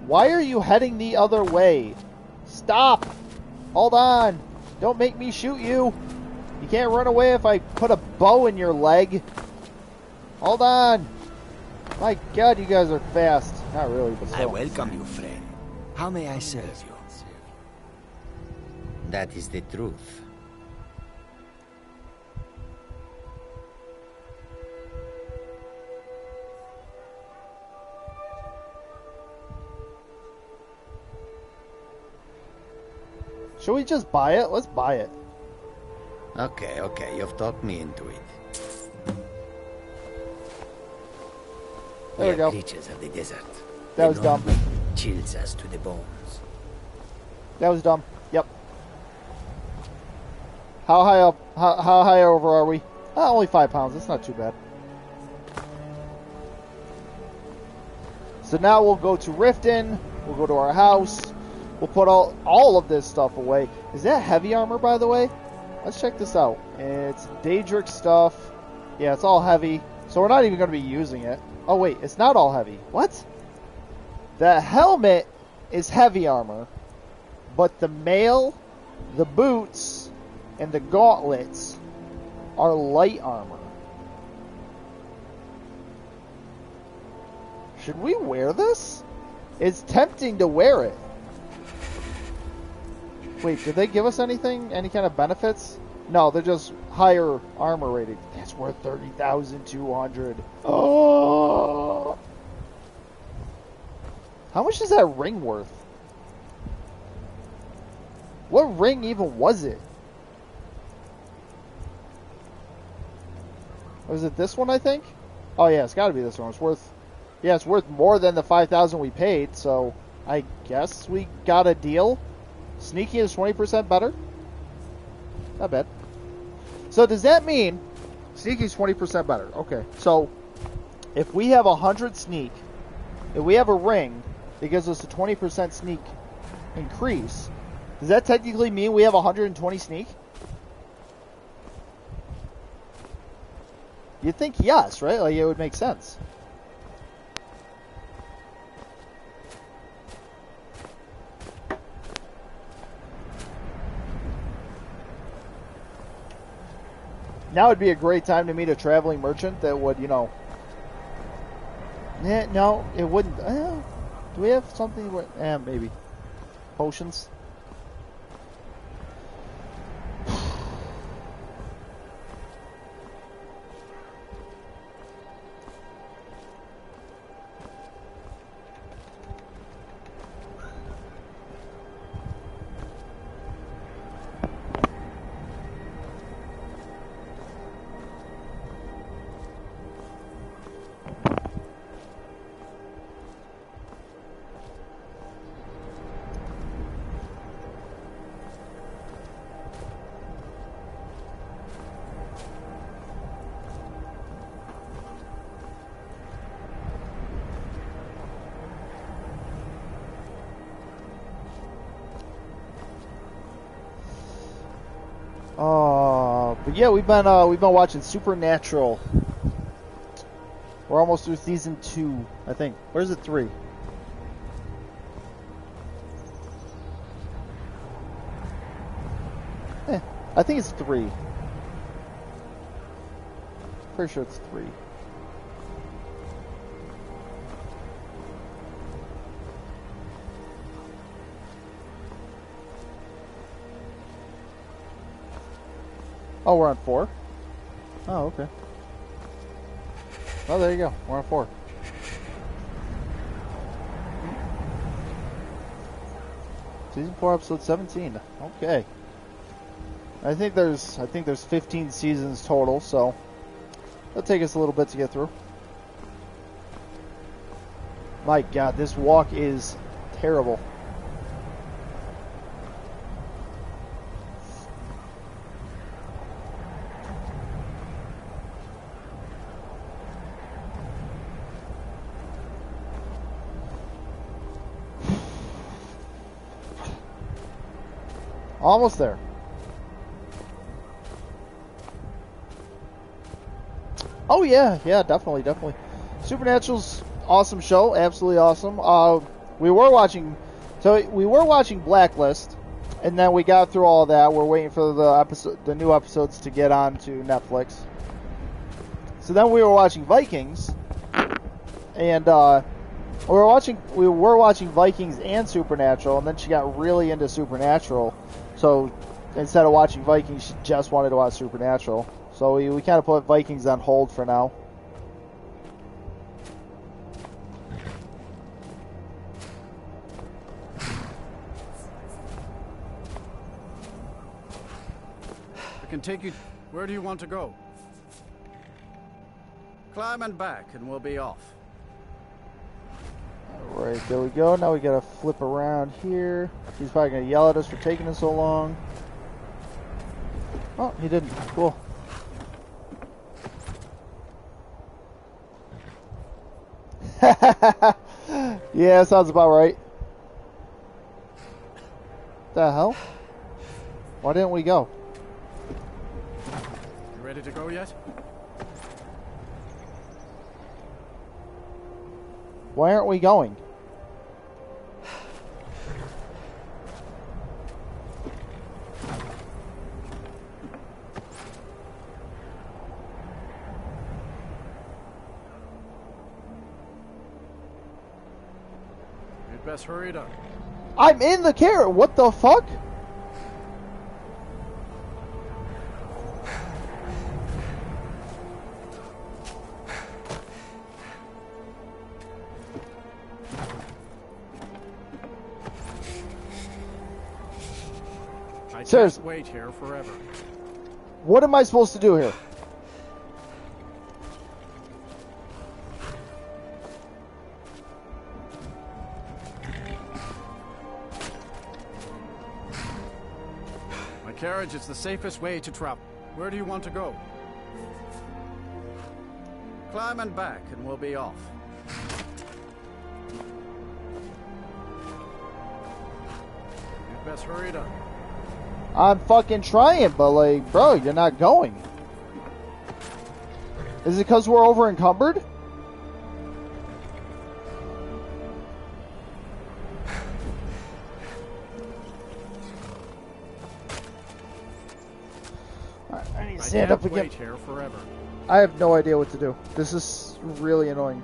B: Why are you heading the other way? Stop! Hold on! Don't make me shoot you! You can't run away if I put a bow in your leg. Hold on! My God, you guys are fast. Not really, but
L: I
B: still.
L: welcome you, friend. How may I serve you? That is the truth.
B: Should we just buy it? Let's buy it.
L: Okay, you've talked me into it.
B: There we go.
L: Creatures of the desert.
B: That was dumb.
L: Chills us to the bones.
B: That was dumb. Yep. How high up? How high over are we? Only 5 pounds. That's not too bad. So now we'll go to Riften. We'll go to our house. We'll put all of this stuff away. Is that heavy armor, by the way? Let's check this out. It's Daedric stuff. Yeah, it's all heavy. So we're not even going to be using it. Oh, wait. It's not all heavy. What? The helmet is heavy armor. But the mail, the boots, and the gauntlets are light armor. Should we wear this? It's tempting to wear it. Wait, did they give us anything? Any kind of benefits? No, they're just higher armor rating. That's worth 30,200. Oh! How much is that ring worth? What ring even was it? Was it this one, I think? Oh yeah, it's gotta be this one. It's worth... Yeah, it's worth more than the 5,000 we paid, so I guess we got a deal. Sneaky is 20% better? Not bad. So does that mean sneaky is 20% better? Okay, so if we have 100 sneak, if we have a ring that gives us a 20% sneak increase, does that technically mean we have 120 sneak? You'd think yes, right? Like it would make sense. Now would be a great time to meet a traveling merchant that would, you know... No, it wouldn't. Do we have something where... maybe. Potions? But yeah, we've been watching Supernatural. We're almost through season 2, I think. Where's it 3? I think it's 3. Pretty sure it's 3. Oh, we're on 4? Oh, okay. Oh, there you go. We're on 4. Season 4, episode 17. Okay. I think there's 15 seasons total, so it'll take us a little bit to get through. My God, this walk is terrible. Almost there. Oh yeah, definitely. Supernatural's awesome show, absolutely awesome. We were watching Blacklist, and then we got through all that. We're waiting for the new episodes to get on to Netflix. So then we were watching Vikings, and we were watching Vikings and Supernatural, and then she got really into Supernatural. So instead of watching Vikings, she just wanted to watch Supernatural. So we kind of put Vikings on hold for now.
D: I can take you... Where do you want to go? Climb and back, and we'll be off.
B: Alright, there we go. Now we gotta flip around here. He's probably gonna yell at us for taking us so long. Oh, he didn't. Cool. Yeah, sounds about right. The hell? Why didn't we go?
D: You ready to go yet?
B: Why aren't we going?
D: You'd best hurry it up.
B: I'm in the carrot. What the fuck?
D: I
B: Seriously.
D: can't wait here forever.
B: What am I supposed to do here?
D: My carriage is the safest way to travel. Where do you want to go? Climb and back, and we'll be off. You'd best hurry it up.
B: I'm fucking trying, but like, bro, you're not going. Is it because we're over encumbered? I need to stand up again.
D: Wait here forever.
B: I have no idea what to do. This is really annoying.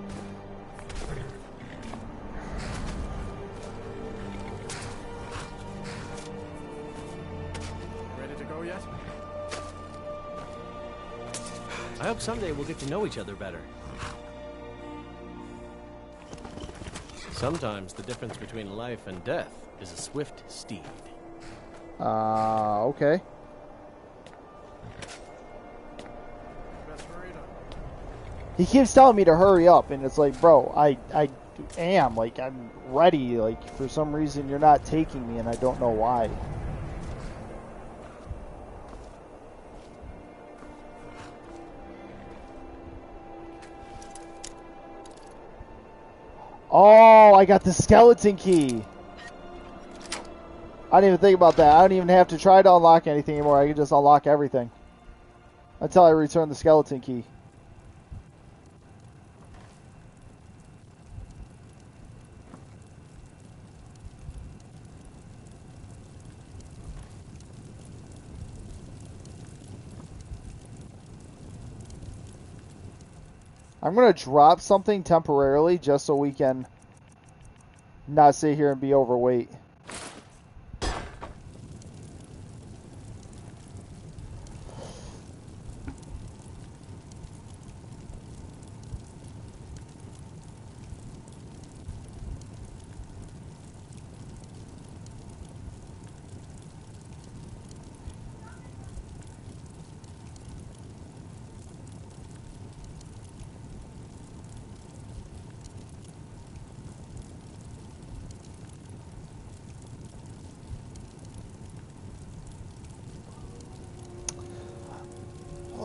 M: I hope someday we'll get to know each other better. Sometimes the difference between life and death is a swift steed.
B: Okay. He keeps telling me to hurry up, and it's like, bro, I am. Like, I'm ready. Like, for some reason, you're not taking me, and I don't know why. Oh, I got the skeleton key. I didn't even think about that. I don't even have to try to unlock anything anymore. I can just unlock everything until I return the skeleton key. I'm going to drop something temporarily just so we can not sit here and be overweight.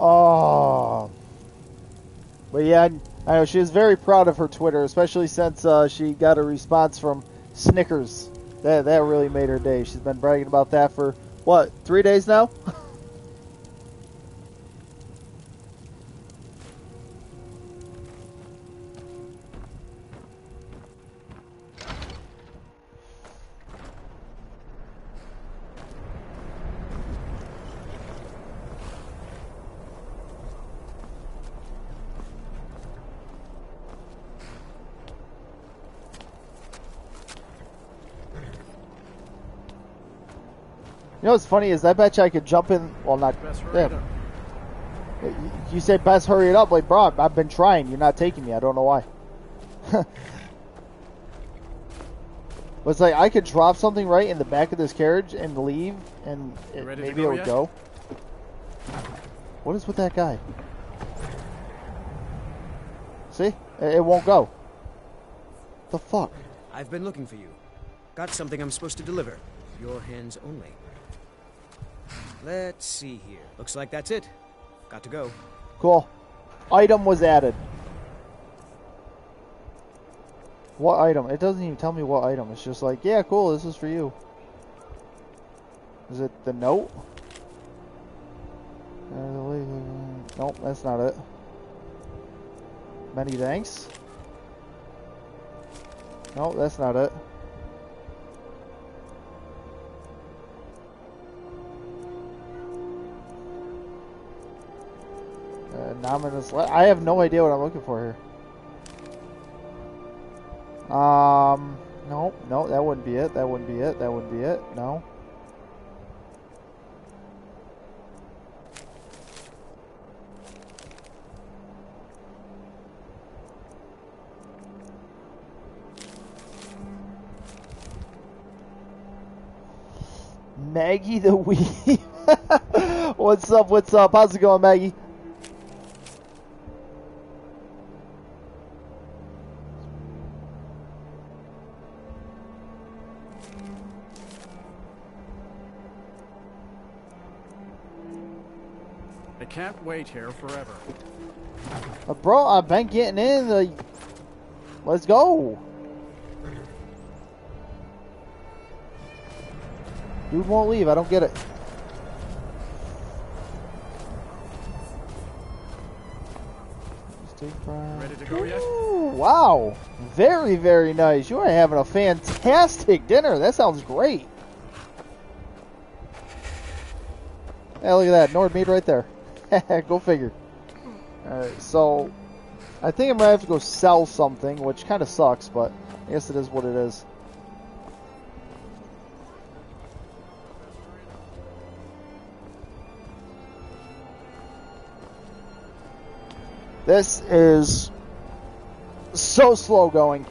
B: Oh. But yeah, I know she was very proud of her Twitter, especially since she got a response from Snickers. That really made her day. She's been bragging about that for, what, 3 days now? You know what's funny is I bet you I could jump in. Well, not. Damn. You say best hurry it up. Like, bro, I've been trying. You're not taking me. I don't know why. But it's like I could drop something right in the back of this carriage and leave, and maybe it would go. What is with that guy? See? It won't go. The fuck?
A: I've been looking for you. Got something I'm supposed to deliver. Your hands only. Let's see here. Looks like that's it. Got to go.
B: Cool. Item was added. What item? It doesn't even tell me what item. It's just like, yeah, cool, this is for you. Is it the note? Nope, that's not it. Many thanks. Nope, that's not it. I have no idea what I'm looking for here. Nope, no, that wouldn't be it. That wouldn't be it. That wouldn't be it. No. Maggie the Weave. What's up? What's up? How's it going, Maggie?
D: I can't wait here forever.
B: Bro, I've been getting in. Let's go. Dude won't leave. I don't get it.
D: Ready to go yet?
B: Ooh, wow. Very, very nice. You are having a fantastic dinner. That sounds great. Hey, look at that. Nord meat right there. Go figure. Alright, so I think I'm going to have to go sell something, which kind of sucks, but I guess it is what it is. This is so slow going.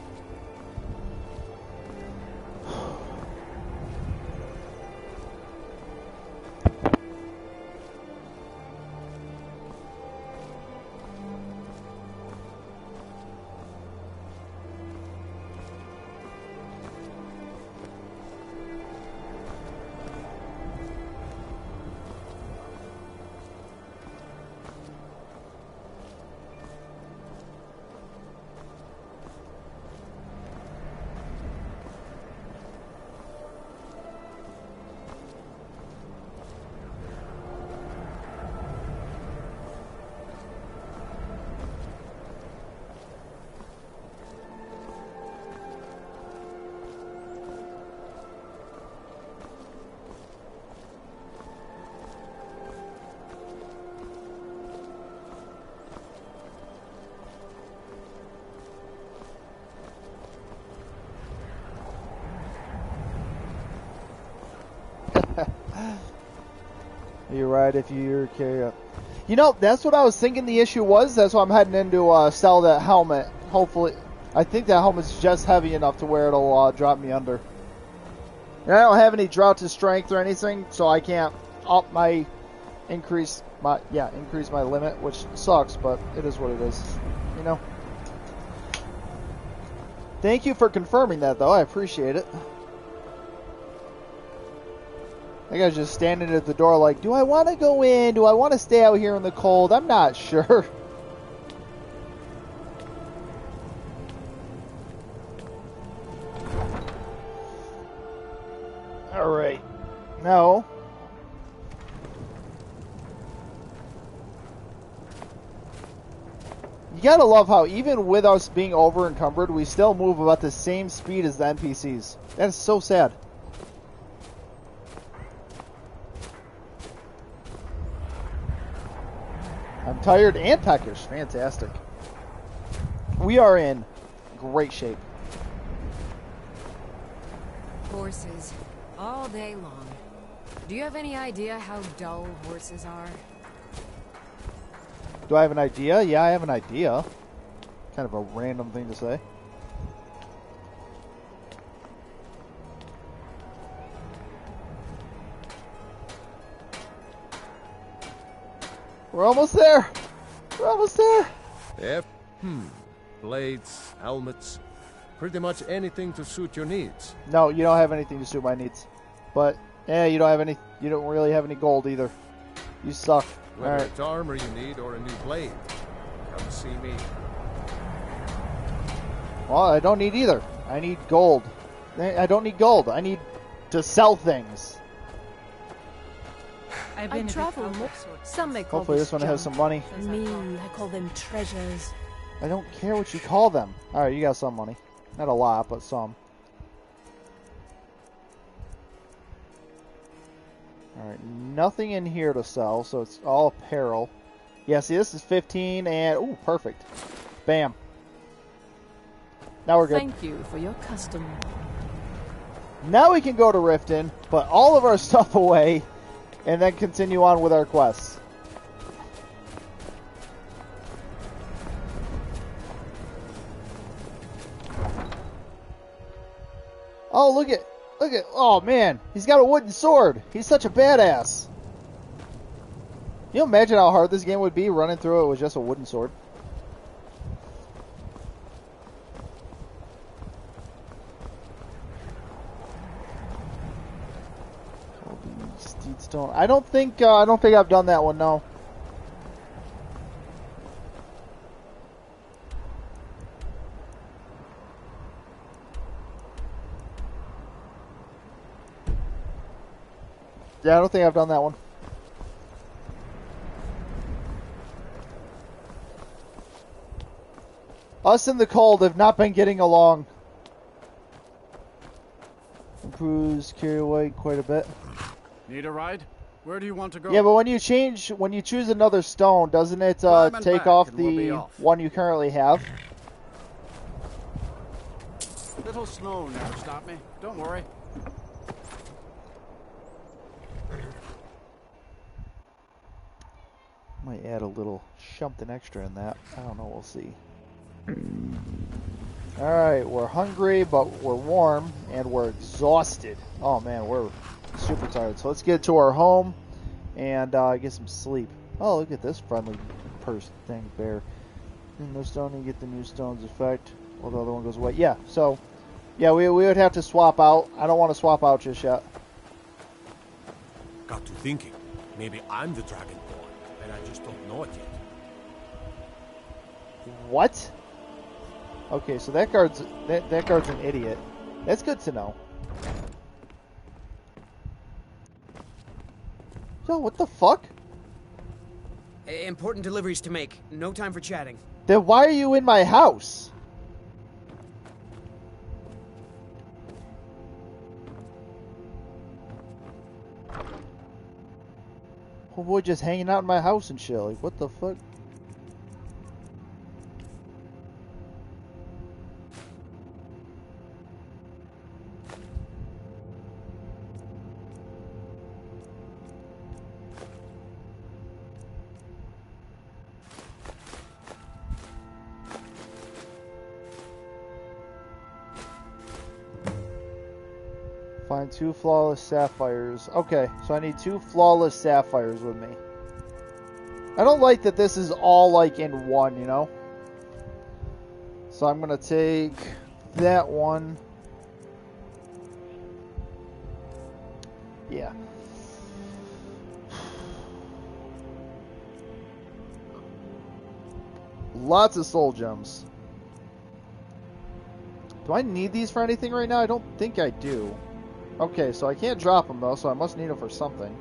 B: You're right, if you're carry up. You know, that's what I was thinking the issue was. That's why I'm heading in to sell that helmet. Hopefully, I think that helmet's just heavy enough to where it'll drop me under. And I don't have any drought to strength or anything, so I can't up my increase my limit, which sucks, but it is what it is. You know. Thank you for confirming that, though. I appreciate it. I guy's just standing at the door like, do I want to go in? Do I want to stay out here in the cold? I'm not sure. Alright. No. You gotta love how even with us being over encumbered, we still move about the same speed as the NPCs. That is so sad. I'm tired and peckish. Fantastic. We are in great shape.
E: Horses, all day long. Do you have any idea how dull horses are?
B: Do I have an idea? Yeah, I have an idea. Kind of a random thing to say. We're almost there. We're almost there.
N: Yep. Blades, helmets, pretty much anything to suit your needs.
B: No, you don't have anything to suit my needs. But yeah, you don't really have any gold either. You suck.
N: Whether it's armor you need or a new blade, come see me.
B: Well, I don't need either. I need gold. I don't need gold. I need to sell things.
O: I travel. Some may call
B: Hopefully this one has some money.
O: Me, I call them treasures.
B: I don't care what you call them. Alright, you got some money. Not a lot, but some. Alright, nothing in here to sell, so it's all apparel. Yeah, see, this is 15 and... Ooh, perfect. Bam. Now we're good.
O: Thank you for your custom.
B: Now we can go to Riften, put all of our stuff away, and then continue on with our quests. Oh, look at, oh man, he's got a wooden sword. He's such a badass. Can you imagine how hard this game would be running through it with just a wooden sword? Steedstone. I don't think I've done that one, no. Yeah, I don't think I've done that one. Us and the cold have not been getting along. Improves carry weight quite a bit.
D: Need a ride? Where do you want to go?
B: Yeah, but when you choose another stone, doesn't it take off the one you currently have?
D: Little snow never stopped me. Don't worry.
B: Might add a little something extra in that. I don't know, we'll see. Alright, we're hungry, but we're warm, and we're exhausted. Oh man, we're super tired. So let's get to our home, and get some sleep. Oh, look at this friendly thing, bear. No stone, you get the new stone's effect, while the other one goes away. Yeah, so, yeah, we would have to swap out. I don't want to swap out just yet.
J: Got to thinking, maybe I'm the Dragonborn. And I just don't know it yet.
B: What? Okay, so that guard's an idiot. That's good to know. Yo, what the fuck?
A: Important deliveries to make. No time for chatting.
B: Then why are you in my house? Oh boy, just hanging out in my house and shit. Like, what the fuck? Find 2 flawless sapphires. Okay, so I need 2 flawless sapphires with me. I don't like that this is all like in one, you know? So I'm gonna take that one. Yeah. Lots of soul gems. Do I need these for anything right now? I don't think I do. Okay, so I can't drop them though, so I must need them for something.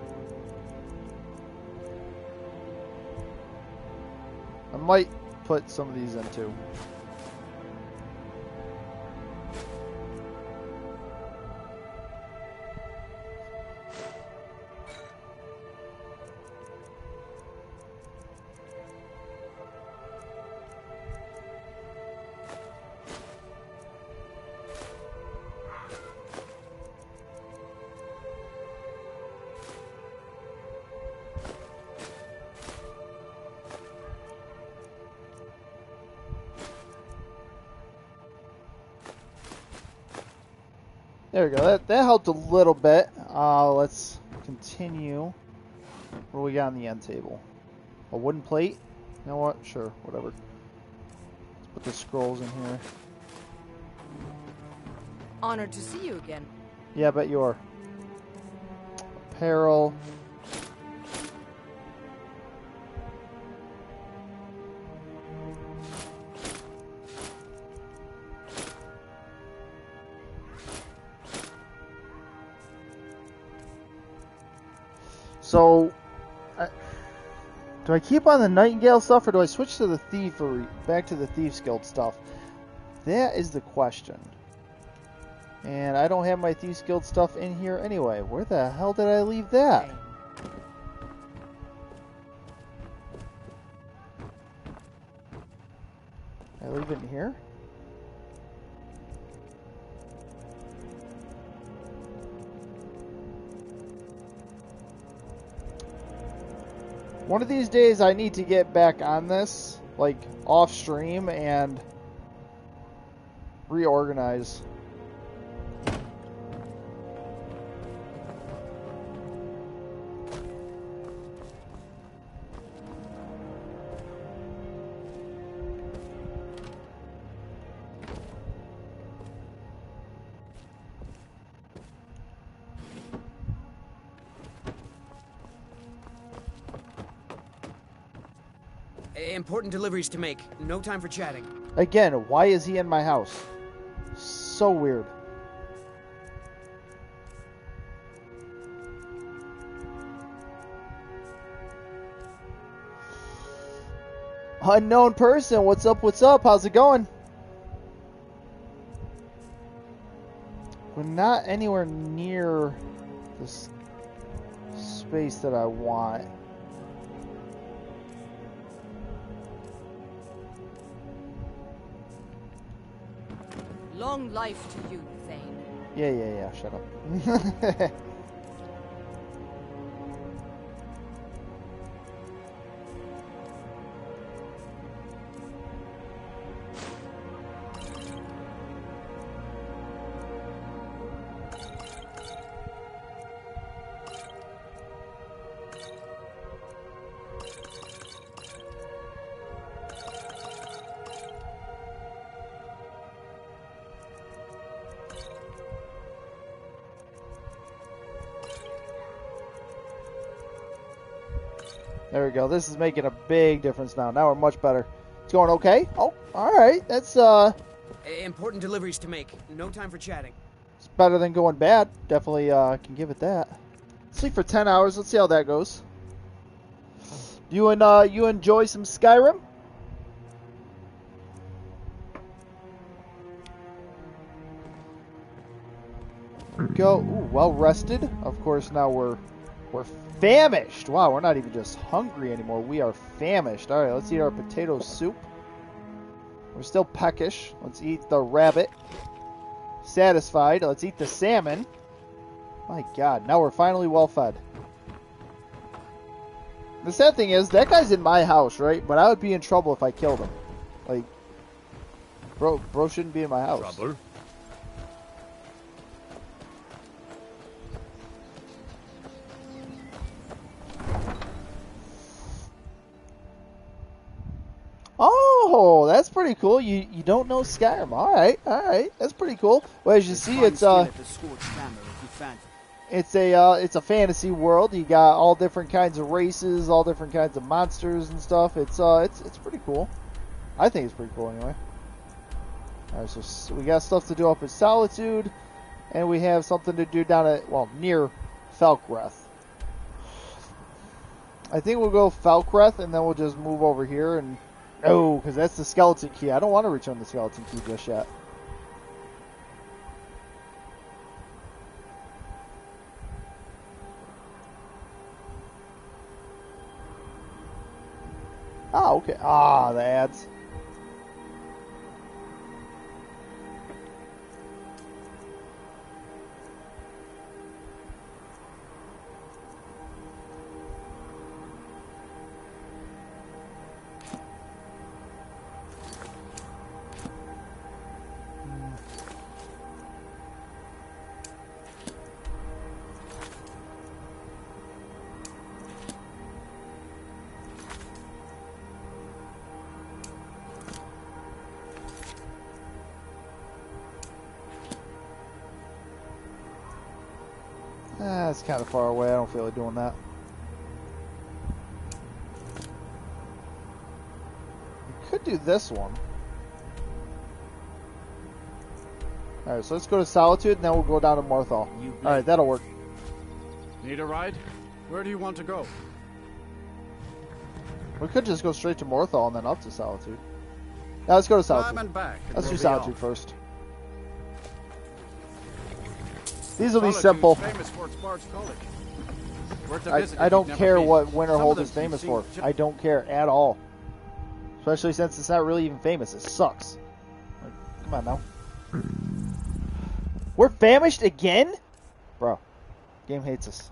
B: I might put some of these in too. There we go. That helped a little bit. Let's continue. What do we got on the end table? A wooden plate? You know what? Sure, whatever. Let's put the scrolls in here.
O: Honored to see you again.
B: Yeah, I bet you are. Apparel. So, do I keep on the Nightingale stuff, or do I switch to the thievery, back to the Thieves Guild stuff? That is the question. And I don't have my Thieves Guild stuff in here anyway. Where the hell did I leave that? I leave it in here? One of these days I need to get back on this, like off stream, and reorganize.
A: Important deliveries to make. No time for chatting.
B: Again, why is he in my house? So weird. Unknown person, what's up, what's up? How's it going? We're not anywhere near this space that I want.
O: Long life to you, Thane.
B: Yeah, shut up. There we go. This is making a big difference now. Now we're much better. It's going okay? Oh, alright. That's,
A: Important deliveries to make. No time for chatting.
B: it's better than going bad. Definitely, can give it that. Sleep for 10 hours. Let's see how that goes. You enjoy some Skyrim? Go. Ooh, well rested. Of course, now we're famished. Wow, we're not even just hungry anymore. We are famished. All right, let's eat our potato soup. We're still peckish. Let's eat the rabbit. Satisfied. Let's eat the salmon. My God, now we're finally well fed. The sad thing is, that guy's in my house, right? But I would be in trouble if I killed him. Like, bro shouldn't be in my house.
J: Trouble?
B: Oh, that's pretty cool. You don't know Skyrim. All right. That's pretty cool. Well, as you see, it's a fantasy world. You got all different kinds of races, all different kinds of monsters and stuff. It's pretty cool. I think it's pretty cool anyway. All right, so we got stuff to do up at Solitude, and we have something to do down at, well, near Falkreth. I think we'll go Falkreth, and then we'll just move over here and... Oh, because that's the skeleton key. I don't want to return the skeleton key just yet. Ah, okay. Ah, the ads. That's kind of far away. I don't feel like doing that. We could do this one. Alright, so let's go to Solitude, and then we'll go down to Morthal. Alright, that'll work.
D: Need a ride? Where do you want to go?
B: We could just go straight to Morthal and then up to Solitude. Now let's go to Solitude.
D: Climb and back, and
B: Let's do
D: we'll be
B: Solitude
D: off.
B: first. These will be simple.
D: Famous for its large college. Worth a visit if
B: I don't
D: you've never
B: care
D: been.
B: what
D: Some
B: Winterhold
D: of
B: is
D: them
B: famous
D: seem
B: for.
D: ju-
B: I don't care at all. Especially since it's not really even famous. It sucks. Like, come on now. We're famished again? Bro. Game hates us.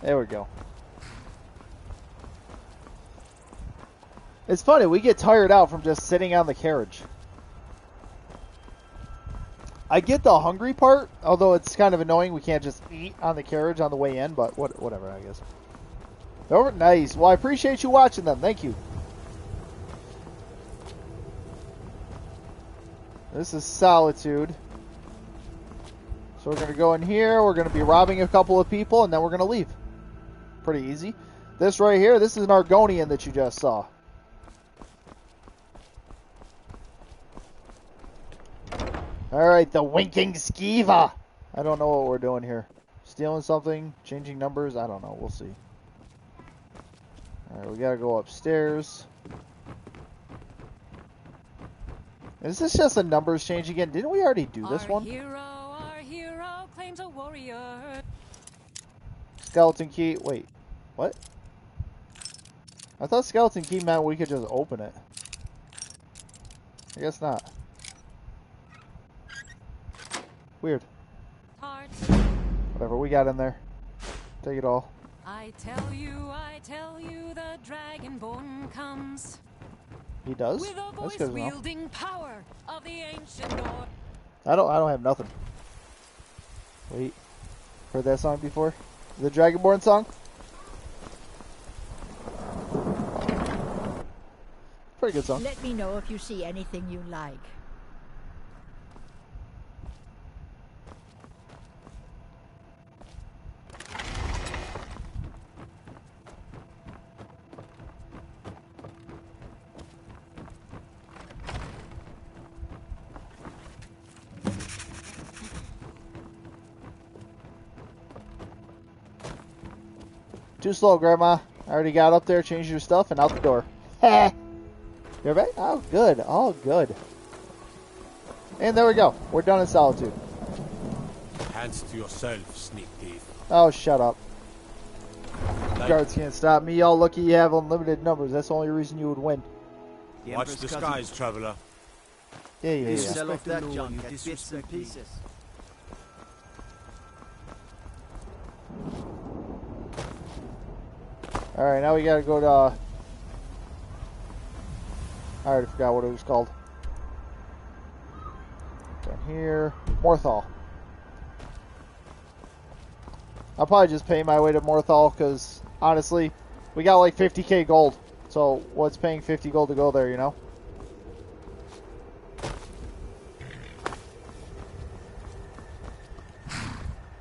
B: There we go. It's funny, we get tired out from just sitting on the carriage. I get the hungry part, although it's kind of annoying we can't just eat on the carriage on the way in, but whatever, I guess. Over, nice. Well, I appreciate you watching them. Thank you. This is Solitude. So we're going to go in here, we're going to be robbing a couple of people, and then we're going to leave. Pretty easy. This right here, this is an Argonian that you just saw. Alright, the Winking Skiva. I don't know what we're doing here. Stealing something, changing numbers, I don't know, we'll see. Alright, we gotta go upstairs. Is this just a numbers change again? Didn't we already do this one?
E: Our hero claims a warrior.
B: Skeleton key, wait, what? I thought skeleton key meant we could just open it. I guess not. Weird. Whatever, we got in there. Take it all.
E: I tell you, the Dragonborn comes.
B: He does?
E: With a
B: That's
E: voice
B: good to know.
E: wielding power of the ancient North.
B: I don't have nothing. Wait. Heard that song before? The Dragonborn song? Pretty good song.
P: Let me know if you see anything you like.
B: Too slow, Grandma. I already got up there, changed your stuff, and out the door. Ha! You're back? Oh, good. Oh, good. And there we go. We're done in Solitude.
J: Hands to yourself, sneak thief.
B: Oh, shut up. Guards can't stop me. Y'all lucky you have unlimited numbers. That's the only reason you would win.
J: Watch the skies, traveler.
B: Yeah.
D: Sell off that junk at bits and pieces.
B: Alright, now we gotta go to... I already forgot what it was called. Down here. Morthal. I'll probably just pay my way to Morthal, because, honestly, we got like 50k gold. So, what's paying 50 gold to go there, you know?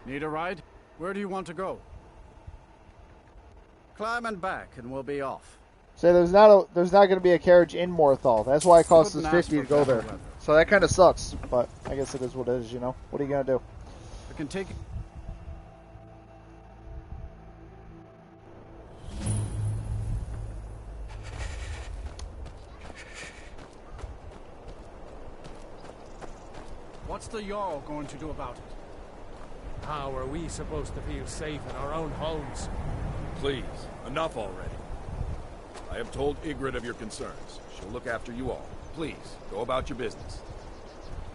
D: Need a ride? Where do you want to go? Climb and back, and we'll be off.
B: So there's not going to be a carriage in Morthal. That's why it costs us 50 to go there. So that kind of sucks, but I guess it is what it is, you know? What are you going to do?
D: We can take... What's the Jarl going to do about it?
M: How are we supposed to feel safe in our own homes?
F: Please, enough already. I have told Ygritte of your concerns. She'll look after you all. Please, go about your business.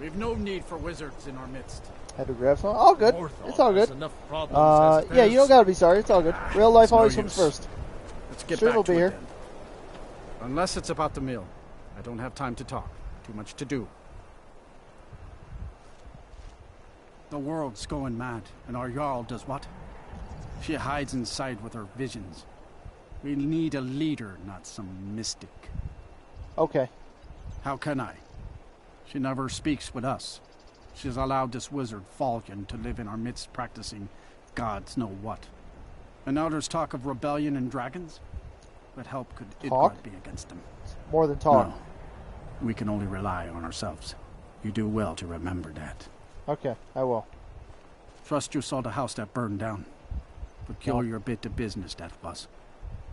D: We've no need for wizards in our midst.
B: Had to grab some. All good. It's all good.
M: Enough problems
B: Yeah, you don't gotta be sorry. It's all good. Real life always comes first.
D: Let's get
B: Stream
D: back
B: will
D: to
B: be
D: it
B: here.
D: then. Unless it's about the meal. I don't have time to talk. Too much to do. The world's going mad, and our Jarl does what? She hides inside with her visions. We need a leader, not some mystic.
B: Okay.
D: How can I? She never speaks with us. She's allowed this wizard, Falcon, to live in our midst practicing gods know what. And now there's talk of rebellion and dragons? What help could Idgard be against them?
B: More than talk.
D: No. We can only rely on ourselves. You do well to remember that.
B: Okay, I will.
D: Trust you saw the house that burned down. Peculiar bit of business that was.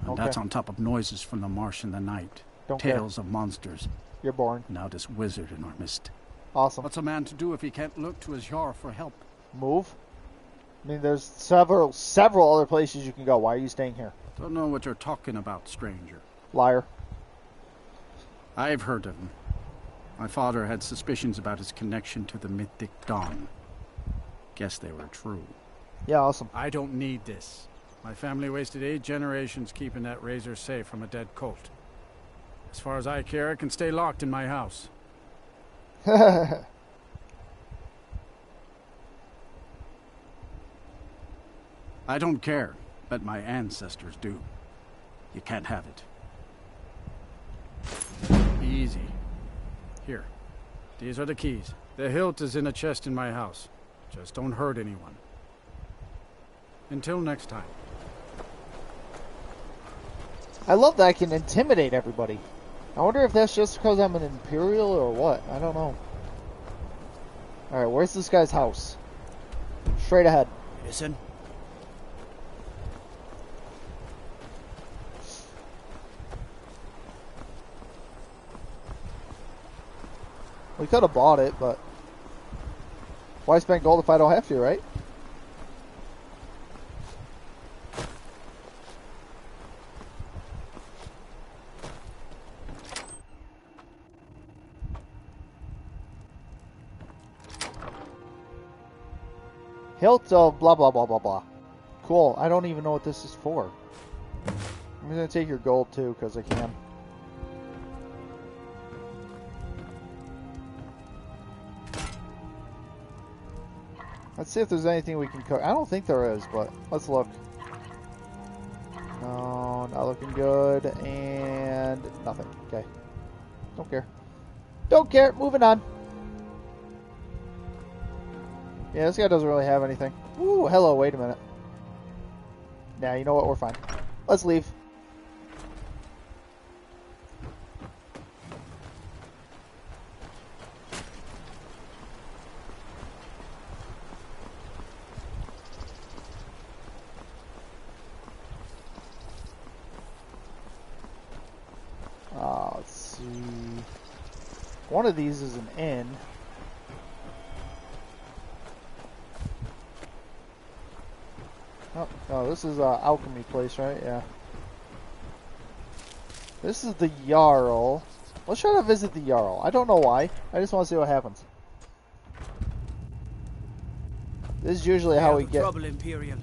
D: And that's on top of noises from the marsh in the night. Tales of monsters.
B: You're boring.
D: Now this wizard in our midst.
B: Awesome.
D: What's a man to do if he can't look to his Jarl for help?
B: Move? I mean, there's several other places you can go. Why are you staying here?
D: Don't know what you're talking about, stranger.
B: Liar.
D: I've heard of him. My father had suspicions about his connection to the mythic Dawn. Guess they were true.
B: Yeah, awesome.
D: I don't need this. My family wasted 8 generations keeping that razor safe from a dead cult. As far as I care, it can stay locked in my house. I don't care, but my ancestors do. You can't have it. Easy. Here. These are the keys. The hilt is in a chest in my house. Just don't hurt anyone. Until next time.
B: I love that I can intimidate everybody. I wonder if that's just because I'm an Imperial or what. I don't know. Alright, where's this guy's house? Straight ahead.
D: Listen.
B: We could have bought it, but why spend gold if I don't have to, right? Hilt of blah blah blah blah blah. Cool. I don't even know what this is for. I'm gonna take your gold too, because I can. Let's see if there's anything we can cook. I don't think there is, but let's look. No, not looking good. And nothing. Okay. Don't care. Don't care. Moving on. Yeah, this guy doesn't really have anything. Ooh, hello. Wait a minute. Nah, you know what? We're fine. Let's leave. Let's see. One of these is an inn. Oh, this is an alchemy place, right? Yeah. This is the Jarl. Let's try to visit the Jarl. I don't know why. I just want to see what happens. This is usually how we get...
A: Trouble, Imperial.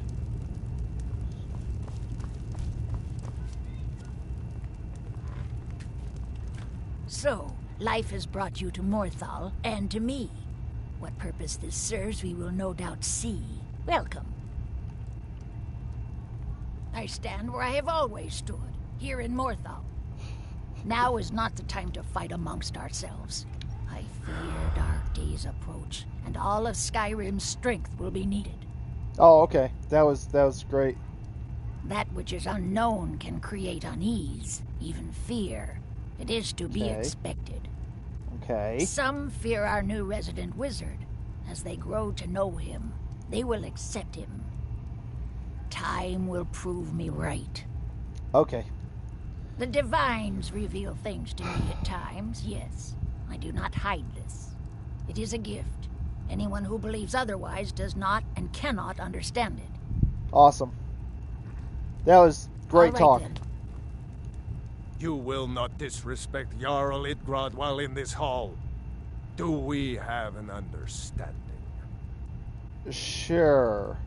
P: So, life has brought you to Morthal, and to me. What purpose this serves, we will no doubt see. Welcome. I stand where I have always stood, here in Morthal. Now is not the time to fight amongst ourselves. I fear dark days approach, and all of Skyrim's strength will be needed.
B: Oh, okay. That was great.
P: That which is unknown can create unease, even fear. It is to be expected.
B: Okay.
P: Some fear our new resident wizard. As they grow to know him, they will accept him. Time will prove me right.
B: Okay.
P: The divines reveal things to me at times, yes. I do not hide this. It is a gift. Anyone who believes otherwise does not and cannot understand it.
B: Awesome. That was great talk.
P: Then.
F: You will not disrespect Jarl Idgrod while in this hall. Do we have an understanding?
B: Sure.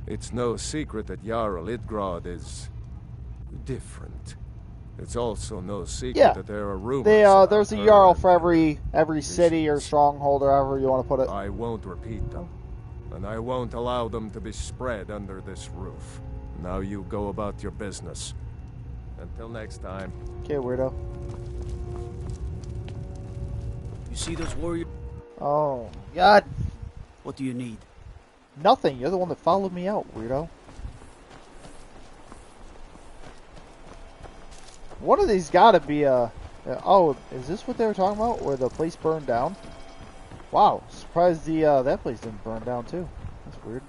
G: It's no secret that Jarl Idgrod is different. It's also no secret that there are rumors.
B: There's a Jarl for every city or stronghold or however you want to put it.
G: I won't repeat them. And I won't allow them to be spread under this roof. Now you go about your business. Until next time.
B: Okay, weirdo.
M: You see those warriors?
B: Oh, God.
M: What do you need?
B: Nothing. You're the one that followed me out, weirdo. One of these gotta be a... oh, is this what they were talking about? Where the place burned down? Wow, surprised that place didn't burn down too. That's weird.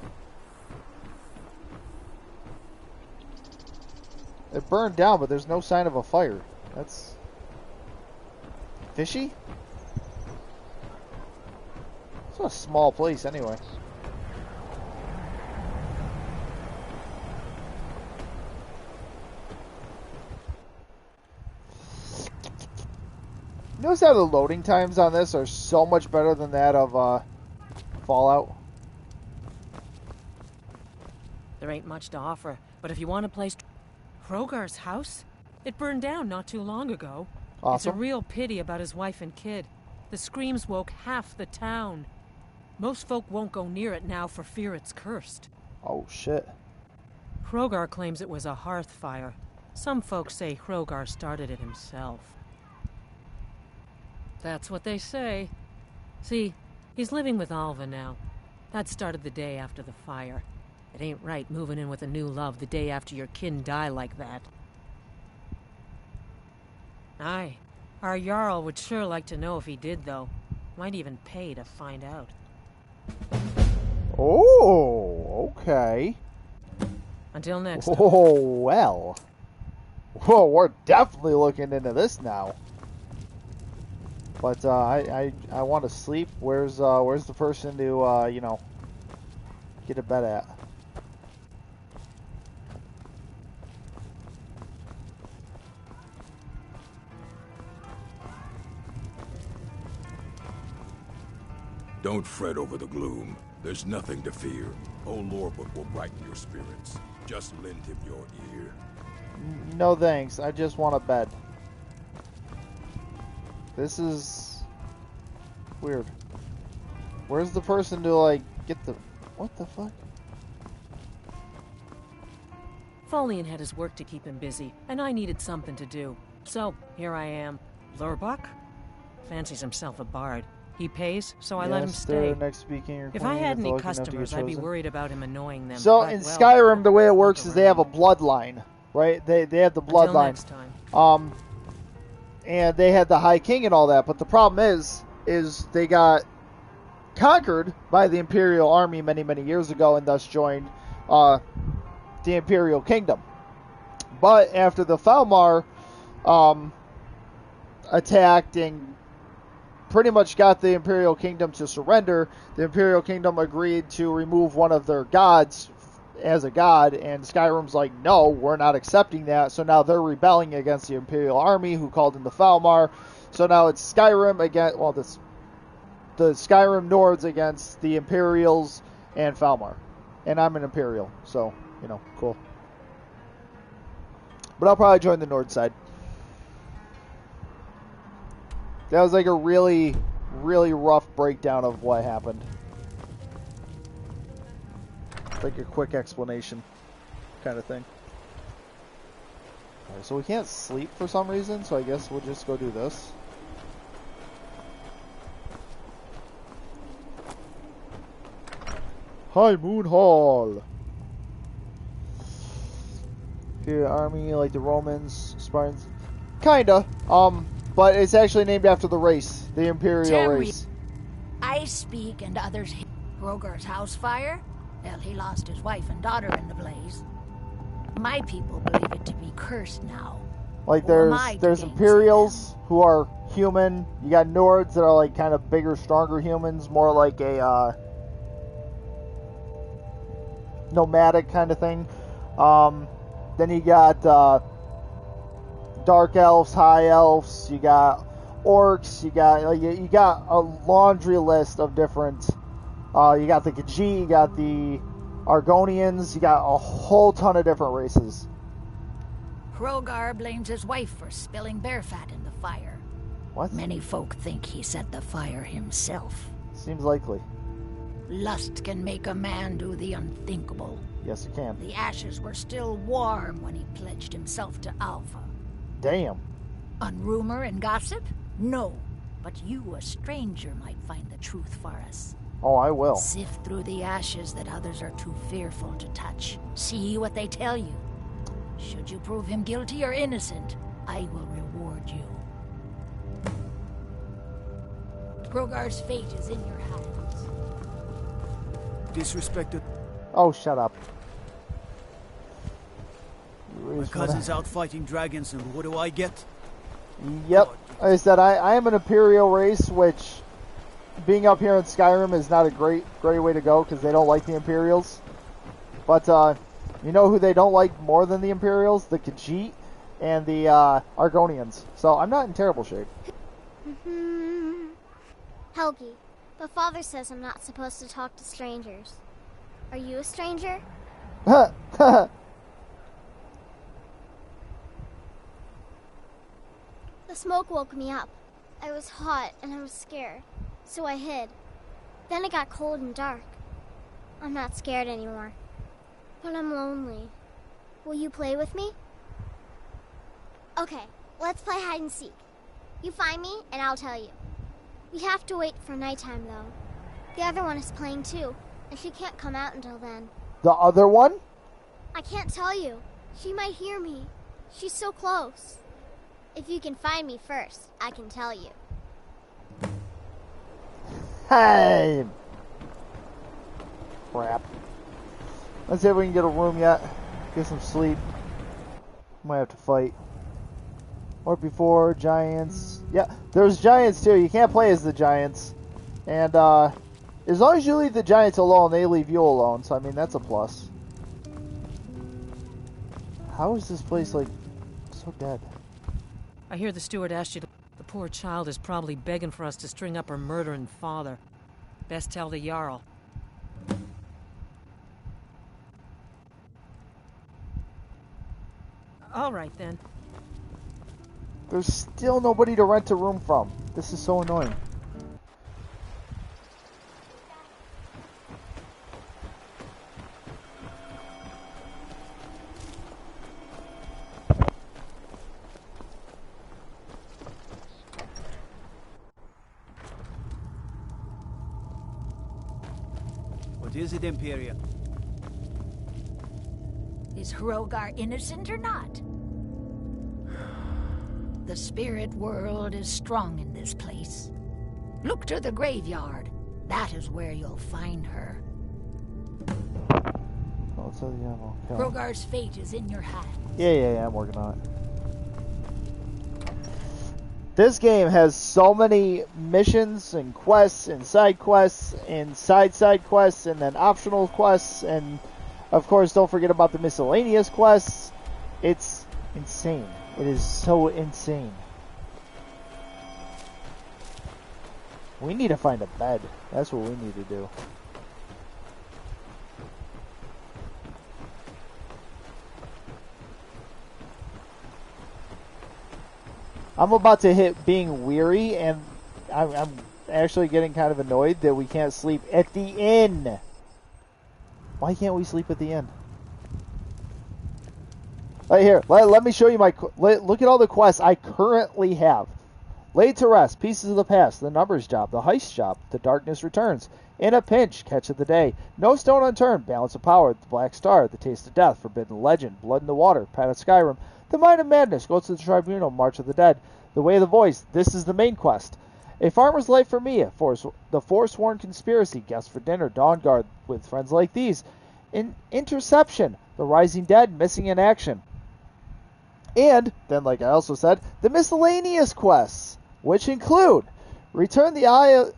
B: It burned down, but there's no sign of a fire. That's... fishy? It's a small place anyway. Notice how the loading times on this are so much better than that of Fallout.
Q: There ain't much to offer, but if you want a place... Hrogar's house? It burned down not too long ago.
B: Awesome.
Q: It's a real pity about his wife and kid. The screams woke half the town. Most folk won't go near it now for fear it's cursed.
B: Oh, shit.
Q: Hrogar claims it was a hearth fire. Some folks say Hrogar started it himself. That's what they say. See, he's living with Alva now. That started the day after the fire. It ain't right moving in with a new love the day after your kin die like that. Aye. Our Jarl would sure like to know if he did, though. Might even pay to find out.
B: Oh, okay.
Q: Until next time.
B: Oh, well. Whoa, we're definitely looking into this now. But I want to sleep. Where's the person to you know, get a bed at?
F: Don't fret over the gloom. There's nothing to fear. Old Lorwood will brighten your spirits. Just lend him your ear.
B: No thanks. I just want a bed. This is weird. Where's the person to, like, get the... What the fuck?
Q: Folian had his work to keep him busy, and I needed something to do. So, here I am. Lurbach? Fancies himself a bard. He pays, so I let him stay. If I had any customers, I'd be worried about him annoying them.
B: So, in Skyrim, the way it works is they have a bloodline, right? They have the bloodline.
Q: Until next time.
B: And they had the High King and all that, but the problem is they got conquered by the Imperial Army many, many years ago and thus joined the Imperial Kingdom. But after the Falmar attacked and pretty much got the Imperial Kingdom to surrender, the Imperial Kingdom agreed to remove one of their gods as a god, and Skyrim's like, no, we're not accepting that. So now they're rebelling against the Imperial Army, who called in the Falmar. So now it's Skyrim against, well, the Skyrim Nords against the Imperials and Falmar. And I'm an Imperial, so, you know, cool. But I'll probably join the Nord side. That was like a really, really rough breakdown of what happened. It's like a quick explanation kind of thing. Alright, so we can't sleep for some reason, so I guess we'll just go do this. High Moon Hall! Here, army, like the Romans, Spartans. Kinda. But it's actually named after the race, the Imperial race.
P: I speak and others hear. Hrogar's house fire? Well, he lost his wife and daughter in the blaze. My people believe it to be cursed now.
B: Like there's Imperials who are human. You got Nords that are like kind of bigger, stronger humans, more like a nomadic kind of thing. Then you got Dark Elves, High Elves, you got Orcs, you got a laundry list of different, you got the Khajiit, you got the Argonians, you got a whole ton of different races.
P: Hrogar blames his wife for spilling bear fat in the fire.
B: What?
P: Many folk think he set the fire himself.
B: Seems likely.
P: Lust can make a man do the unthinkable.
B: Yes, it can.
P: The ashes were still warm when he pledged himself to Alpha.
B: Damn.
P: On rumor and gossip? No. But you, a stranger, might find the truth for us.
B: Oh, I will.
P: Sift through the ashes that others are too fearful to touch. See what they tell you. Should you prove him guilty or innocent, I will reward you. Krogar's fate is in your hands.
A: Disrespected.
B: Oh, shut up.
A: My cousin's out fighting dragons, and what do I get?
B: Yep. Like I said, I am an Imperial race, which being up here in Skyrim is not a great way to go because they don't like the Imperials. But you know who they don't like more than the Imperials? The Khajiit and the Argonians. So I'm not in terrible shape.
R: Helgi, but Father says I'm not supposed to talk to strangers. Are you a stranger? The smoke woke me up. I was hot and I was scared, so I hid. Then it got cold and dark. I'm not scared anymore, but I'm lonely. Will you play with me? Okay, let's play hide and seek. You find me and I'll tell you. We have to wait for nighttime though. The other one is playing too, and she can't come out until then.
B: The other one?
R: I can't tell you. She might hear me. She's so close. If you can find me first, I can tell you.
B: Hey! Crap. Let's see if we can get a room yet. Get some sleep. Might have to fight. Or before, giants. Yeah, there's giants too. You can't play as the giants. And as long as you leave the giants alone, they leave you alone. So, I mean, that's a plus. How is this place, like, so dead?
Q: I hear the steward asked you to... The poor child is probably begging for us to string up her murdering father. Best tell the Jarl. All right, then.
B: There's still nobody to rent a room from. This is so annoying.
A: What is it, Imperia?
P: Is Hrogar innocent or not? The spirit world is strong in this place. Look to the graveyard. That is where you'll find her.
B: Oh, so the ammo. Okay.
P: Hrogar's fate is in your hands.
B: Yeah, I'm working on it. This game has so many missions and quests and side quests and side quests and then optional quests and of course don't forget about the miscellaneous quests. It's insane. It is so insane. We need to find a bed. That's what we need to do. I'm about to hit being weary, and I'm actually getting kind of annoyed that we can't sleep at the inn. Why can't we sleep at the inn? Right here, let me show you my... Look at all the quests I currently have. Laid to rest, pieces of the past, the numbers job, the heist job, the darkness returns, in a pinch, catch of the day, no stone unturned, balance of power, the black star, the taste of death, forbidden legend, blood in the water, path of Skyrim, the mind of madness, go to the tribunal, march of the dead, the way of the voice, this is the main quest. A farmer's life for me, the forsworn conspiracy, guests for dinner, dawn guard with friends like these, interception, the rising dead, missing in action. And then, like I also said, the miscellaneous quests, which include return the eye of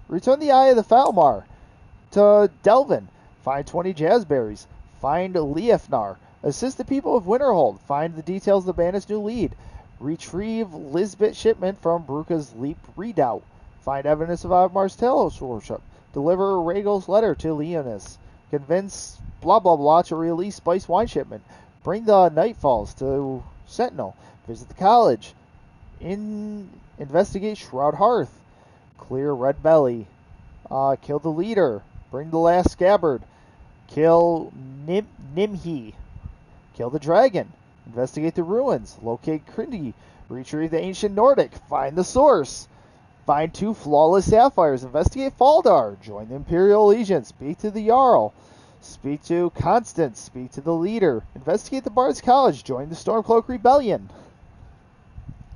B: the Falmar to Delvin, find 20 jazzberries, find Leofnar, assist the people of Winterhold, find the details of the bandit's new lead, retrieve Lisbeth shipment from Bruka's Leap Redoubt, find evidence of Avmar's Talos worship, deliver Rhaegal's letter to Leonis, convince blah blah blah to release Spice wine shipment, bring the Nightfalls to Sentinel, visit the college, investigate Shroud Hearth, clear Red Belly, kill the leader, Bring the last scabbard. Kill Nimhi. Kill the dragon. Investigate the ruins. Locate Krindi. Retrieve the ancient Nordic. Find the source. Find 2 flawless sapphires. Investigate Faldar. Join the Imperial Legion. Speak to the Jarl. Speak to Constance. Speak to the leader. Investigate the Bard's College. Join the Stormcloak Rebellion.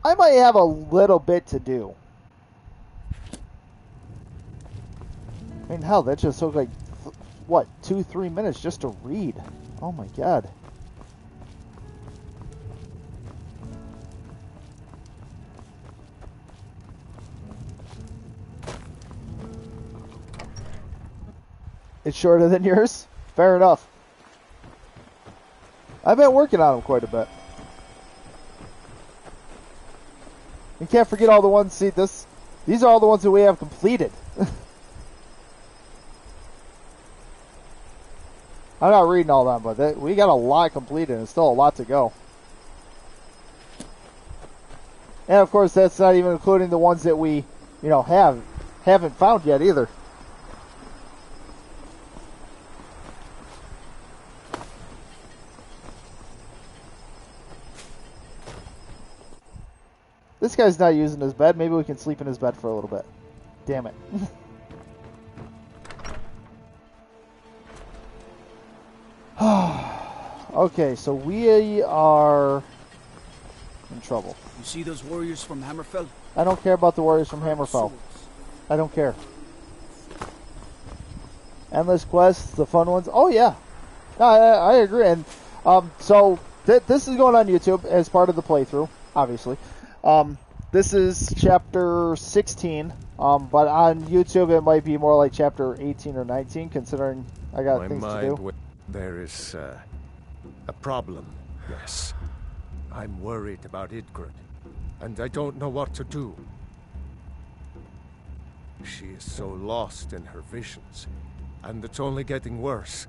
B: I might have a little bit to do. I mean, hell, that just took like, what, 2-3 minutes just to read. Oh my god. It's shorter than yours? Fair enough. I've been working on them quite a bit. You can't forget all the ones, see this, these are all the ones that we have completed. I'm not reading all that, but we got a lot completed and still a lot to go. And of course, that's not even including the ones that we, you know, haven't found yet either. This guy's not using his bed. Maybe we can sleep in his bed for a little bit. Damn it. Okay, so we are in trouble.
A: You see those warriors from Hammerfell?
B: I don't care about the warriors from Hammerfell. I don't care. Endless quests, the fun ones. Oh yeah, no, I agree. And so this is going on YouTube as part of the playthrough, obviously. This is chapter 16, but on YouTube it might be more like chapter 18 or 19, considering I got things to do.
G: There is a problem, yes. I'm worried about Idgrid, and I don't know what to do. She is so lost in her visions, and it's only getting worse.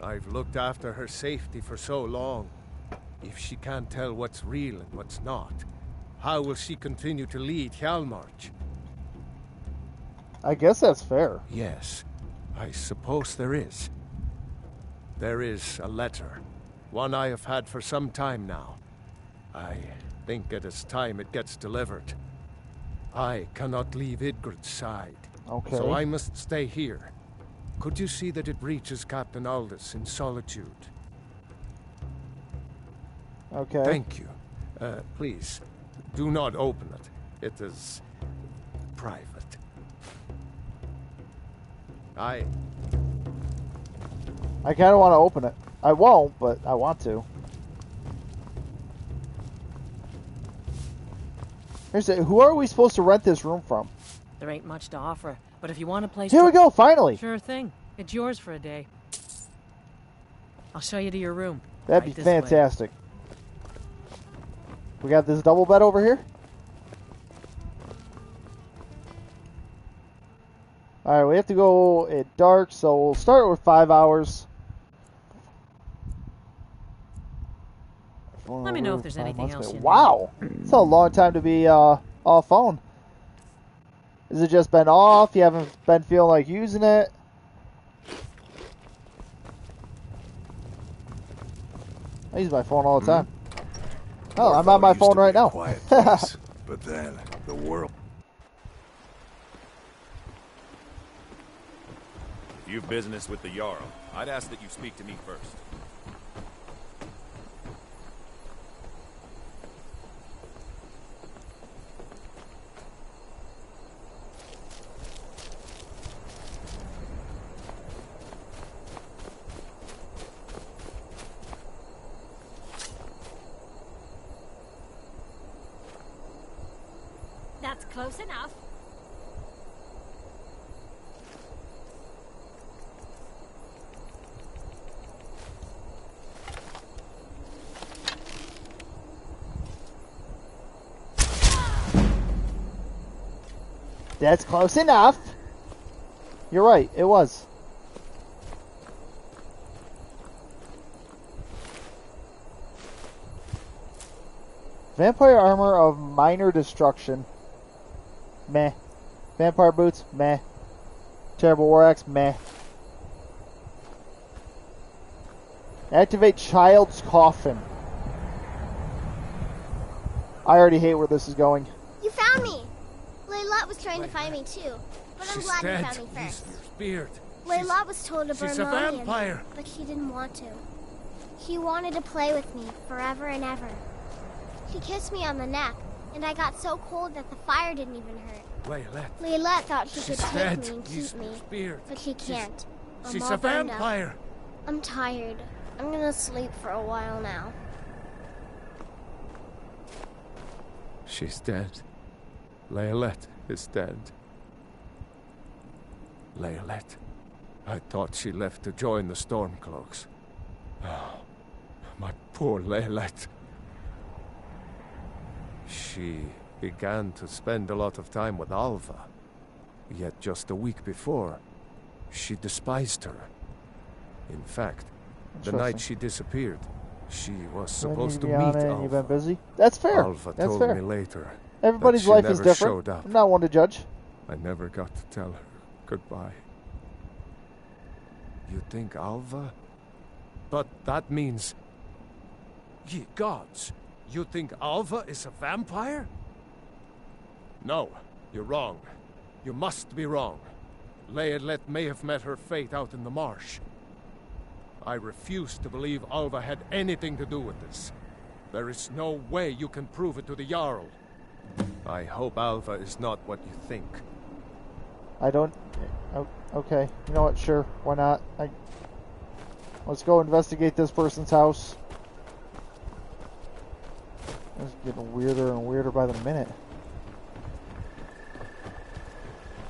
G: I've looked after her safety for so long. If she can't tell what's real and what's not, how will she continue to lead Hjalmarch?
B: I guess that's fair.
G: Yes, I suppose there is. There is a letter, one I have had for some time now. I think it is time it gets delivered. I cannot leave Idgrid's side, so I must stay here. Could you see that it reaches Captain Aldous in Solitude?
B: Okay.
G: Thank you. Please, do not open it. It is private. I
B: kind of want to open it. I won't, but I want to. Who are we supposed to rent this room from?
Q: There ain't much to offer, but if you want a place
B: Here we go, finally!
Q: Sure thing. It's yours for a day. I'll show you to your room.
B: That'd be fantastic. We got this double bed over here. Alright, we have to go at dark, so we'll start with 5 hours.
Q: Let me know if there's anything else you need.
B: Wow! It's a long time to be off phone. Has it just been off? You haven't been feeling like using it? I use my phone all the time. Oh, I'm on my phone right now.
F: Quiet place, but then the world.
S: If you've business with the Jarl, I'd ask that you speak to me first.
I: That's close enough.
B: That's close enough. You're right, it was. Vampire armor of minor destruction. Meh. Vampire boots, meh. Terrible war axe, meh. Activate child's coffin. I already hate where this is going.
R: You found me! Layla was trying to find me too, but I'm glad you found me first.
G: Beard.
R: Layla was told to burn
G: She's a
R: Mommy
G: vampire.
R: and me, but she didn't want to. She wanted to play with me forever and ever. She kissed me on the neck, and I got so cold that the fire didn't even hurt. Layla thought she could take me and keep me, but she can't.
G: She's a vampire.
R: I'm tired. I'm gonna sleep for a while now.
G: She's dead. Layla is dead. Layla. I thought she left to join the Stormcloaks. Oh, my poor Layla. She began to spend a lot of time with Alva. Yet just a week before, she despised her. In fact, the night she disappeared, she was supposed to meet Alva.
B: You've been busy? That's fair.
G: Alva
B: That's
G: told
B: fair.
G: me later.
B: Everybody's life is different. I'm not one to judge.
G: I never got to tell her goodbye. You think Alva? But that means... Ye gods! You think Alva is a vampire? No, you're wrong. You must be wrong. Layla may have met her fate out in the marsh. I refuse to believe Alva had anything to do with this. There is no way you can prove it to the Jarl. I hope Alva is not what you think.
B: I don't... Okay, you know what, sure, why not? Let's go investigate this person's house. It's getting weirder and weirder by the minute.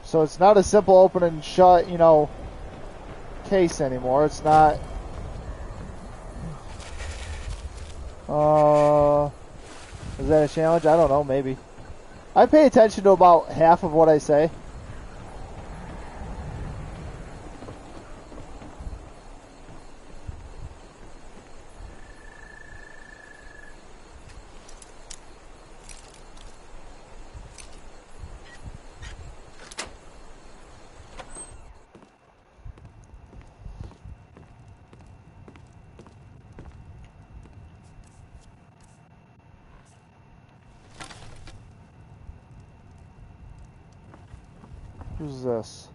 B: So it's not a simple open and shut, you know, case anymore. It's not... Is that a challenge? I don't know, maybe. I pay attention to about half of what I say. Who's this?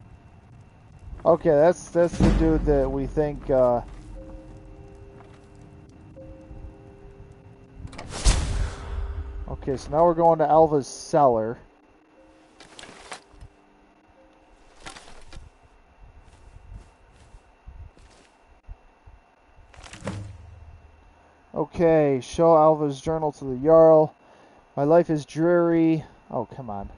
B: Okay, that's the dude that we think, Okay, so now we're going to Alva's cellar. Okay, show Alva's journal to the Jarl. My life is dreary. Oh, come on.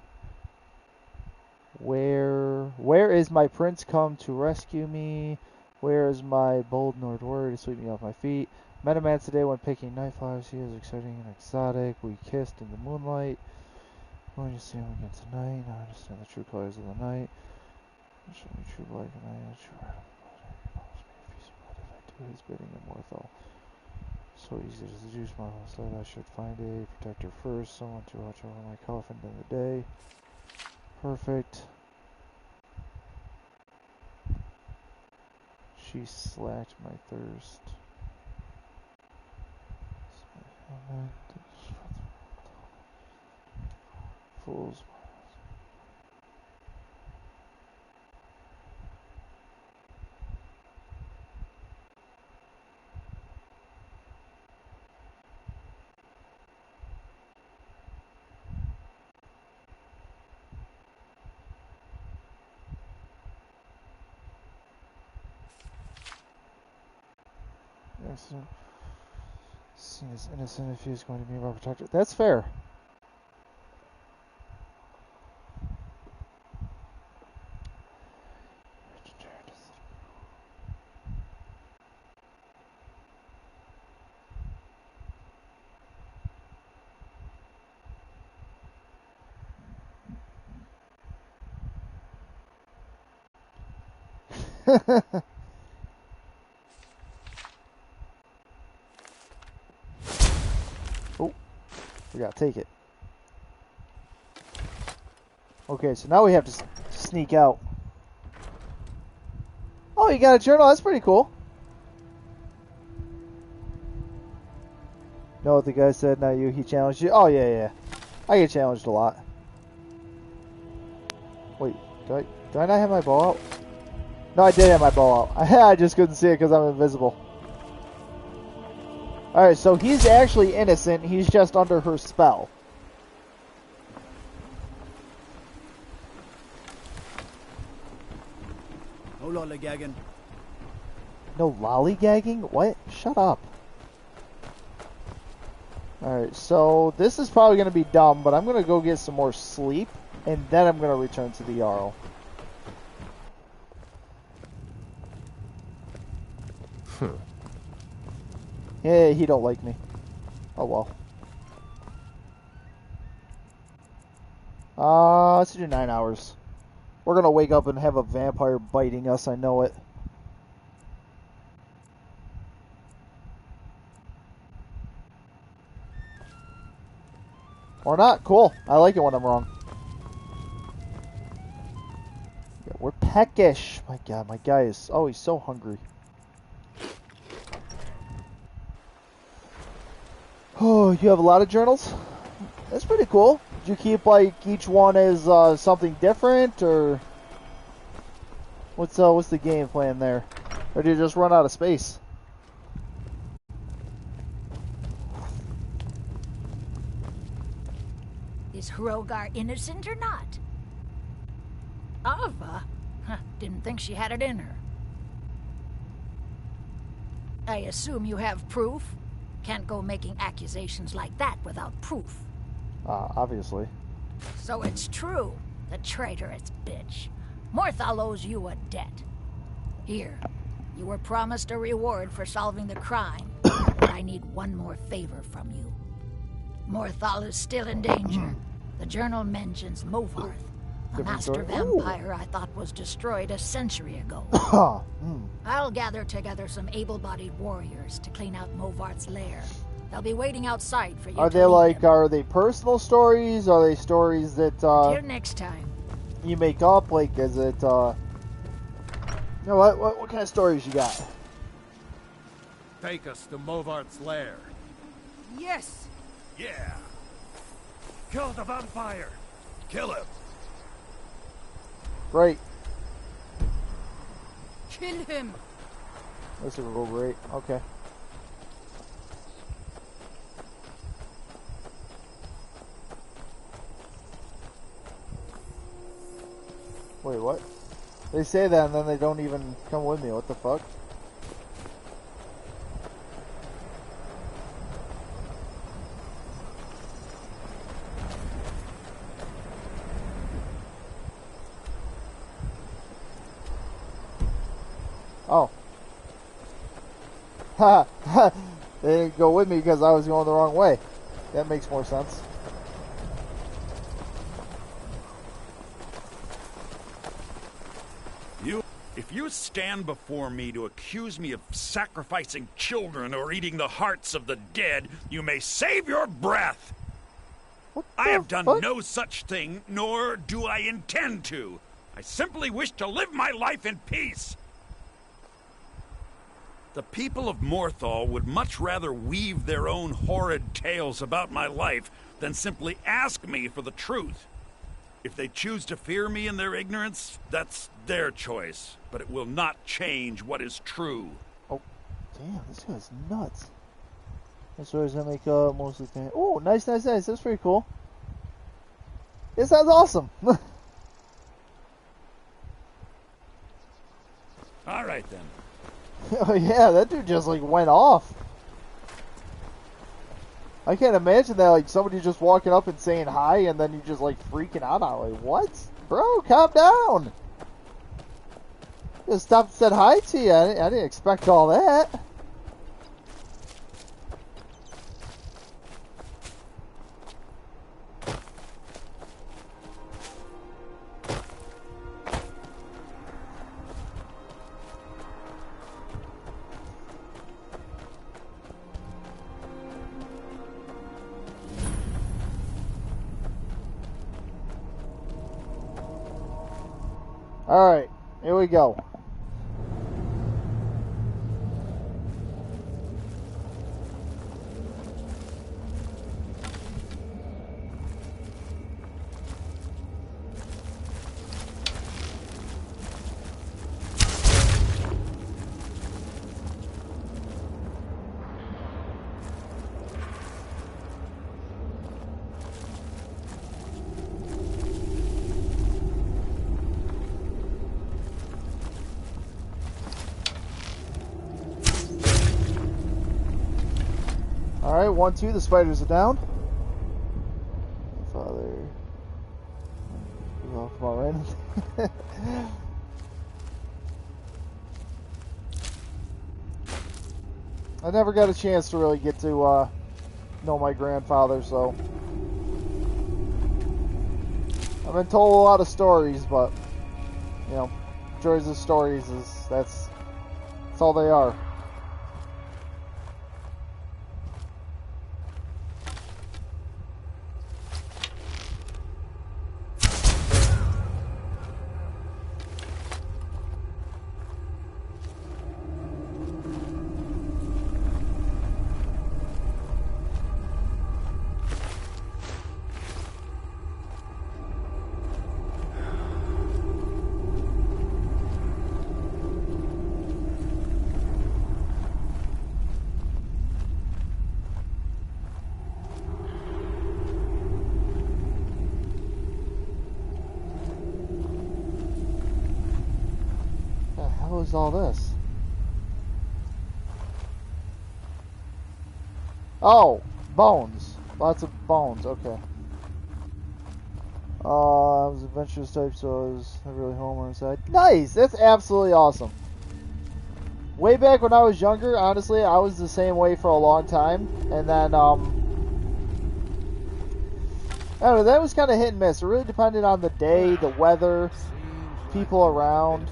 B: Where is my prince come to rescue me? Where is my bold Nord warrior to sweep me off my feet? Met a man today when picking night flowers. He is exciting and exotic. We kissed in the moonlight. I'm going to see him again tonight. Now I understand the true colors of the night. I'll show me true black and night. True red of the blood. He knows me if he's blood. If I do his bidding, I'm worth all. So easy to seduce my whole life. I should find a protector first. Someone to watch over my coffin in the day. Perfect. She slacked my thirst. Fools. Accident. Seen as innocent if he is going to be my protector. That's fair. Oh, we gotta take it. Okay, so now we have to sneak out. Oh, you got a journal? That's pretty cool. know what the guy said? Not you. He challenged you. Oh yeah. I get challenged a lot. Wait, do I not have my bow out? No, I did have my bow out. I just couldn't see it because I'm invisible. Alright, so he's actually innocent. He's just under her spell.
M: No lollygagging.
B: No lollygagging? What? Shut up. Alright, so this is probably going to be dumb, but I'm going to go get some more sleep, and then I'm going to return to the Jarl. Yeah, he don't like me. Oh well. Let's do 9 hours. We're gonna wake up and have a vampire biting us, I know it. Or not. Cool. I like it when I'm wrong. Yeah, we're peckish. My god, my guy is... Oh, he's so hungry. Oh, you have a lot of journals? That's pretty cool. Did you keep, like, each one as something different, or... What's the game plan there? Or do you just run out of space?
P: Is Hrogar innocent or not? Ava? Didn't think she had it in her. I assume you have proof? Can't go making accusations like that without proof.
B: Obviously.
P: So it's true, the traitorous bitch. Morthal owes you a debt. Here, you were promised a reward for solving the crime, but I need one more favor from you. Morthal is still in danger. The journal mentions Movarth, a master vampire I thought was destroyed a century ago. I'll gather together some able-bodied warriors to clean out Movarth's lair. They'll be waiting outside for you.
B: Are they like, are they personal stories? Are they stories that,
P: Till next time.
B: You make up? Like, is it, You know what kind of stories you got?
G: Take us to Movarth's lair.
O: Yes!
H: Yeah! Kill the vampire!
F: Kill him!
B: Great.
O: Kill him!
B: This will go great. Okay. Wait, what? They say that and then they don't even come with me. What the fuck? Oh. Ha! Ha! They didn't go with me because I was going the wrong way. That makes more sense.
H: If you stand before me to accuse me of sacrificing children or eating the hearts of the dead, you may save your breath. I have done no such thing, nor do I intend to. I simply wish to live my life in peace. The people of Morthal would much rather weave their own horrid tales about my life than simply ask me for the truth. If they choose to fear me in their ignorance, that's their choice. But it will not change what is true.
B: Oh, damn, this guy's nuts. That's where I make mostly things. Oh, nice. That's pretty cool. This sounds awesome.
H: All right, then.
B: Oh, yeah, that dude just, like, went off. I can't imagine that, like, somebody just walking up and saying hi, and then you just, like, freaking out. I'm like, what? Bro, calm down. Just stopped and said hi to you. I didn't expect all that. Alright, here we go. Alright, 1, 2, the spiders are down. Father. Oh, come on, right? I never got a chance to really get to know my grandfather, so I've been told a lot of stories, but you know, joys of stories is that's all they are. What is all this? Oh, bones. Lots of bones. Okay. I was adventurous type, so I was never really home on the side. Nice. That's absolutely awesome. Way back when I was younger, honestly, I was the same way for a long time, and then I don't know. That was kind of hit and miss. It really depended on the day, the weather, people around.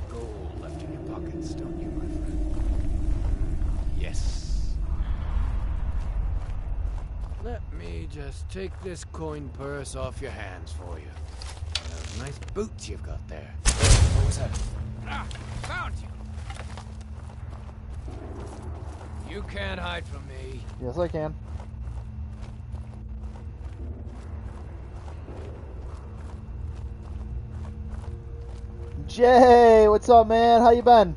A: Let me just take this coin purse off your hands for you. Those nice boots you've got there. What was that? Ah, found you. You can't hide from me.
B: Yes, I can. Jay, what's up, man? How you been?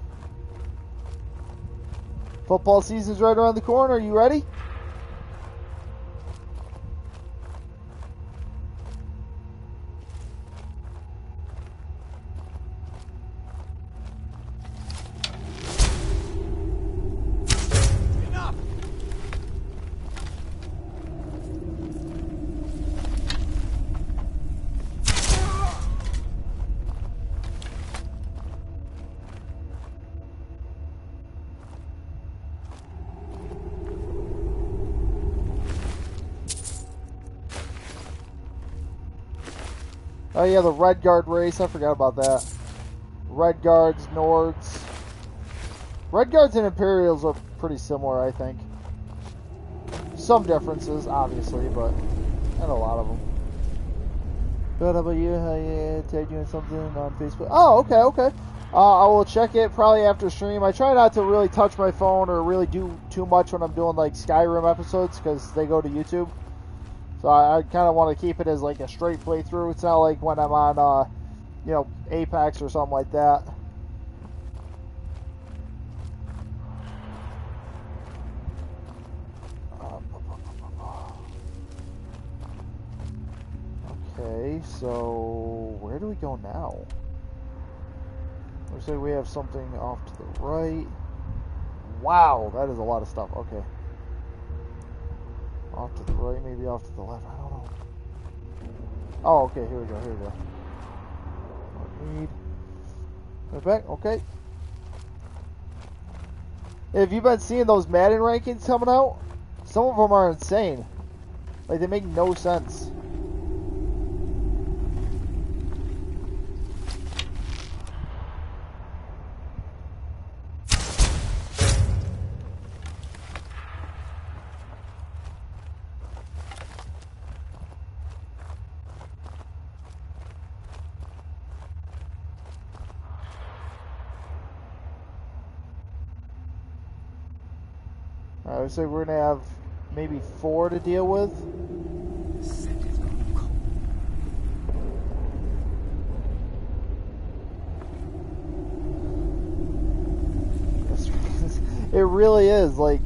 B: Football season's right around the corner. Are you ready? Oh yeah, the Red Guard race. I forgot about that. Red Guards, Nords. Red Guards and Imperials are pretty similar, I think. Some differences, obviously, but not a lot of them. What about you? How you tagged you in something on Facebook? Oh, okay. I will check it probably after stream. I try not to really touch my phone or really do too much when I'm doing like Skyrim episodes because they go to YouTube. So I kind of want to keep it as like a straight playthrough. It's not like when I'm on, you know, Apex or something like that. Okay, so where do we go now? Looks like we have something off to the right. Wow, that is a lot of stuff. Okay. Off to the right, maybe off to the left, I don't know. Oh, okay, here we go. Read. Right back, okay. Have you been seeing those Madden rankings coming out? Some of them are insane. Like, they make no sense. I would say we're going to have maybe 4 to deal with. It really is. Like,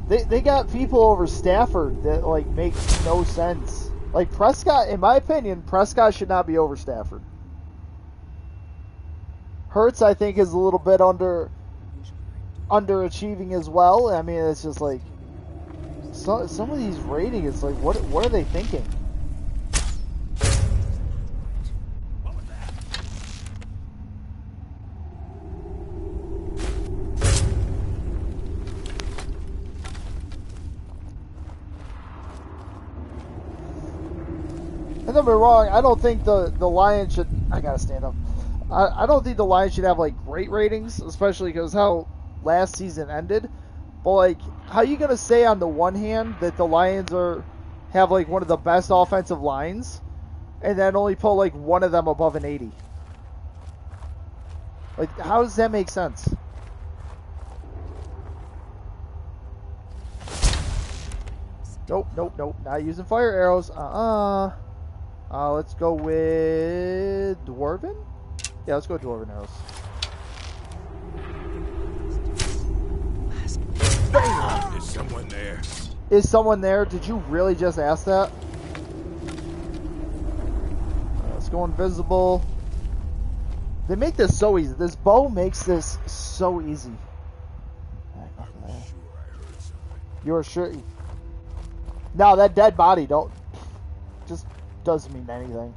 B: they got people over Stafford that, like, make no sense. Like, Prescott, in my opinion, Prescott should not be over Stafford. Hurts, I think, is a little bit underachieving as well. I mean, it's just like some of these ratings, it's like, what are they thinking? And don't be wrong, I don't think the Lions should... I gotta stand up. I don't think the Lions should have, like, great ratings, especially because how last season ended. But, like, how are you going to say on the one hand that the Lions have, like, one of the best offensive lines, and then only put, like, one of them above an 80? Like, how does that make sense? Nope, nope, nope. Not using fire arrows. Let's go with Dwarven? Yeah, let's go with Dwarven arrows.
F: Is someone there?
B: Is someone there? Did you really just ask that? Let's go invisible. They make this so easy. This bow makes this so easy. You're sure? No, that dead body just doesn't mean anything.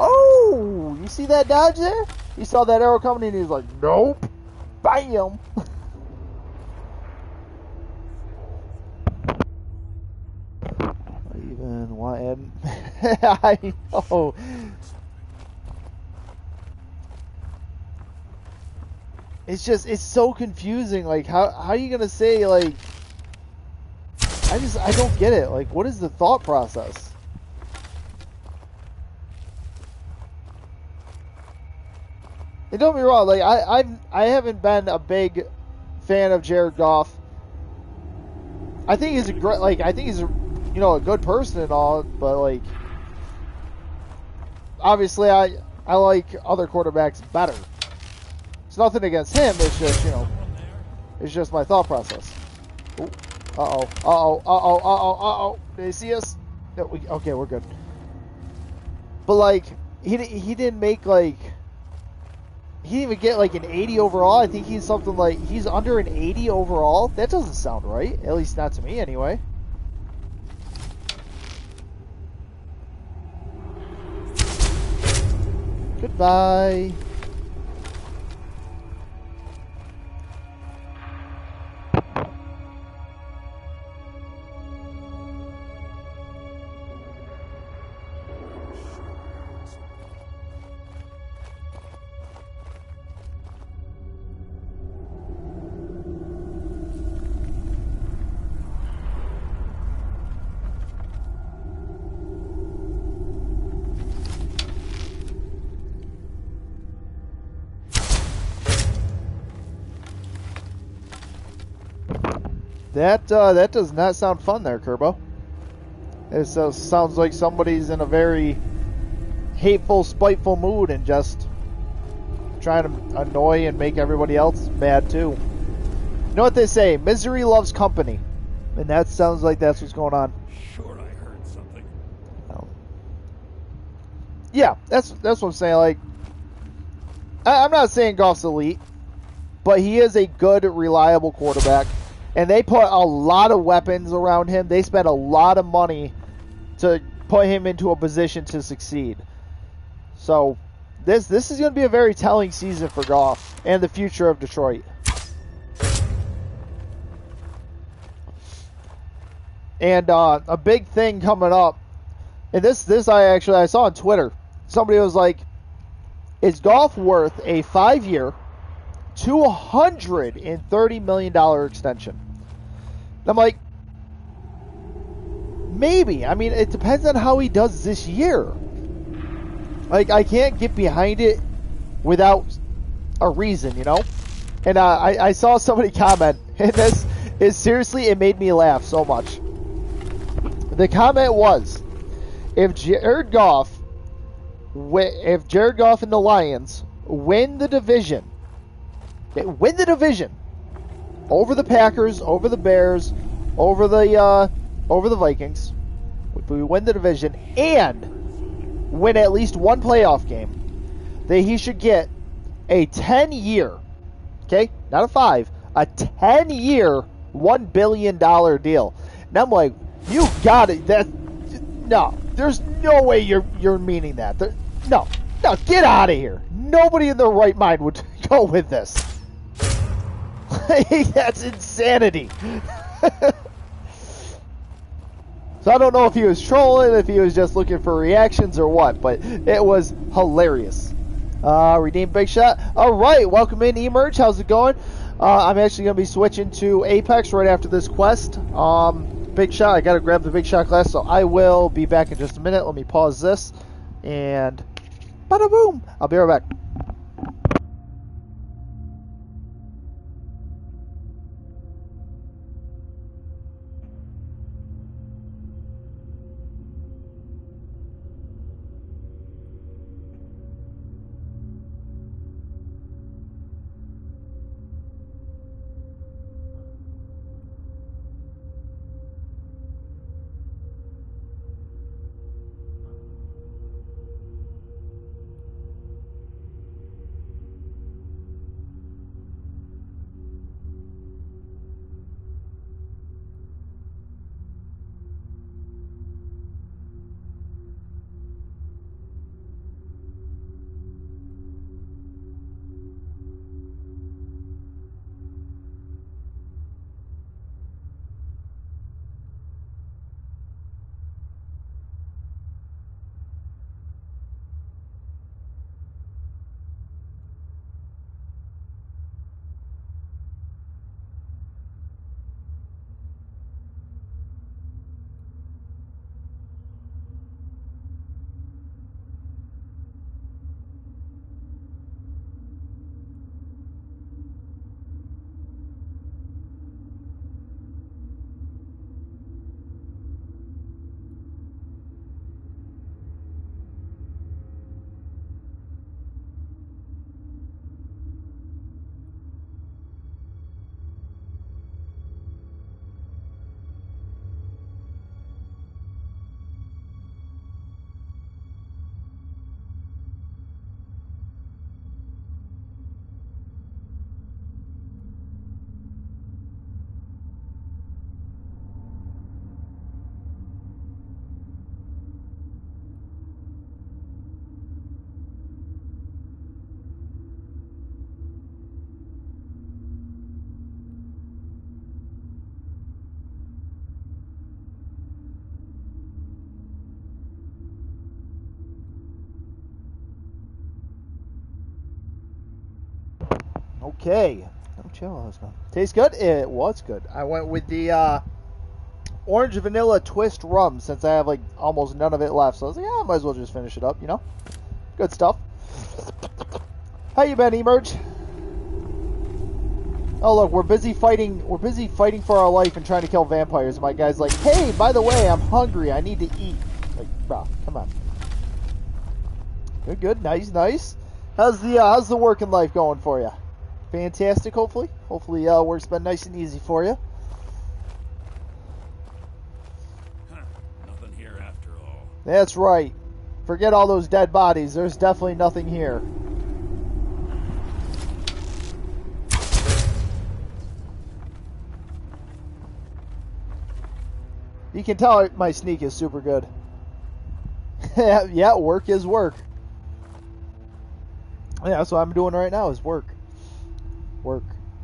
B: Oh, you see that dodge there? He saw that arrow coming and he was like, nope. Bam. Even what? I know. It's so confusing. Like, how are you gonna say, like, I don't get it. Like, what is the thought process? And don't be wrong, like, I haven't been a big fan of Jared Goff. I think he's a great, like, I think he's a, you know, a good person and all, but, like, obviously I like other quarterbacks better. It's nothing against him, it's just, you know, it's just my thought process. Ooh. Uh-oh. Did they see us? No, okay, we're good. But, like, he didn't make, like, he didn't even get, like, an 80 overall. I think he's something like, he's under an 80 overall. That doesn't sound right. At least not to me, anyway. Goodbye. That does not sound fun there, Kerbo. It sounds like somebody's in a very hateful, spiteful mood and just trying to annoy and make everybody else mad too. You know what they say? Misery loves company. And that sounds like that's what's going on.
H: Sure, I heard something.
B: Yeah, that's what I'm saying. Like, I'm not saying Goff's elite, but he is a good, reliable quarterback. And they put a lot of weapons around him. They spent a lot of money to put him into a position to succeed. So this is going to be a very telling season for Goff and the future of Detroit. And a big thing coming up, and this I saw on Twitter. Somebody was like, is Goff worth a 5-year, $230 million extension? And I'm like, maybe. I mean, it depends on how he does this year. Like, I can't get behind it without a reason, you know? And I saw somebody comment, and this is seriously, it made me laugh so much. The comment was, if Jared Goff and the Lions win the division over the Packers, over the Bears, over the Vikings, if we win the division and win at least one playoff game, that he should get a 10-year, okay, not a 5, a 10-year, $1 billion deal. And I'm like, you got it. No, there's no way you're meaning that. No, get out of here. Nobody in their right mind would go with this. That's insanity. So I don't know if he was trolling, if he was just looking for reactions or what, but it was hilarious. Redeem Big Shot. All right, welcome in, Emerge. How's it going? I'm actually going to be switching to Apex right after this quest. Big Shot, I got to grab the Big Shot class, so I will be back in just a minute. Let me pause this, and bada boom. I'll be right back. Okay. No chill. Tastes good? It was good. I went with the orange vanilla twist rum since I have like almost none of it left. So I was like, I might as well just finish it up, you know? Good stuff. How you been, Emerge? Oh look, we're busy fighting for our life and trying to kill vampires. My guy's like, hey, by the way, I'm hungry. I need to eat. Like, bro, come on. Good, nice. How's the working life going for you? Fantastic, hopefully. Hopefully, work's been nice and easy for you.
H: Nothing here after all.
B: That's right. Forget all those dead bodies. There's definitely nothing here. You can tell my sneak is super good. Yeah, work is work. Yeah, that's what I'm doing right now is work. Work.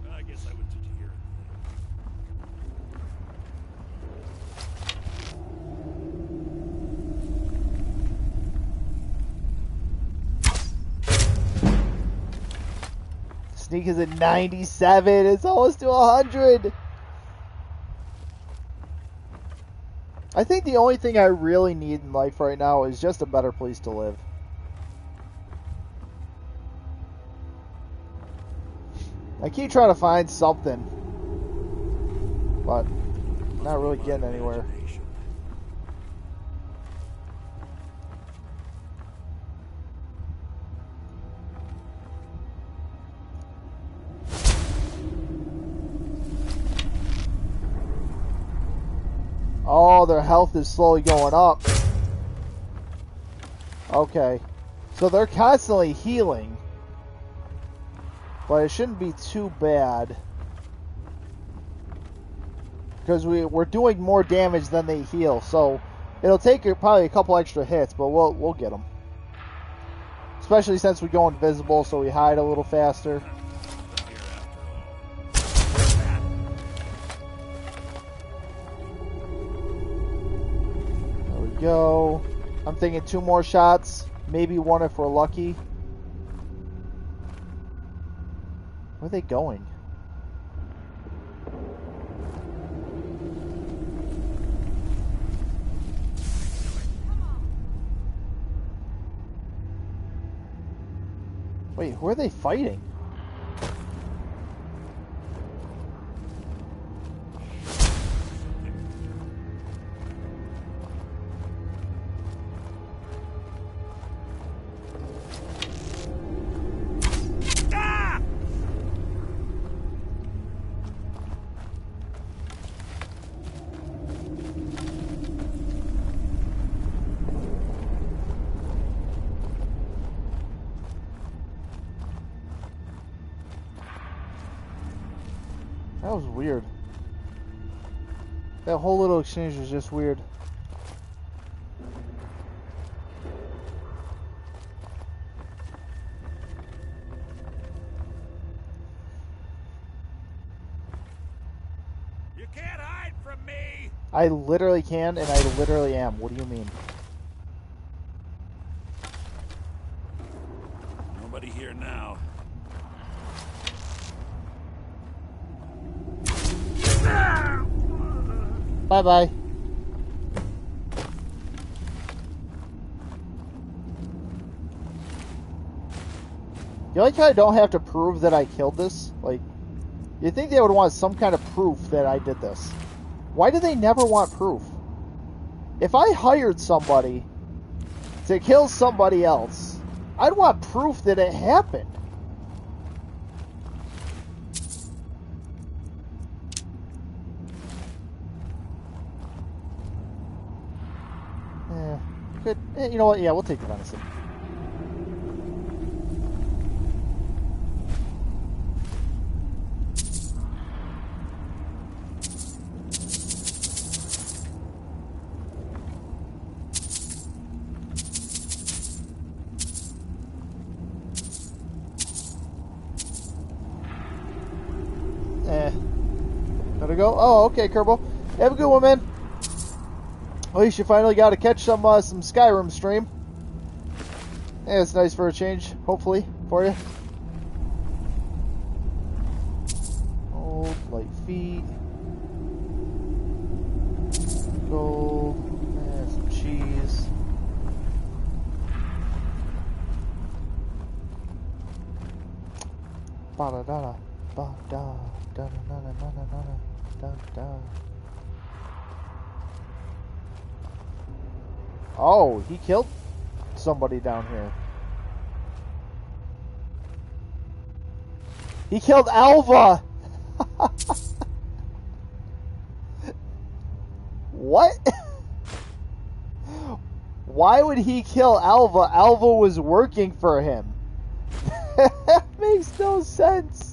H: I guess I would do to hear
B: it. Sneak is at 97. It's almost to 100. I think the only thing I really need in life right now is just a better place to live. I keep trying to find something, but not really getting anywhere. Oh, their health is slowly going up. Okay. So they're constantly healing. But it shouldn't be too bad. Because we're doing more damage than they heal. So it'll take probably a couple extra hits, but we'll get them. Especially since we go invisible, so we hide a little faster. There we go. I'm thinking 2 more shots. Maybe 1 if we're lucky. Where are they going? Wait, who are they fighting? That was weird. That whole little exchange was just weird.
H: You can't hide from me!
B: I literally can, and I literally am. What do you mean?
H: Nobody here now.
B: Bye-bye. You like how I don't have to prove that I killed this? Like, you'd think they would want some kind of proof that I did this. Why do they never want proof? If I hired somebody to kill somebody else, I'd want proof that it happened. Good. You know what? Yeah, we'll take the venison. Gotta go. Oh, okay, Kerbo. Have a good one, man. At least you finally got to catch some Skyrim stream. Yeah, it's nice for a change, hopefully, for you. Old, light feet. Gold. And some cheese. Ba-da-da-da. Ba-da. Da-da-da-da-da-da-da-da. Oh, he killed somebody down here. He killed Alva! What? Why would he kill Alva? Alva was working for him. That makes no sense.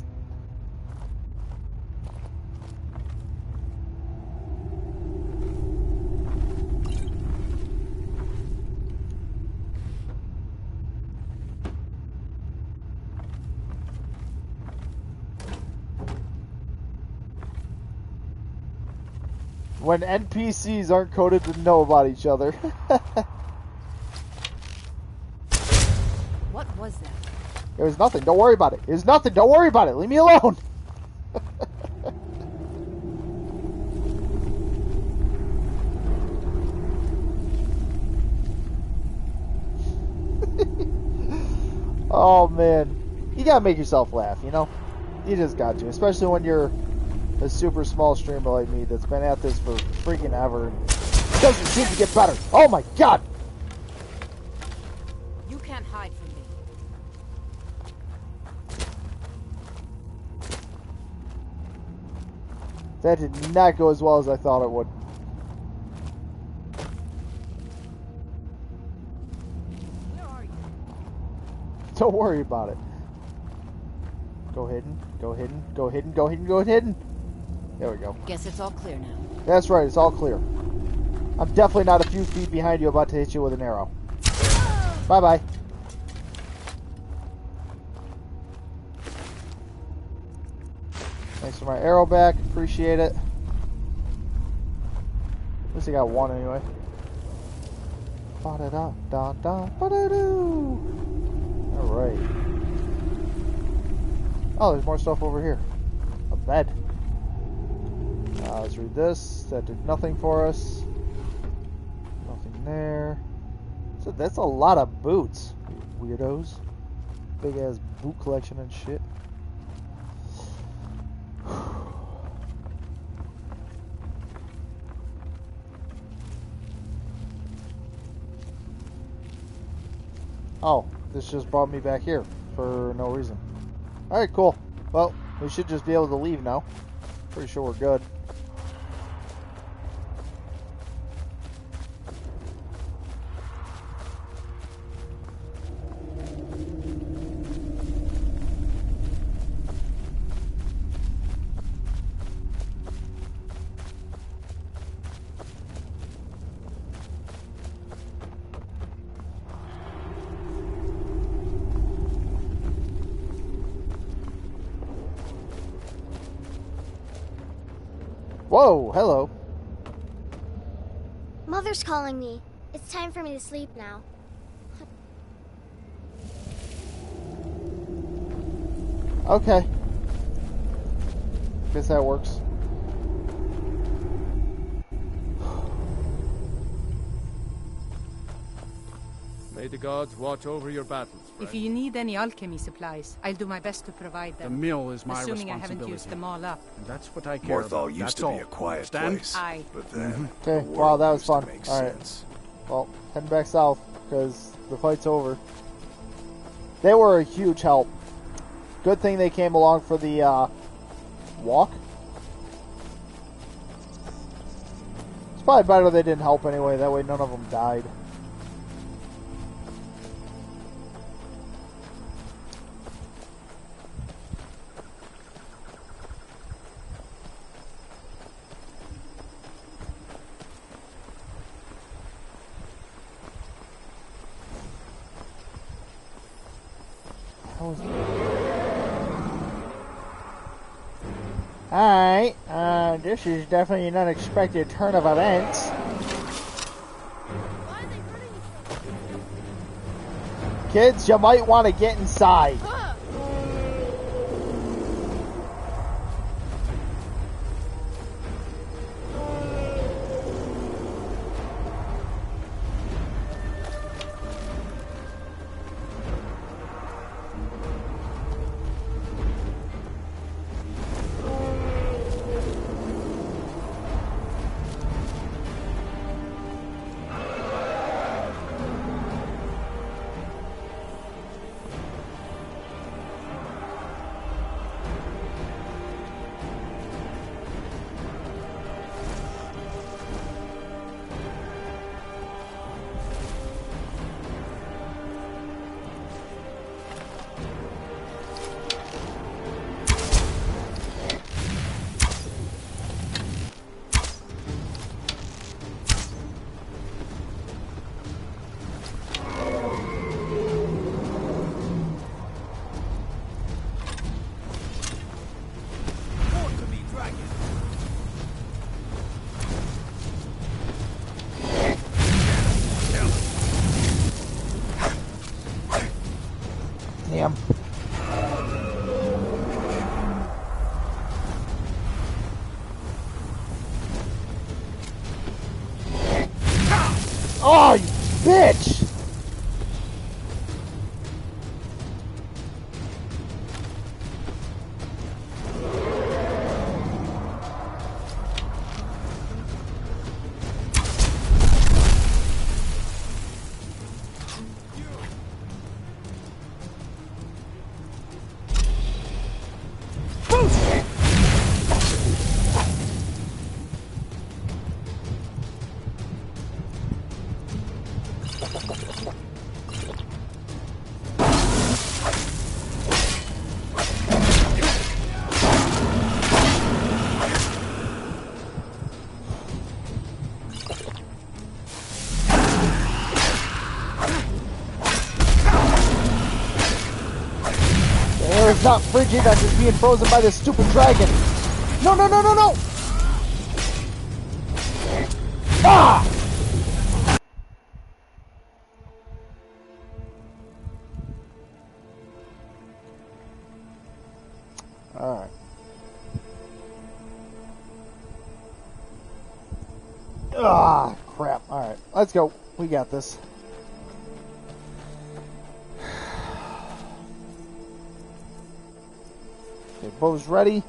B: When NPCs aren't coded to know about each other.
E: What was that?
B: It was nothing. Don't worry about it. It was nothing. Don't worry about it. Leave me alone. Oh, man. You gotta make yourself laugh, you know? You just got to. Especially when you're a super small streamer like me that's been at this for freaking ever. And it doesn't seem to get better. Oh my god!
E: You can't hide from me.
B: That did not go as well as I thought it would.
E: Where are you?
B: Don't worry about it. Go hidden, go hidden, go hidden, go hidden, go hidden. There we go.
K: Guess it's all clear now.
B: That's right, it's all clear. I'm definitely not a few feet behind you about to hit you with an arrow. Bye-bye. Thanks for my arrow back. Appreciate it. At least I got one anyway. Alright. Oh, there's more stuff over here. A bed. Let's read this. That did nothing for us. Nothing there. So that's a lot of boots. Weirdos. Big ass boot collection and shit. Oh, this just brought me back here for no reason. Alright, cool. Well, we should just be able to leave now. Pretty sure we're good. Whoa, hello.
R: Mother's calling me. It's time for me to sleep now.
B: Okay. Guess that works.
G: May the gods watch over your battles, friend.
O: If you need any alchemy supplies, I'll do my best to provide them.
D: The mill is my
O: assuming
D: responsibility.
O: I haven't used them all up.
D: And that's what I care about.
F: Morthal used to be a quiet place,
O: Aye.
F: but then
B: Okay, wow, that was fun. Alright. Well, heading back south, because the fight's over. They were a huge help. Good thing they came along for the, walk. It's probably better they didn't help anyway, that way none of them died. Alright, this is definitely an unexpected turn of events. Kids, you might want to get inside. Damn. Oh, you bitch! It's not frigid, I'm just being frozen by this stupid dragon. No, no, no, no, no! Ah! Alright. Ah, crap. Alright, let's go. We got this. Okay, bow's ready.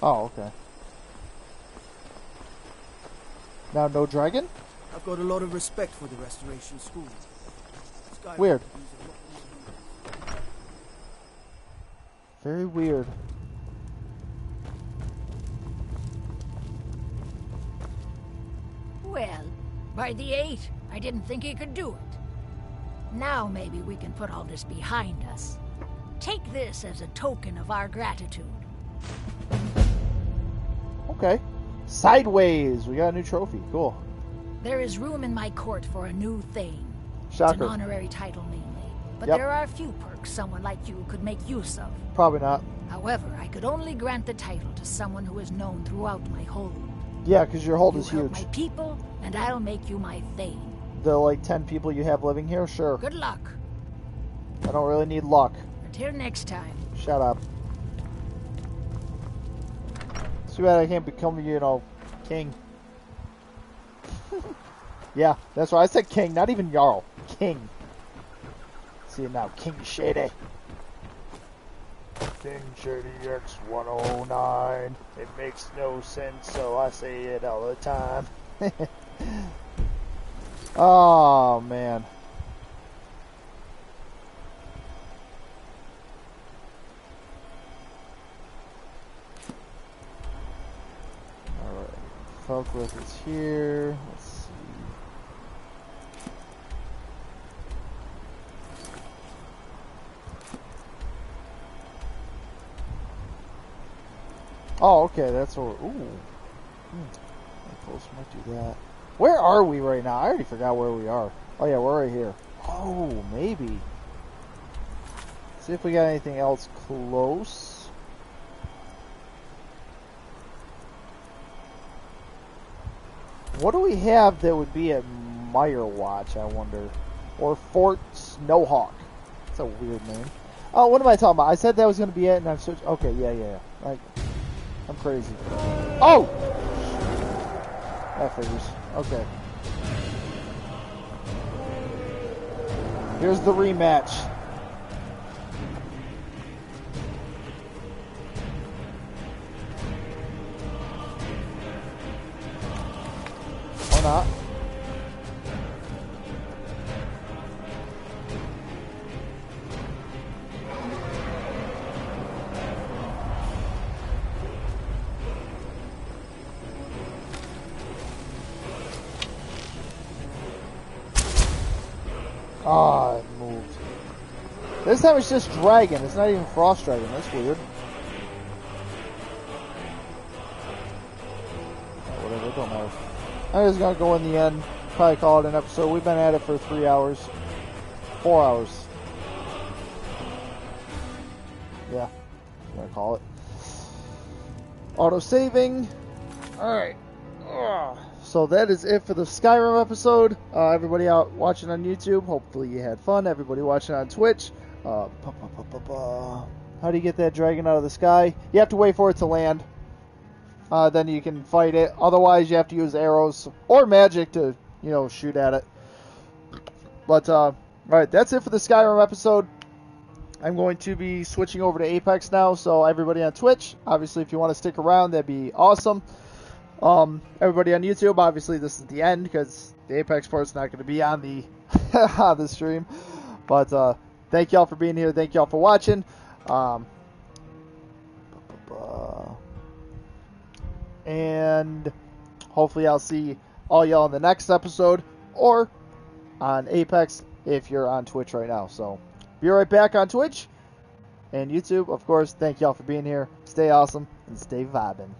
B: Oh, okay. Now, no dragon?
T: I've got a lot of respect for the restoration school. Skyrim
B: Weird. Very weird.
P: Well, by the 8, I didn't think he could do it. Now maybe we can put all this behind us. Take this as a token of our gratitude.
B: Okay. Sideways! We got a new trophy. Cool.
P: There is room in my court for a new thing.
B: Shocker.
P: It's an honorary title mainly. But
B: Yep.
P: there are a few perks someone like you could make use of.
B: Probably not.
P: However, I could only grant the title to someone who is known throughout my hold.
B: Yeah, because your hold
P: You
B: is
P: help
B: huge.
P: my people, and I'll make you my thane.
B: The, like, 10 people you have living here? Sure.
P: Good luck.
B: I don't really need luck.
P: Until next time.
B: Shut up. Too bad I can't become, you know, king. Yeah, that's right. I said king, not even Jarl. King. See it now, King Shady. King Shady X109. It makes no sense, so I say it all the time. Oh, man. Alright. Falkworth is here. Let's see. Oh, okay, that's what we're... Ooh. How close might do that. Where are we right now? I already forgot where we are. Oh, yeah, we're right here. Oh, maybe. See if we got anything else close. What do we have that would be at Mirewatch, I wonder? Or Fort Snowhawk. That's a weird name. Oh, what am I talking about? I said that was going to be it, and I'm searching. Okay, yeah. Like, I'm crazy. Oh! That figures. Okay. Here's the rematch. Or not. Ah, it moved. This time it's just dragon. It's not even frost dragon. That's weird. Oh, whatever, it don't matter. I'm just gonna go in the end. Probably call it an episode. We've been at it for 3 hours. 4 hours. Yeah, I'm gonna call it. Auto saving. Alright. So that is it for the Skyrim episode. Everybody out watching on YouTube, hopefully you had fun. Everybody watching on Twitch. How do you get that dragon out of the sky? You have to wait for it to land. Then you can fight it. Otherwise, you have to use arrows or magic to, you know, shoot at it. But, alright, that's it for the Skyrim episode. I'm going to be switching over to Apex now, so everybody on Twitch, obviously, if you want to stick around, that'd be awesome. Everybody on YouTube, obviously, this is the end because the Apex part's not going to be on the on the stream. But thank y'all for being here. Thank y'all for watching. And hopefully I'll see all y'all in the next episode or on Apex if you're on Twitch right now. So be right back on Twitch and YouTube. Of course, thank y'all for being here. Stay awesome and stay vibing.